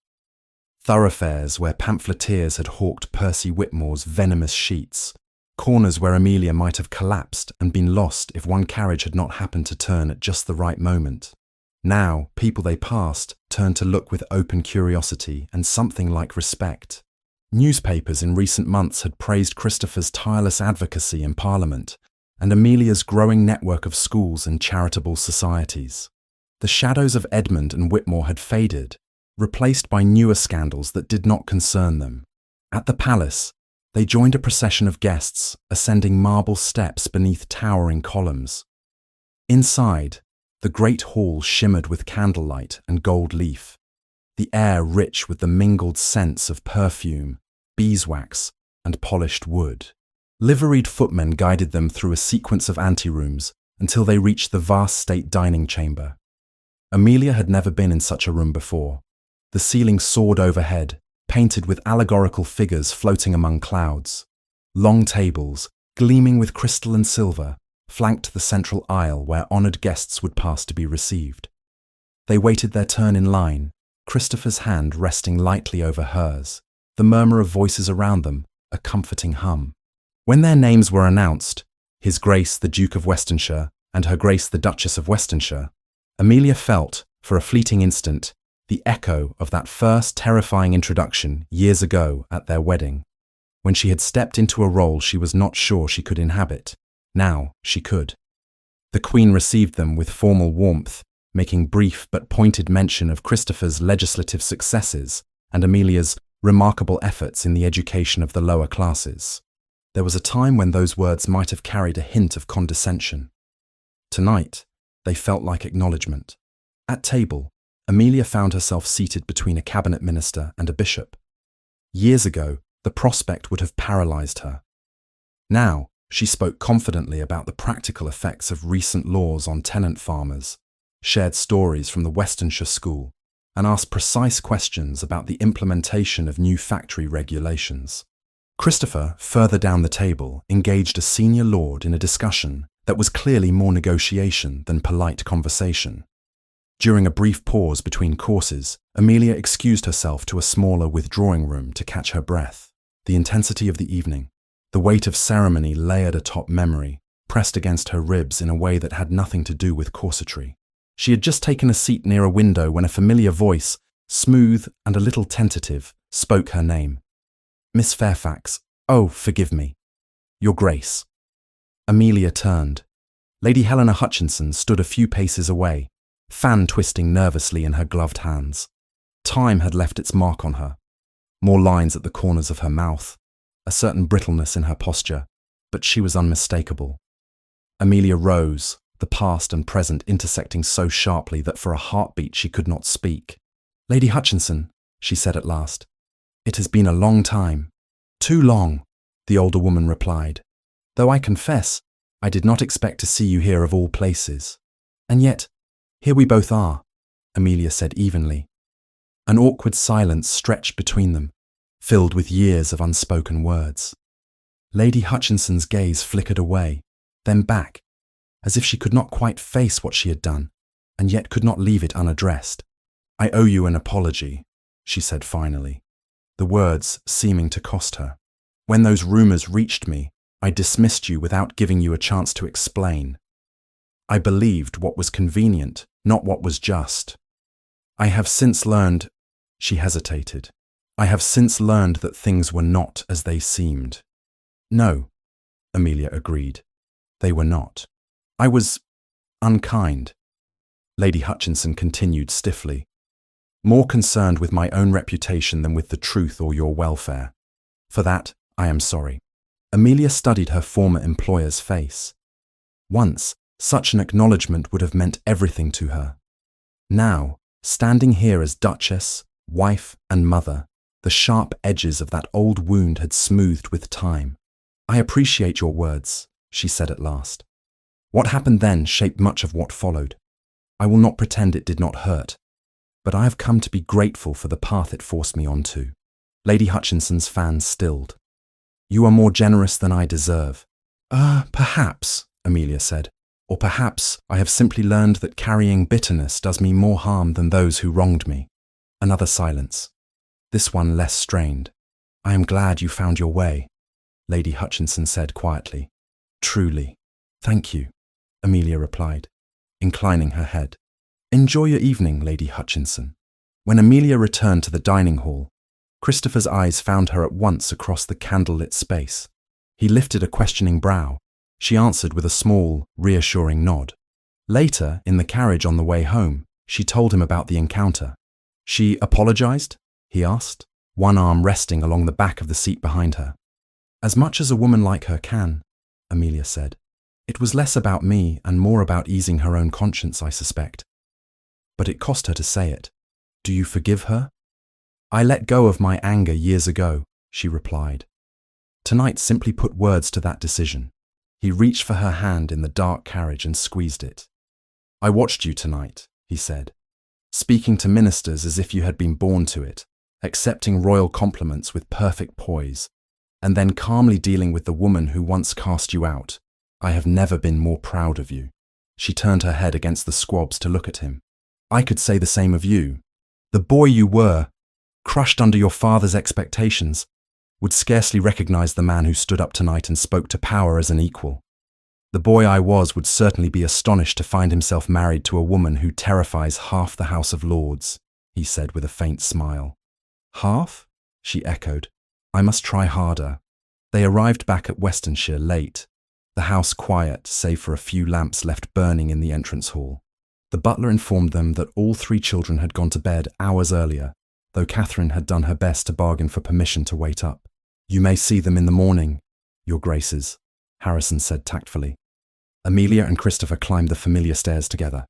Thoroughfares where pamphleteers had hawked Percy Whitmore's venomous sheets. Corners where Amelia might have collapsed and been lost if one carriage had not happened to turn at just the right moment. Now, people they passed turned to look with open curiosity and something like respect. Newspapers in recent months had praised Christopher's tireless advocacy in Parliament and Amelia's growing network of schools and charitable societies. The shadows of Edmund and Whitmore had faded, replaced by newer scandals that did not concern them. At the palace, they joined a procession of guests ascending marble steps beneath towering columns. Inside, the great hall shimmered with candlelight and gold leaf, the air rich with the mingled scents of perfume, beeswax, and polished wood. Liveried footmen guided them through a sequence of anterooms until they reached the vast state dining chamber. Amelia had never been in such a room before. The ceiling soared overhead, painted with allegorical figures floating among clouds. Long tables, gleaming with crystal and silver, flanked the central aisle where honoured guests would pass to be received. They waited their turn in line, Christopher's hand resting lightly over hers, the murmur of voices around them, a comforting hum. When their names were announced, His Grace the Duke of Westonshire and Her Grace the Duchess of Westonshire, Amelia felt, for a fleeting instant, the echo of that first terrifying introduction years ago at their wedding, when she had stepped into a role she was not sure she could inhabit. Now she could. The Queen received them with formal warmth, making brief but pointed mention of Christopher's legislative successes and Amelia's remarkable efforts in the education of the lower classes. There was a time when those words might have carried a hint of condescension. Tonight, they felt like acknowledgement. At table, Amelia found herself seated between a cabinet minister and a bishop. Years ago, the prospect would have paralysed her. Now, she spoke confidently about the practical effects of recent laws on tenant farmers, shared stories from the Westonshire School, and asked precise questions about the implementation of new factory regulations. Christopher, further down the table, engaged a senior lord in a discussion that was clearly more negotiation than polite conversation. During a brief pause between courses, Amelia excused herself to a smaller withdrawing room to catch her breath. The intensity of the evening, the weight of ceremony layered atop memory, pressed against her ribs in a way that had nothing to do with corsetry. She had just taken a seat near a window when a familiar voice, smooth and a little tentative, spoke her name. "Miss Fairfax, oh, forgive me. Your Grace." Amelia turned. Lady Helena Hutchinson stood a few paces away, fan twisting nervously in her gloved hands. Time had left its mark on her. More lines at the corners of her mouth, a certain brittleness in her posture, but she was unmistakable. Amelia rose, the past and present intersecting so sharply that for a heartbeat she could not speak. "Lady Hutchinson," she said at last, "it has been a long time." "Too long," the older woman replied, "though I confess I did not expect to see you here of all places. And yet, here we both are," Amelia said evenly. An awkward silence stretched between them, filled with years of unspoken words. Lady Hutchinson's gaze flickered away, then back, as if she could not quite face what she had done, and yet could not leave it unaddressed. "I owe you an apology," she said finally, the words seeming to cost her. "When those rumours reached me, I dismissed you without giving you a chance to explain. I believed what was convenient, not what was just. I have since learned—" She hesitated. "I have since learned that things were not as they seemed." "No," Amelia agreed. "They were not. I was unkind," Lady Hutchinson continued stiffly, "more concerned with my own reputation than with the truth or your welfare. For that, I am sorry." Amelia studied her former employer's face. Once, such an acknowledgement would have meant everything to her. Now, standing here as Duchess, wife and mother, the sharp edges of that old wound had smoothed with time. "I appreciate your words," she said at last. "What happened then shaped much of what followed. I will not pretend it did not hurt, but I have come to be grateful for the path it forced me onto." Lady Hutchinson's fan stilled. "You are more generous than I deserve." Perhaps," Amelia said. "Or perhaps I have simply learned that carrying bitterness does me more harm than those who wronged me." Another silence, this one less strained. "I am glad you found your way," Lady Hutchinson said quietly. "Truly. Thank you," Amelia replied, inclining her head. "Enjoy your evening, Lady Hutchinson." When Amelia returned to the dining hall, Christopher's eyes found her at once across the candlelit space. He lifted a questioning brow. She answered with a small, reassuring nod. Later, in the carriage on the way home, she told him about the encounter. "She apologized?" he asked, one arm resting along the back of the seat behind her. "As much as a woman like her can," Amelia said. "It was less about me and more about easing her own conscience, I suspect. But it cost her to say it. Do you forgive her?" "I let go of my anger years ago," she replied. Tonight simply put words to that decision. He reached for her hand in the dark carriage and squeezed it. "I watched you tonight," he said, speaking to ministers as if you had been born to it, accepting royal compliments with perfect poise, and then calmly dealing with the woman who once cast you out. "I have never been more proud of you." She turned her head against the squabs to look at him. "I could say the same of you. The boy you were, crushed under your father's expectations, would scarcely recognize the man who stood up tonight and spoke to power as an equal. The boy I was would certainly be astonished to find himself married to a woman who terrifies half the House of Lords, he said with a faint smile. Half? She echoed. I must try harder. They arrived back at Westonshire late, the house quiet save for a few lamps left burning in the entrance hall. The butler informed them that all 3 children had gone to bed hours earlier, though Catherine had done her best to bargain for permission to wait up. You may see them in the morning, your graces, Harrison said tactfully. Amelia and Christopher climbed the familiar stairs together.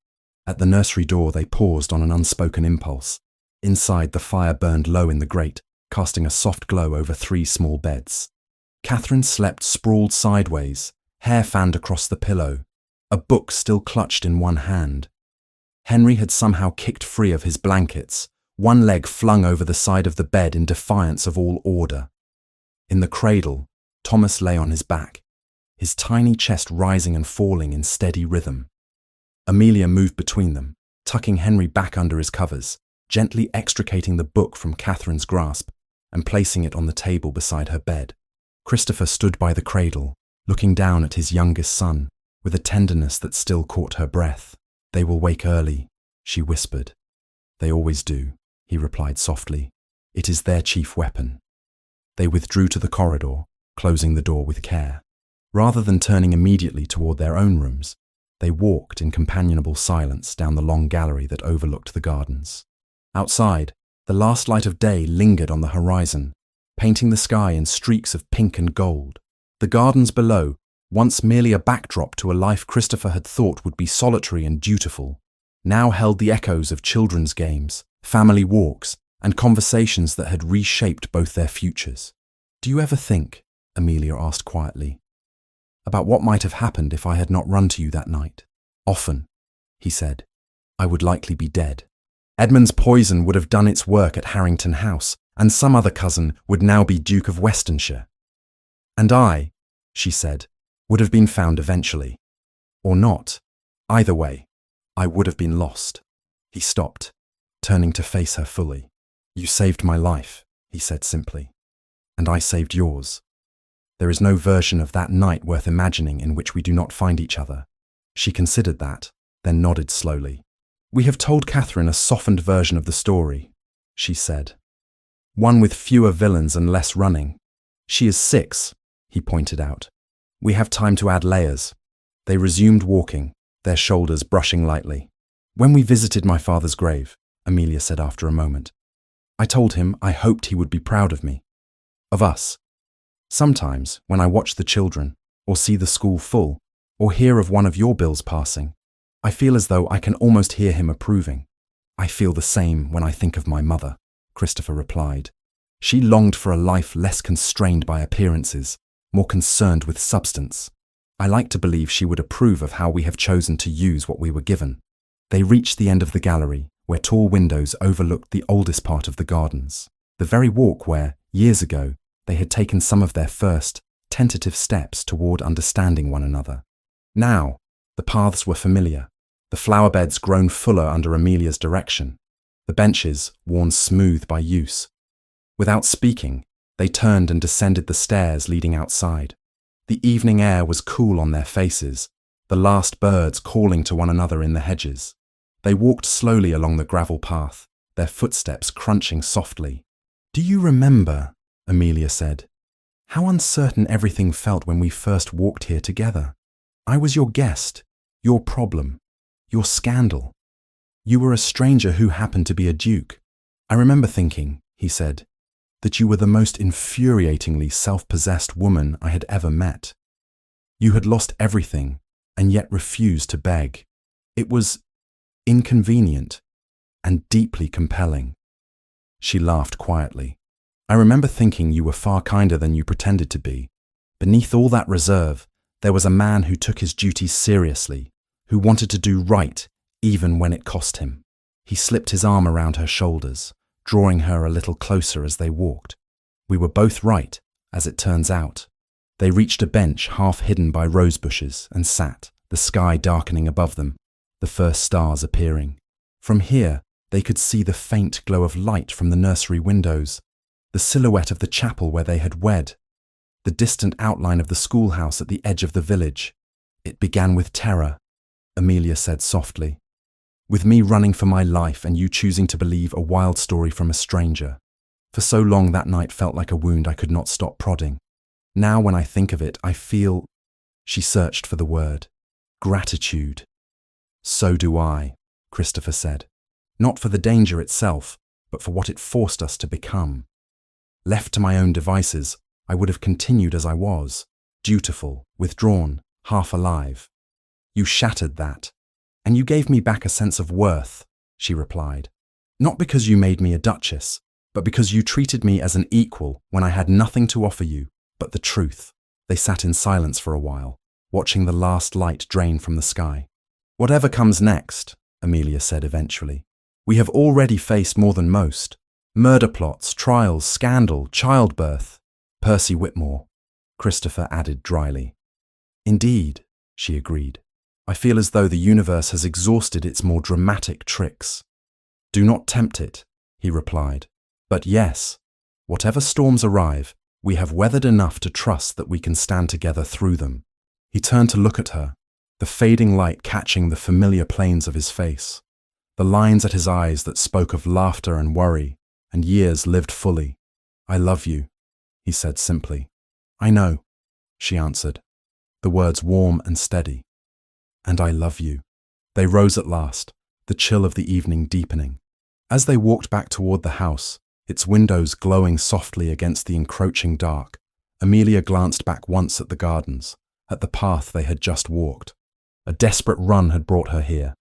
At the nursery door they paused on an unspoken impulse. Inside, the fire burned low in the grate, casting a soft glow over 3 small beds. Catherine slept sprawled sideways, hair fanned across the pillow, a book still clutched in one hand. Henry had somehow kicked free of his blankets, one leg flung over the side of the bed in defiance of all order. In the cradle, Thomas lay on his back, his tiny chest rising and falling in steady rhythm. Amelia moved between them, tucking Henry back under his covers, gently extricating the book from Catherine's grasp and placing it on the table beside her bed. Christopher stood by the cradle, looking down at his youngest son, with a tenderness that still caught her breath. They will wake early, she whispered. They always do, he replied softly. It is their chief weapon. They withdrew to the corridor, closing the door with care. Rather than turning immediately toward their own rooms, they walked in companionable silence down the long gallery that overlooked the gardens. Outside, the last light of day lingered on the horizon, painting the sky in streaks of pink and gold. The gardens below, once merely a backdrop to a life Christopher had thought would be solitary and dutiful, now held the echoes of children's games, family walks, and conversations that had reshaped both their futures. Do you ever think, Amelia asked quietly, about what might have happened if I had not run to you that night? Often, he said. I would likely be dead. Edmund's poison would have done its work at Harrington House, and some other cousin would now be Duke of Westonshire. And I, she said, would have been found eventually. Or not. Either way, I would have been lost. He stopped, turning to face her fully. You saved my life, he said simply, and I saved yours. There is no version of that night worth imagining in which we do not find each other. She considered that, then nodded slowly. We have told Catherine a softened version of the story, she said. One with fewer villains and less running. She is 6, he pointed out. We have time to add layers. They resumed walking, their shoulders brushing lightly. When we visited my father's grave, Amelia said after a moment, I told him I hoped he would be proud of me. Of us. Sometimes, when I watch the children, or see the school full, or hear of one of your bills passing, I feel as though I can almost hear him approving. I feel the same when I think of my mother, Christopher replied. She longed for a life less constrained by appearances, more concerned with substance. I like to believe she would approve of how we have chosen to use what we were given. They reached the end of the gallery, where tall windows overlooked the oldest part of the gardens, the very walk where, years ago, they had taken some of their first, tentative steps toward understanding one another. Now, the paths were familiar, the flower beds grown fuller under Amelia's direction, the benches worn smooth by use. Without speaking, they turned and descended the stairs leading outside. The evening air was cool on their faces, the last birds calling to one another in the hedges. They walked slowly along the gravel path, their footsteps crunching softly. Do you remember, Amelia said, how uncertain everything felt when we first walked here together? I was your guest, your problem, your scandal. You were a stranger who happened to be a duke. I remember thinking, he said, that you were the most infuriatingly self-possessed woman I had ever met. You had lost everything and yet refused to beg. It was inconvenient and deeply compelling. She laughed quietly. I remember thinking you were far kinder than you pretended to be. Beneath all that reserve, there was a man who took his duties seriously, who wanted to do right even when it cost him. He slipped his arm around her shoulders, drawing her a little closer as they walked. We were both right, as it turns out. They reached a bench half hidden by rose bushes and sat, the sky darkening above them, the first stars appearing. From here, They could see the faint glow of light from the nursery windows, the silhouette of the chapel where they had wed, the distant outline of the schoolhouse at the edge of the village. It began with terror, Amelia said softly. With me running for my life and you choosing to believe a wild story from a stranger. For so long that night felt like a wound I could not stop prodding. Now when I think of it, I feel, she searched for the word, gratitude. So do I, Christopher said. Not for the danger itself, but for what it forced us to become. Left to my own devices, I would have continued as I was, dutiful, withdrawn, half alive. You shattered that, and you gave me back a sense of worth, she replied. Not because you made me a duchess, but because you treated me as an equal when I had nothing to offer you but the truth. They sat in silence for a while, watching the last light drain from the sky. Whatever comes next, Amelia said eventually. We have already faced more than most. Murder plots, trials, scandal, childbirth. Percy Whitmore, Christopher added dryly. Indeed, she agreed. I feel as though the universe has exhausted its more dramatic tricks. Do not tempt it, he replied. But yes, whatever storms arrive, we have weathered enough to trust that we can stand together through them. He turned to look at her, the fading light catching the familiar planes of his face, the lines at his eyes that spoke of laughter and worry, and years lived fully. I love you, he said simply. I know, she answered, the words warm and steady. And I love you. They rose at last, the chill of the evening deepening. As they walked back toward the house, its windows glowing softly against the encroaching dark, Amelia glanced back once at the gardens, at the path they had just walked. A desperate run had brought her here.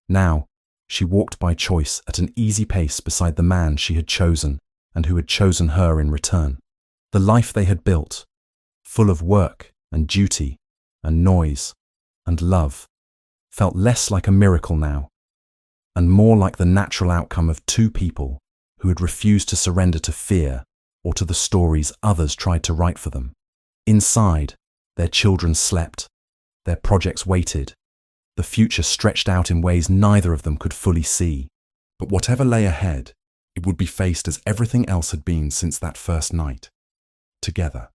Now, she walked by choice at an easy pace beside the man she had chosen and who had chosen her in return. The life they had built, full of work and duty and noise and love, felt less like a miracle now, and more like the natural outcome of two people who had refused to surrender to fear or to the stories others tried to write for them. Inside, their children slept, their projects waited, the future stretched out in ways neither of them could fully see. But whatever lay ahead, it would be faced as everything else had been since that first night, together.